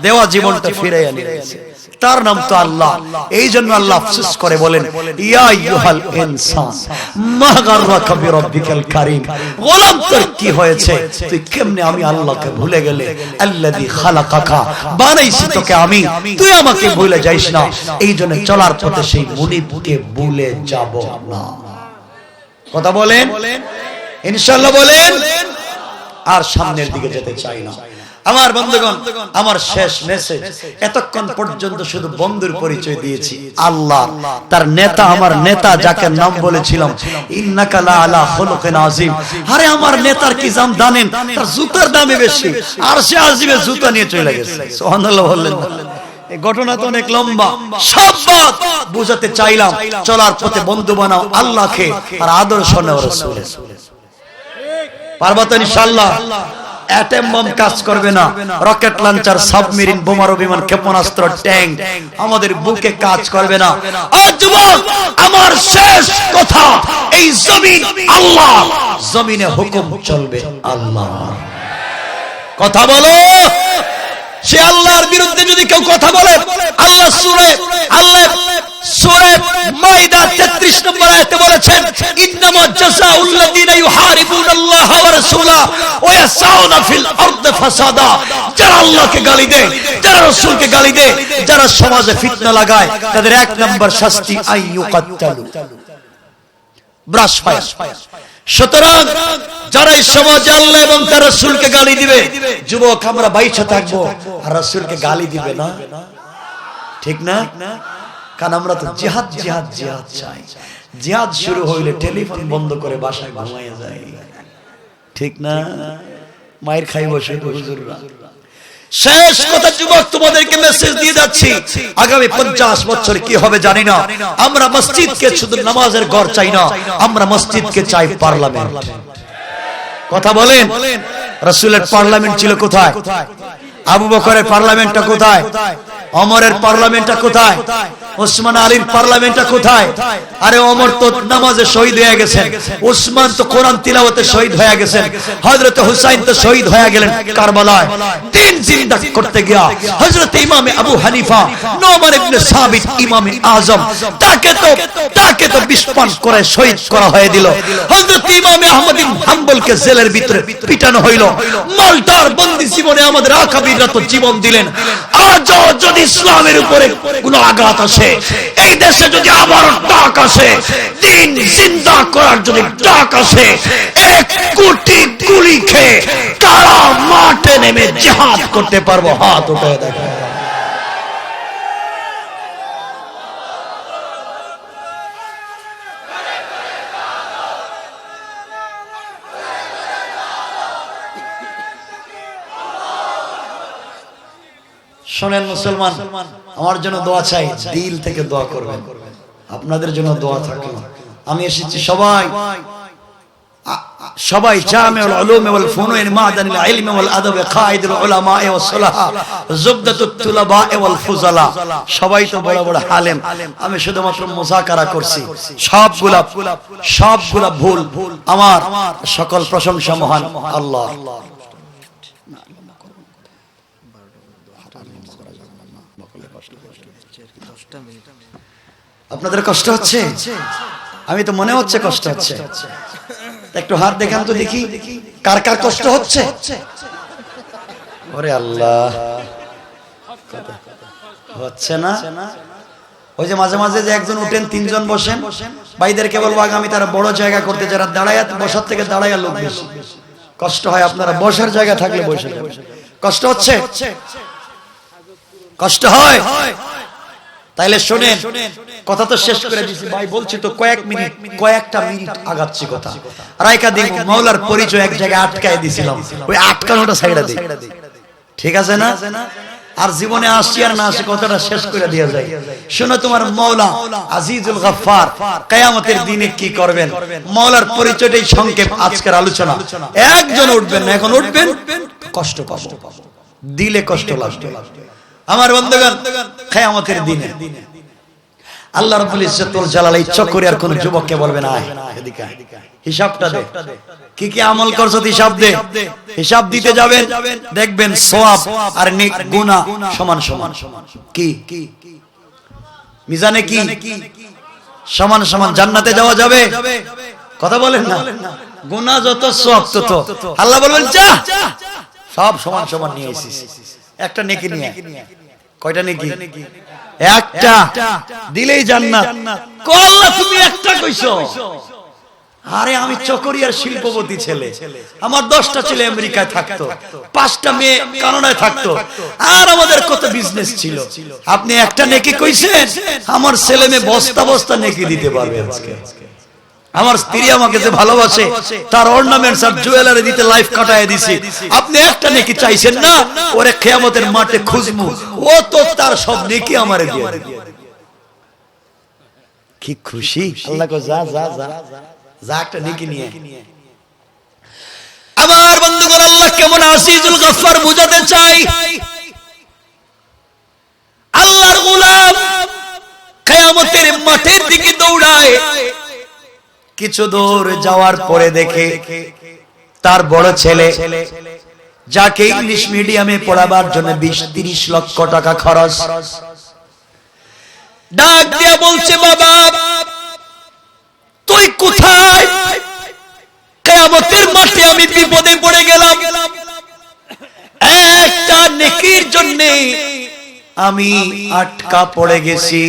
দেওয়া জীবনটা ফিরাইয়া নিয়ে গেছে, তার নাম তো আল্লাহ। এই জন্য আল্লাহ আফসোস করে বলেন ইয়া আইয়ুহাল ইনসান মা গাররাকা বিরাব্বিকাল কারীম। গোলাম তোর কি হয়েছে? তুই কেমনে আমি আল্লাহকে ভুলে গেলে? আল্লাযী খালাকাকা, বানাইছি তোকে আমি, তুই আমাকে ভুলে যাইস না। এই জন্য চলার পথে সেই মুনিবকে ভুলে যাব না। কথা বলেন ইনশাআল্লাহ বলেন। আর সামনের দিকে যেতে চাই না। আমার বন্ধুগণ, আমার শেষ মেসেজ, এতক্ষণ পর্যন্ত শুধু বন্ধুর পরিচয় দিয়েছি। আল্লাহ তার নেতা, আমার নেতা যাকে নাম বলেছিলাম ইন্নাকা লা আলা খুলুকিন আযীম। আরে আমার নেতার কি দাম জানেন? তার জুতার দামই বেশি। আর সে আজিবে জুতা নিয়ে চলে গেছে। সুবহানাল্লাহ বললেন না? এই ঘটনা তো অনেক লম্বা, সব বাত বুঝাতে চাইলাম। চলার পথে বন্ধু বানাও আল্লাহকে আর আদর্শ নাও রাসূলের। পারবা তো ইনশাআল্লাহ? অ্যাটম বম কাজ করবে না, রকেট লঞ্চার, সাবমেরিন, বোমারু বিমান, ক্ষেপণাস্ত্র, ট্যাঙ্ক আমাদের বুকে কাজ করবে না। আর যুবক, আমার শেষ কথা, এই জমিন আল্লাহ, জমিনে হুকুম চলবে আল্লাহর। কথা বলো। সে আল্লাহর বিরুদ্ধে যদি কেউ কথা বলে, আল্লাহ সূরা মাইদা 33 নম্বর আয়াতে বলেছেন ইন্নামা জাযাউল লাযিনা ইউহারিবুনাল্লাহা ওয়া রাসূলাহু ওয়া ইয়াসাউনা ফিল আরদি ফাসাদা। যারা আল্লাহকে গালি দেয়, যারা রাসূলকে গালি দেয়, যারা সমাজে ফিতনা লাগায়, তাদের 1 নম্বর শাস্তি আইয়ুকাত্তালু, ব্রাশ ফায়ার। সুতরাং যারা এই সমাজে আল্লাহ এবং তার রাসূলকে গালি দিবে, যুবক আমরা বাইচা থাকবো আর রাসূলকে গালি দিবে না, ঠিক না? কারণ আমরা তো জিহাদ জিহাদ জিহাদ চাই। জিহাদ শুরু হইলে টেলিফোন বন্ধ করে বাসায় ঘুমাইয়া যায়, ঠিক না? মায়ের খাই বসে হুজুররা। শেষ কথা যুবক, তোমাদেরকে মেসেজ দিয়ে যাচ্ছি, আগামী 50 বছর কি হবে জানি না। আমরা মসজিদকে শুধু নামাজের ঘর চাই না, আমরা মসজিদকে চাই পার্লামেন্ট। কথা বলেন, রাসূলের পার্লামেন্ট ছিল কোথায়? আবু বকরের পার্লামেন্টটা কোথায়? ওমরের পার্লামেন্টটা কোথায়? ওসমান আলীর পার্লামেন্টটা কোথায়? আরে ওমর তো নামাজে শহীদ হয়ে গেছেন, ওসমান তো কোরআন তিলাওয়াতে শহীদ হয়ে গেছেন, হযরত হুসাইন তো শহীদ হয়ে গেলেন কারবালায়। দিন জিন্দা করতে গিয়া হযরত ইমাম আবু হানিফা, নোমান ইবনে সাবিত ইমামে আজম, তাকে তো বিস্ফোরণ করে শহীদ করা হয়ে দিল। হযরত ইমাম আহমদ ইবনে হাম্বলকে জেলের ভিতরে পিটানো হইল। মালটার বন্দী জীবনে আমাদের আকাবিররা তো জীবন দিলেন। আজ যদি ইসলামের উপরে কোনো আঘাত আসে, এই দেশে যদি আবার ডাক আসে, দিন জিন্দা করার যদি ডাক আসে, 1 কোটি গুলি খেয়ে তারা মাঠে নেমে জিহাদ করতে পারবো। হাত উঠে দেখো। শোনেন মুসলমান, আমার জন্য দোয়া চাই, দিল থেকে দোয়া করবেন, আপনাদের জন্য দোয়া থাকলো। আমি এসেছি সবাই জামিউল উলুম ওয়াল ফুনুন মা'দানিল ইলম ওয়াল আদব কায়েদুল উলামা ওয়াস সুলাহা যুবদাতুত তুলাবা ওয়াল ফুজালা, সবাই তো বড় বড় আলেম। আমি শুধুমাত্র মুযাকারা করছি, সবগুলা ভুল। আমার সকল প্রশংসা মহান আল্লাহ। আপনাদের কষ্ট হচ্ছে? আমি তো মনে হচ্ছে কষ্ট হচ্ছে। একটু হাত দেখান তো দেখি, কার কার কষ্ট হচ্ছে? ওরে আল্লাহ, হচ্ছে না? ওই যে মাঝে মাঝে যে একজন উঠেন, 3 জন বসেন, ভাইদেরকে বলবো আগামী তারা বড় জায়গা করতে, যারা দাঁড়ায় বসার থেকে দাঁড়ায় লোক বেশি কষ্ট হয়। আপনারা বসার জায়গা থাকলে বসে। কষ্ট হচ্ছে? কষ্ট হয়? তাইলে শোনেন, কথা তো শেষ করে দিছি ভাই, বলছি তো কয়েকটা মিনিট আগাচ্ছি কথা। রাইকা দিন মাওলার পরিচয় এক জায়গায় আটকায় দিছিলাম, ওই আটকানোটা সাইডা দিই, ঠিক আছে না? আর জীবনে আসছি আর না আসি কথাটা শেষ করে দেয়া যায়। শোনো, তোমার মাওলা আজিজুল গফফার কিয়ামতের দিনে কি করবেন, মাওলার পরিচয়টাই সংক্ষেপ আজকের আলোচনা। একজন উঠবেন না, এখন উঠবেন, কষ্ট পাবো, দিলে কষ্ট লাগবে। আমার বন্ধুগণ, কিয়ামতের দিনে আল্লাহ রাব্বুল ইজ্জতুল জালাল ইচ্ছা করে আর কোন যুবককে বলবেন আয় এদিকে, হিসাবটা দে, কি কি আমল করছো হিসাব দে। হিসাব দিতে যাবেন, দেখবেন সওয়াব আর নেক গুনাহ সমান সমান। কি মিজানে কি সমান সমান? জান্নাতে যাওয়া যাবে? কথা বলেন না। গুনাহ যত সওয়াব তত। আল্লাহ বলবেন যা, সব সমান সমান নিয়ে এসেছিস। একটা নেকি নিয়ে, কয়টা নেকি? একটা দিলেই জান্নাত। আল্লাহ তুমি একটা কইছো? আরে আমি চকরিয়ার শিল্পপতি ছেলে, আমার 10টা ছেলে আমেরিকায় থাকতো, 5টা মেয়ে কানাডায় থাকতো, আর আমাদের কত বিজনেস ছিল। আপনি একটা নেকি কইছেন? আমার ছেলে মেয়ে বস্তা বস্তা নেকি দিতে পারবে আজকে। আমার স্ত্রী আমাকে যে ভালোবাসে, তার অর্নামেন্টস আর জুয়েলারি দিতে লাইফ কাটায় দিছি। আপনি একটা নেকি চাইছেন না? ওরে কিয়ামতের মাঠে খুঁজমু, ও তো তার সব নেকি আমারে দিয়ে। কি খুশি! আল্লাহ কো যা যা যা যা, একটা নেকি নিয়ে। আমার বন্ধুগণ, আল্লাহ কেমন আসিজুল গফফার বুঝাতে চাই। আল্লাহর গোলাম কিয়ামতের মাঠের দিকে দৌড়ায়, কিছু দূর যাওয়ার পরে দেখে তার বড় ছেলে, যাকে ইংলিশ মিডিয়ামে পড়াবার জন্য 20-30 লক্ষ টাকা খরচ, ডাক দিয়ে বলছে, বাবা তুই কোথায়? কিয়ামতের মাঠে আমি বিপদে পড়ে গেলাম, একটা নেকির জন্য আমি আটকা পড়ে গেছি,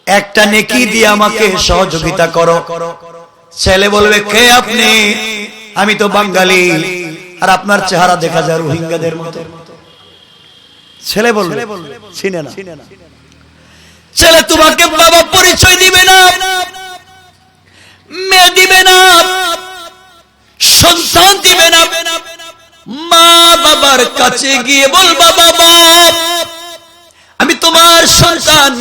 একটা নেকি দিয়ে আমাকে সহযোগিতা করো। ছেলে বলবে কে আপনি? আমি তো বাঙালি, আর আপনার চেহারা দেখা যায় রোহিঙ্গাদের মতো। ছেলে বলবে চিনে না। ছেলে তোমাকে বাবা পরিচয় দিবে না, মেয়ে দিবে না, সন্তান দিবে না। মা বাবার কাছে গিয়ে বলবা বাবা আমি তোমার সন্তান,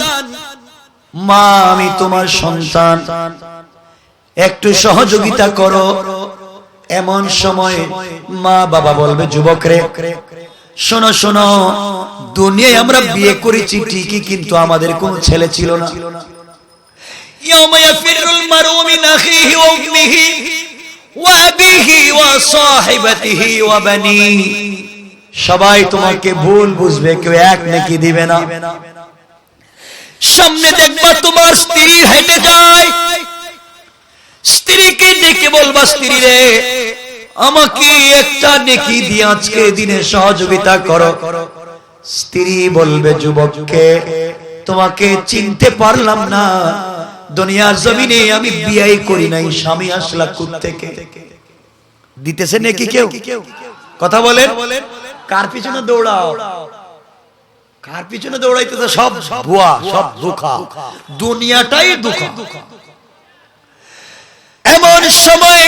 মা আমি তোমার সন্তান, একটু সহযোগিতা করো। এমন সময় মা বাবা বলবে যুবক রে শোনো শোনো, দুনিয়ায় আমরা বিয়ে করেছি ঠিকই, কিন্তু আমাদের কোনো ছেলে ছিল না। ইয়াউমা ইয়াফিরুল মারউ মিন আখিহি ওয়া উম্মিহি ওয়া আবিহি ওয়া সাহিবাতিহি ওয়া বানিহি। সবাই তোমাকে ভুল বুঝবে, কেউ এক নেকি দিবে না। সামনে দেখবা তোমার স্ত্রী হেঁটে যায়, স্ত্রীকে ডেকে বলবা স্ত্রী রে আমাকে একটা নেকি দিয়ে আজকে দিনে সহযোগিতা করো। স্ত্রী বলবে যুবককে তোমাকে চিনতে পারলাম না, দুনিয়ার জমিনে আমি বিয়ে করি নাই, স্বামী আসলা কোত্থেকে? দিতেছে নেকি কেউ? কথা বলেন, কার পিছনে দৌড়াও? কার পিছনে দৌড়াইতেছে? সব ভুয়া, সব ধোঁকা, দুনিয়াটাই ধোঁকা। এমন সময়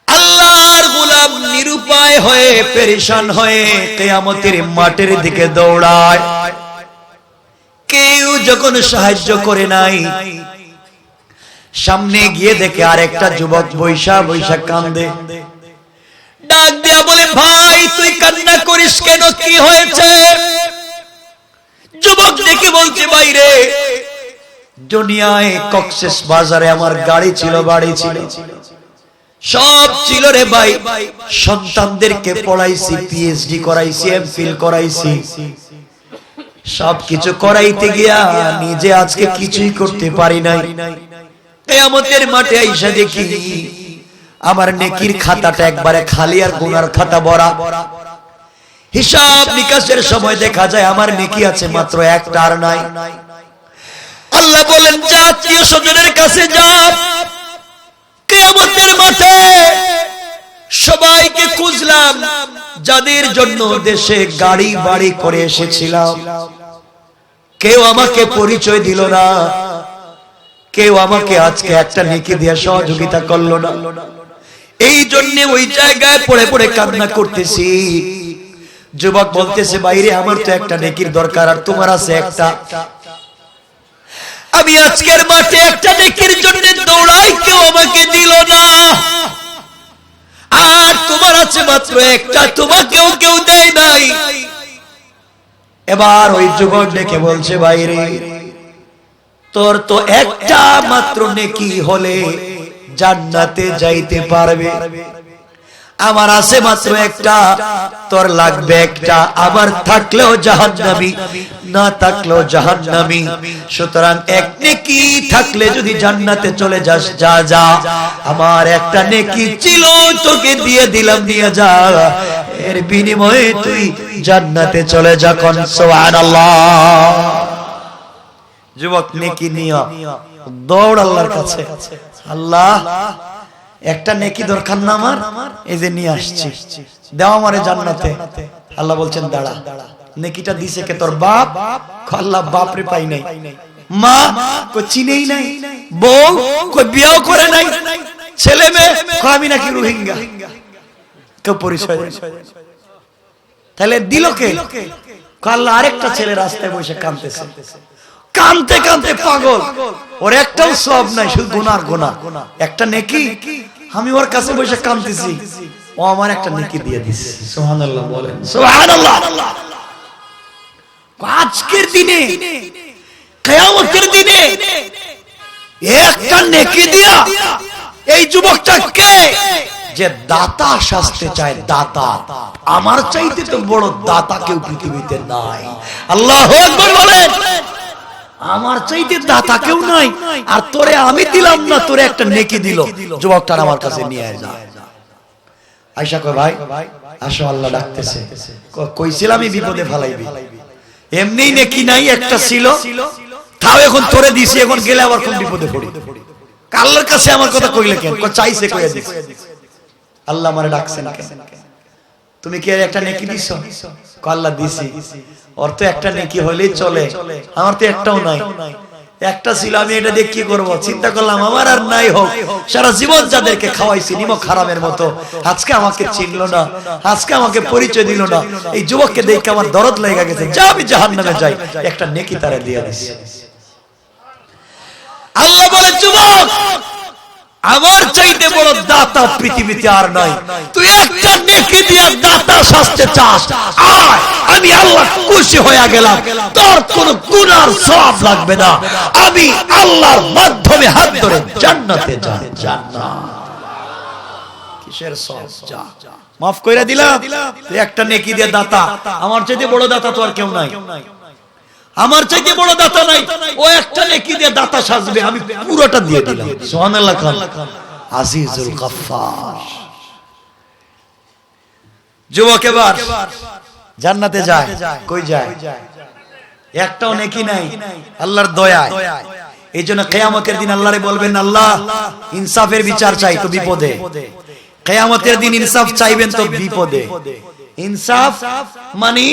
আল্লাহর গোলাম নিরুপায় হয়ে পেরেশান হয়ে কিয়ামতের মাঠের দিকে দৌড়ায়। কেউ যখন সাহায্য করে নাই, সামনে গিয়ে দেখে আরেকটা যুবক বৈশা বৈশা কান্দে। ডাক দিয়া বলে ভাই তুই কান্না করিস কেন, কি হয়েছে? যুবক দেখে বলছে বাইরে দুনিয়ায় কক্সেস বাজারে আমার গাড়ি ছিল, বাড়ি ছিল, সব ছিল রে ভাই। সন্তানদেরকে পড়াইছি, পিএইচডি করাইছি, এমফিল করাইছি, সবকিছু করাইতে গিয়া নিজে আজকে কিছুই করতে পারি নাই। কিয়ামতের মাঠে আইসা দেখি আমার নেকির খাতাটা একবারে খালি আর গুনার খাতা ভরা। হিসাব নিকাশের সময় দেখা যায় আমার নেকি আছে মাত্র একটা, আর নাই। আল্লাহ বলেন যা আত্মীয় স্বজনের কাছে যা, কিয়ামতের মাঠে সবাইকে খুঁজলাম, যাদের জন্য দেশে গাড়ি বাড়ি করে এসেছিলাম, কেউ আমাকে পরিচয় দিল না, কেউ আমাকে আজকে একটা নেকি দিয়ে সহযোগিতা করলো না। এই জন্য ওই জায়গায় পড়ে পড়ে কান্না করতেছি। যুবক বলতেছে বাইরে আমার তো একটা নেকির দরকার, আর তোমার আছে একটা। আমি আজকের মাঠে একটা নেকির জন্য দৌড়াই, কেউ আমাকে দিল না, আর তোমার আছে মাত্র একটা, তোমাকেও কেউ দেয় নাই। এবার ওই যুবক ডেকে বলছে বাইরে তোর তো একটা মাত্র নেকি হলে জান্নাতে যাইতে পারবে, আমার আছে মাত্র একটা, তোর লাগবে একটা, আমার থাকলেও জাহান্নামী, না থাকলেও জাহান্নামী। সুতরাং এক নেকি থাকলে যদি জান্নাতে চলে যাস, যা যা, আমার একটা নেকি ছিল তোকে দিয়ে দিলাম, নিয়ে যা, এর বিনিময়ে তুই জান্নাতে চলে যা। কোন সুবহানাল্লাহ। যুবক নেকি নিয়ে দৌড় আল্লাহর কাছে, আল্লাহ একটা নেকি দরকার না আমার, এই যে নিয়ে আসছি, দাও আমারে জান্নাতে। আল্লাহ বলছেন দাঁড়া, নেকিটা দিছে কে? তোর বাপ। আল্লাহ বাপ রে পাই নাই, মা কো চিনেই নাই, বউ কো বিয়েও করে নাই, ছেলে মেয়ে কো আমি নাকি রোহিঙ্গা, কেউ পরিচয় দেয়। তাহলে দিল কে? আল্লাহ আরেকটা ছেলে রাস্তায় বসে কাঁদতেছে, কানতে কানতে পাগল, ওর একটাও সব নাই, শুধু গুনার গুনাহ। একটা নেকি, আমি ওর কাছে বসে কাঁদতেছি, ও আমার একটা নেকি দিয়ে দিছে। সুবহানাল্লাহ বলেন, সুবহানাল্লাহ। আজকের দিনে, কিয়ামতের দিনে একটা নেকি দিয়া এই যুবকটা কে? যে দাতা শাস্তে চায়, দাতা। আমার চাইতে তো বড় দাতা কেউ পৃথিবীতে নাই। আল্লাহু আকবার বলেন। আমার চাইতে দাতা কেউ নাই, আর তোরে আমি দিলাম না, তোরে একটা নেকি দিল, যুবকটা আমার কাছে নিয়ে যা। আয়েশা কয় ভাই আসো, আল্লাহ ডাকতেছে। কইছিলাম আমি বিপদে ফেলাইবি, এমনি নেকি নাই, একটা ছিল, তাও এখন তোরে দিছি, এখন গেলে আবার কোন বিপদে পড়ি। আল্লাহর কাছে আমার কথা কইলে কেন? চাইছে কইয়া দিছে। আল্লাহ আমারে ডাকছেন কেন? তুমি কি একটা নেকি দিছো? আল্লাহ দিছি। ওর তো একটা নেকি হইলেই চলে, আমার তো একটাও নাই। একটা ছিল, আমি এটা দিয়ে কি করবো? চিন্তা করলাম আমার আর নাই হোক। সারা জীবন যাদেরকে খাওয়াইছি নিমক হারামের মতো, আজকে আমাকে চিনলো না, আজকে আমাকে পরিচয় দিল না, এই যুবককে দেখে আমার দরদ লেগে গেছে, যা আমি জাহান্নামে যাই। একটা নেকি তারা দিয়ে দিছে। আল্লাহ বলে, যুবক, আমার চাইতে বড় দাতা পৃথিবীতে আর নাই। তুই একটা নেকি দিয়ে দাতা সাজতে চাস, আর আমি আল্লাহ খুশি হয়ে গেলাম। তোর কোনো গুনার সওয়াব লাগবে না, আমি আল্লাহর মাধ্যমে হাত ধরে জান্নাতে যা। জান্নাত কিসের সওয়াব? যা, মাফ কইরা দিলাম। তুই একটা নেকি দিয়ে দাতা, আমার চাইতে বড় দাতা তো আর কেউ নাই। আমার চাইতে বড় দাতা নাই। ও একটা নেকি দিয়ে দাতা সাজবে, আমি পুরোটা দিয়ে দিলাম। সুবহানাল্লাহ। আজিজুল গফফার। যুবক এবার জান্নাতে যায়। কই যায়? একটাও নেকি নাই, আল্লাহর দয়ায়। এইজন্য কিয়ামতের দিন আল্লাহরে বলবেন, আল্লাহ ইনসাফের বিচার চাই, তো বিপদে। কিয়ামতের দিন ইনসাফ চাইবেন তো বিপদে। ইনসাফ মানে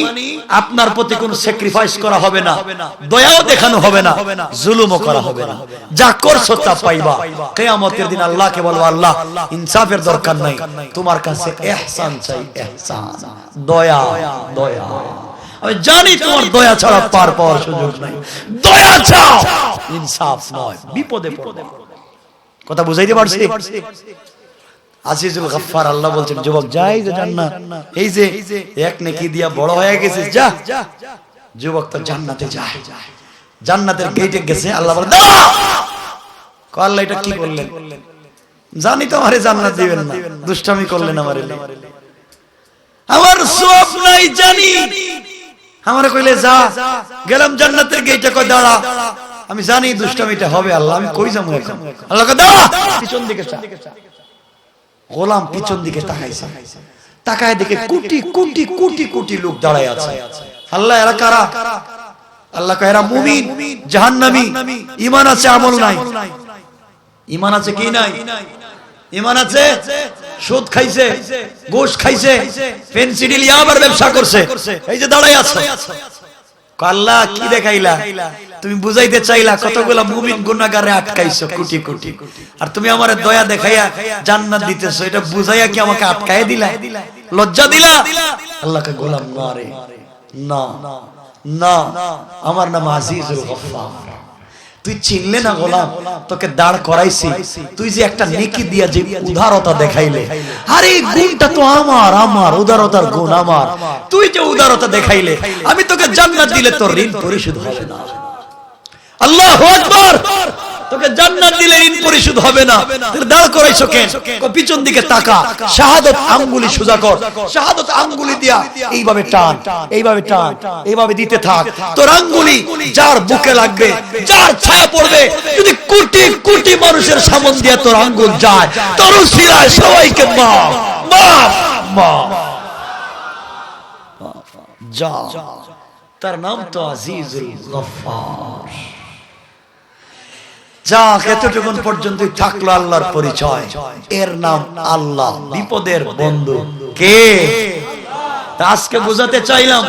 আপনার প্রতি কোনো স্যাক্রিফাইস করা হবে না, দয়াও দেখানো হবে না, জুলুমও করা হবে না। যা করছো তা পাইবা। কিয়ামতের দিন আল্লাহকে বলবো, আল্লাহ ইনসাফের দরকার নাই, তোমার কাছে ইহসান চাই, ইহসান, দয়া। দয়া আমি জানি তোমার দয়া ছাড়া পার পাওয়ার সুযোগ নাই। দয়া চাও, ইনসাফ নয়, বিপদে পড়বে। কথা বুঝাইতে পারছি? আজিজুল গফফার আল্লাহ বলছেন, যুবক যাই যে জান্নাত, এই যে এক নেকি দিয়া বড় হয়ে গেছিস, যা। যুবক তো জান্নাতে যায়। জান্নাতের গেটে গেছে, আল্লাহ বলে, দাঁড়া। আল্লাহ এটা কি করলেন? জানি তো আমারে জান্নাত দিবেন না, দুষ্টামি করলেন আমারে। আমার সওয়াব নাই জানি, আমারে কইলে যা। গেলাম জান্নাতের গেটে, কই দাঁড়া। আমি জানি দুষ্টামিটা হবে, আল্লাহ আমি কই যাবো এখন? আল্লাহ কই দাঁড়া, পিছন দিকে চা। গোলাম পিছন দিকে তাকাইছে, তাকায় দেখে কোটি কোটি কোটি কোটি লোক দাঁড়ায় আছে। আল্লাহ এরা কারা? আল্লাহ কয়, এরা মুমিন, জাহান্নামী, ঈমান আছে আমল নাই। ঈমান আছে কি নাই? ঈমান আছে, সুদ খাইছে, গোশ খাইছে, ফেন্সিডিল ইয়াবার ব্যবসা করছে, এই যে দাঁড়ায় আছে। আল্লাহ কি দেখাইলা? তুমি বুঝাইতে চাইলা কতগুলা মুমিন গুনাহগারে আটকাইছো কোটি কোটি, আর তুমি আমারে দয়া দেখাইয়া জান্নাত দিতেছো, এটা বুঝাইয়া কি আমাকে আটকায় দিলা? লজ্জা দিলা? আল্লাহকে গোলাম না রে, না না, আমার নাম আজিজুল গফফার। তুই চিনলে না গোলাম, তোকে দাঁড় করাইছি, তুই যে একটা নেকি দিয়া যে উদারতা দেখাইলে, আরে গুণটা তো আমার, আমার উদারতার গুণ আমার। তুই যে উদারতা দেখাইলে, আমি তোকে জান্নাত দিলে তোর ঋণ পরিশোধ হবে না। আল্লাহু আকবার। তোকে জান্নাত দিলে ঋণ পরিশোধ হবে না, তুই দাঁড় করাইছো কেন? পিছন দিকে তাকা, শাহাদাত আঙ্গুলি সোজা কর, শাহাদাত আঙ্গুলি দিয়া এইভাবে টান, এইভাবে টান, এইভাবে দিতে থাক। তোর আঙ্গুলি যার বুকে লাগবে, যার ছায়া পড়বে, যদি কোটি কোটি মানুষের সামনে দিয়া তোর আঙ্গুল যায়, তোর উসিলায় সবাইকে মাফ মাফ মাফ যা। তার নাম তো আজিজুল গফফার। যা, এতটুকুন পর্যন্ত থাকলো আল্লাহর পরিচয়। এর নাম আল্লাহ, বিপদের বন্ধু। কে? আজকে বুঝাতে চাইলাম,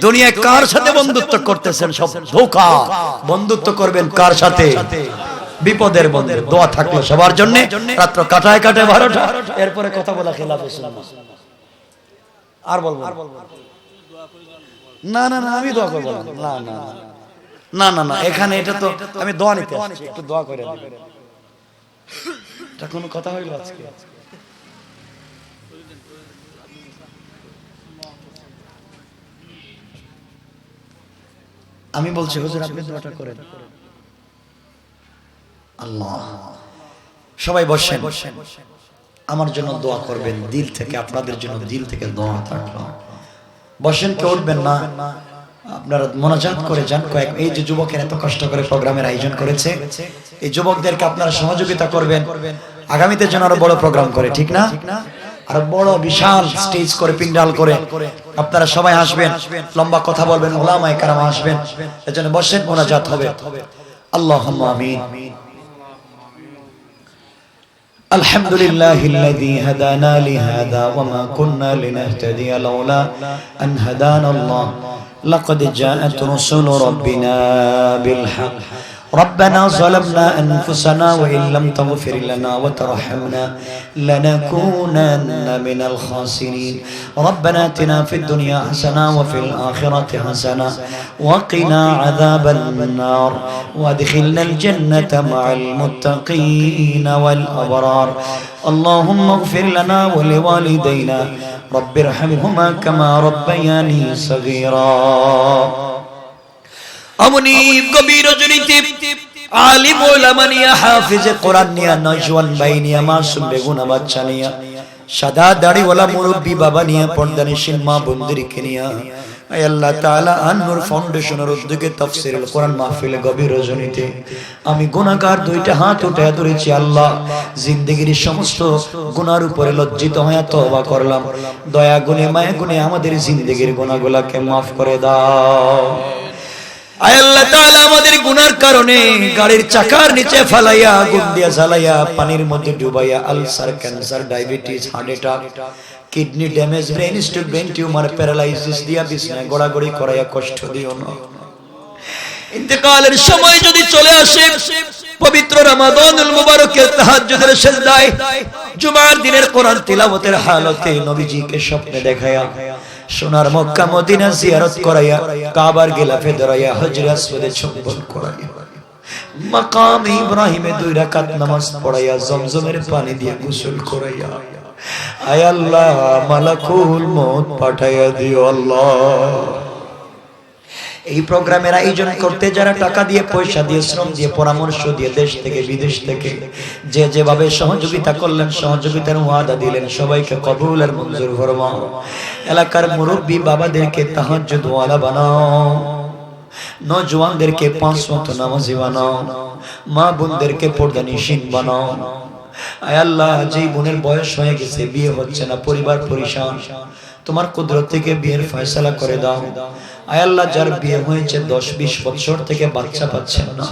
দুনিয়ায় কার সাথে বন্ধুত্ব করতেছেন? সব ধোঁকা। বন্ধুত্ব করবেন কার সাথে? বিপদের বন্ধু। দোয়া থাকলো সবার জন্য। রাত্র কাটায় কাটায় 12টা, এরপরে কথা বলা খেলাফে সুন্নাহ। আর বলবো না, না না, আমি দোয়া করবো না, না না না না না, এখানে এটা তো আমি দোয়া নিতে আসছি, একটু দোয়া করে দিবেন। এটা কোনো কথা হইল আজকে? আমি বলছি, হুজুর আপনি দোয়াটা করেন। আল্লাহ, সবাই বসেন, আমার জন্য দোয়া করবেন দিল থেকে, আপনাদের জন্য দিল থেকে দোয়া থাকলো। বসেন, কেউ উঠবেন না, আপনারা মোনাজাত করে যান। এই যে যুবকের এত কষ্ট করে প্রোগ্রামের আয়োজন করেছে, এই যুবকদেরকে আপনারা সহযোগিতা করবেন, আগামীতে যেন আরো বড় প্রোগ্রাম করে, ঠিক না? আর বড় বিশাল স্টেজ করে, পিন্ডাল করে আপনারা সবাই আসবেন, লম্বা কথা বলবেন, উলামায়ে কেরাম আসবেন। এজন্য বসেন, মোনাজাত হবে। আল্লাহুম্মা আমিন। الحمد لله الذي هدانا لهذا وما كنا لنهتدي لولا أن هدانا الله لقد جاءت رسل ربنا بالحق ربنا ظلمنا أنفسنا وإن لم تغفر لنا وترحمنا لنكونن من الخاسرين ربنا آتنا في الدنيا حسنة وفي الآخرة حسنة وقنا عذاب النار وادخلنا الجنة مع المتقين والأبرار اللهم اغفر لنا ولوالدينا رب ارحمهما كما ربياني صغيرا আমনি গভীর রজনীতে আলিম ওলামা নিয়া হাফেজ কোরআন নিয়া নওজওয়ান ভাই নিয়া মাসুম বেগুনা বাচ্চা নিয়া সাদা দাড়িওয়ালা মুরব্বী বাবা নিয়া পর্দানিশীল মা বোনদেরকে নিয়া আয় আল্লাহ তাআলা আন-নূর ফাউন্ডেশনের উদ্যোগে তাফসীরুল কোরআন মাহফিলে গভীর রজনীতে আমি গুনাহগার দুইটা হাত উঠায়া ধরেছি আল্লাহ জিন্দেগীর সমস্ত গুনার উপরে লজ্জিত হয়ে তওবা করলাম দয়া গুণে মায়া গুণে আমাদের জিন্দেগীর গুনাহগুলোকে maaf করে দাও আয় আল্লাহ তাআলা আমাদের গুনার কারণে গাড়ির চাকার নিচে ফালাইয়া আগুন দিয়া জ্বালাইয়া পানির মধ্যে ডুবাইয়া ulcer cancer diabetes heart attack kidney damage brain stroke brain tumour paralysis দিয়া বিছানায় গড়াগড়ি করাইয়া কষ্ট দিও না ইন্তেকালের সময় যদি চলে আসে পবিত্র রমাদানুল মুবারকের তাহাজ্জুদের সিজদায় জুমার দিনের কোরআন তিলাওয়াতের হালতে নবীজিকে স্বপ্নে দেখায়া সোনার মক্কা মদিনা জিয়ারত করাইয়া কাবার গিলাফে ধরাইয়া হজরে আসওয়াদে চুম্বন করাইয়া মাকাম ইব্রাহিমে 2 রাকাত নামাজ পড়াইয়া জমজমের পানি দিয়ে গোসল করাইয়া আয় আল্লাহ মালাকুল মউত পাঠাইয়া দিও আল্লাহ এই প্রোগ্রামের আয়োজন করতে যারা টাকা দিয়ে পয়সা দিয়ে শ্রম দিয়ে পরামর্শ দিয়ে দেশ থেকে বিদেশ থেকে যে যেভাবে সহযোগিতা করলেন সহযোগিতার ওয়াদা দিলেন সবাইকে কবুল আর মঞ্জুর ফরমাও এলাকার মুরব্বি বাবাদেরকে তাহাজ্জুদ ওয়ালা বানাও নওজওয়ানদেরকে 5 ওয়াক্ত নামাজি বানাও মা বোনদেরকে পর্দানিশীন বানাও আয় আল্লাহ যেই বোনের বয়স হয়ে গেছে বিয়ে হচ্ছে না পরিবার পরিশান তোমার কুদরত থেকে বিয়ের ফয়সালা করে দাও আয় আল্লাহ যার বিয়ে হয়েছে 10-20 বছর থেকে বাচ্চা পাচ্ছেন না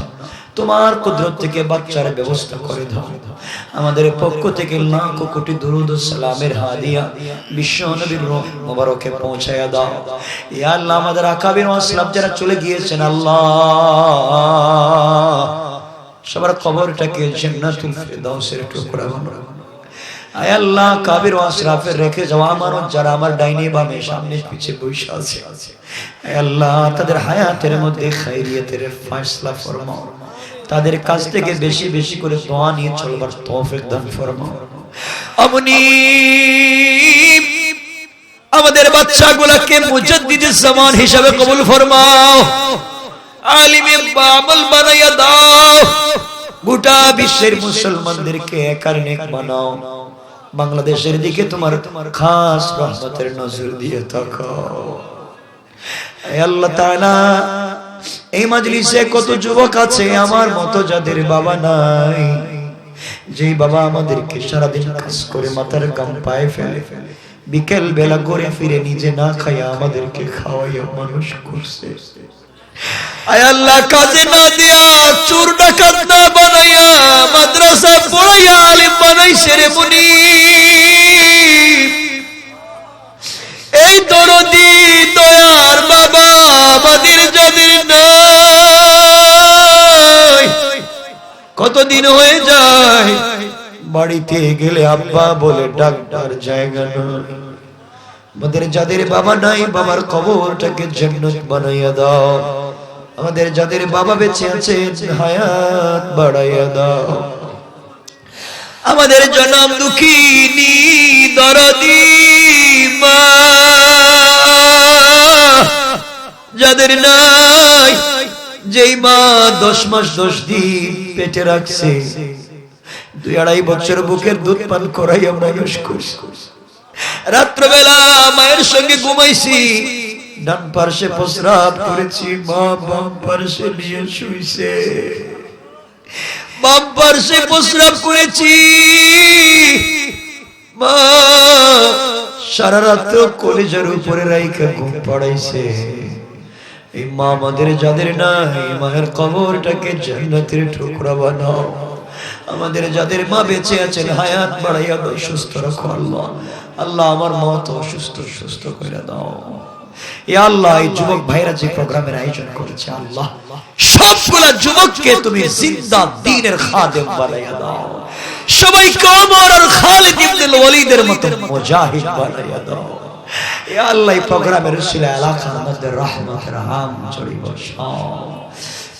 তোমার কুদরত থেকে বাচ্চার ব্যবস্থা করে দাও আমাদের পক্ষ থেকে লাখ কোটি দরুদ ও সালামের হাদিয়া বিশ্ব নবীর রূহ মোবারকে পৌঁছায়া দাও ইয়া আল্লাহ আমাদের আকাবির ওয়াসলাম যারা চলে গিয়েছেন আল্লাহ সবার কবরটাকে জান্নাতুল ফিরদাউসের টুকরা বানাও আয় আল্লাহ কাবির ও আশরাফের রেখে যাওয়া আমানত যারা আমার ডাইনে বামে সামনে পিছে বসে আছে আয় আল্লাহ তাদের হায়াতের মধ্যে খায়রিয়াতের ফয়সালা ফরমাও তাদের কাছ থেকে বেশি বেশি করে দোয়া নিয়ে চলবার তৌফিক দান ফরমাও আপনি আমাদের বাচ্চাগুলোকে মুজাদ্দিদে জামান হিসাবে কবুল ফরমাও আলিমে বামল বানাইয়া দাও গোটা বিশ্বের মুসলমানদেরকে একার নেক বানাও বাংলাদেশের দিকে তোমার খাস রহমতের নজর দিয়ে তাকাও হে আল্লাহ তাআলা এই মজলিসে কত যুবক আছে আমার মতো যাদের বাবা নাই যেই বাবা আমাদেরকে সারা দিন কাজ করে মাথার গাম পায়ে ফেলে বিকেল বেলা ঘুরে ফিরে নিজে না খায়া আমাদেরকে খাওয়াইয়া মানুষ করছে আয় আল্লাহ কাজে না দিয়া চোর ডাকাত না বানাইয়া মাদ্রাসা পড়াইয়া আলিম বানাইছে রে মুনি এই দরদি দয়ার বাবা আমাদের যাদের নাই কতদিন হয়ে যায় বাড়িতে গেলে আব্বা বলে ডাক্তার জায়গা নয় আমাদের যাদের বাবা নাই বাবার কবরটাকে জান্নাত বানাইয়া দাও আমাদের যাদের বাবা বেঁচে আছে হায়াত বাড়াইয়া দাও আমাদের জনম দুঃখিনী দরদি মা যাদের নাই যেই মা 10 মাস 10 দিন পেটে রাখছে 2-2.5 বছর বুকের দুধ পান করাইয়া মানুষ করছে রাত্রবেলা মায়ের সঙ্গে ঘুমাইছি ডান পার্শ্বে প্রস্রাব করেছি মা বাম পার্শ্বে নিয়ে শুইছে বাম পার্শ্বে প্রস্রাব করেছি মা সারা রাত কলেজের উপরে রাইখা ঘুম পড়াইছে এই মা আমাদের যাদের নাই মায়ের কবরটাকে জান্নাতের টুকরা বানাও আমাদের যাদের মা বেঁচে আছেন হায়াত বাড়াইয়া দাও, সুস্থ রাখো আল্লাহ। আল্লাহ আমার মা তো সুস্থ করে দাও। ইয়া আল্লাহ, এই যুবক ভাইরা যে প্রোগ্রামের আয়োজন করেছে আল্লাহ, সবগুলা যুবককে তুমি জিন্দা দ্বীনের খাদেম বানাইয়া দাও। সবাইকে ওমর আর খালিদ ইবনে ওয়ালিদের মতো মুজাহিদ বানাইয়া দাও। ইয়া আল্লাহ, এই প্রোগ্রামের উসিলা এলাকার মধ্যে রহমতের হাম ছড়িয়ে বসাও।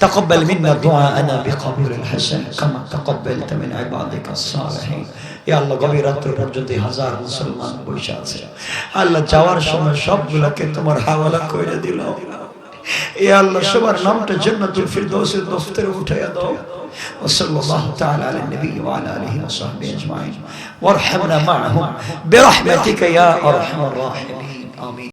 تقبل منا دعاءنا بقبول الحسن كما تقبلت من عبادك الصالحين। يا الله গভীর রাত্র পর্যন্ত হাজার মুসলমান বসে আছে আল্লাহ, যাওয়ার সময় সবগুলোকে তোমার হাওয়ালা করে দিল। ইয়া আল্লাহ, সবার নামটা জান্নাতুল ফিরদৌসের দফতরে উঠাইয়া দাও। وصلى الله تعالى على النبي وعلى اله وصحبه اجمعين وارحمنا معهم برحمتك يا ارحم الراحمين آمين।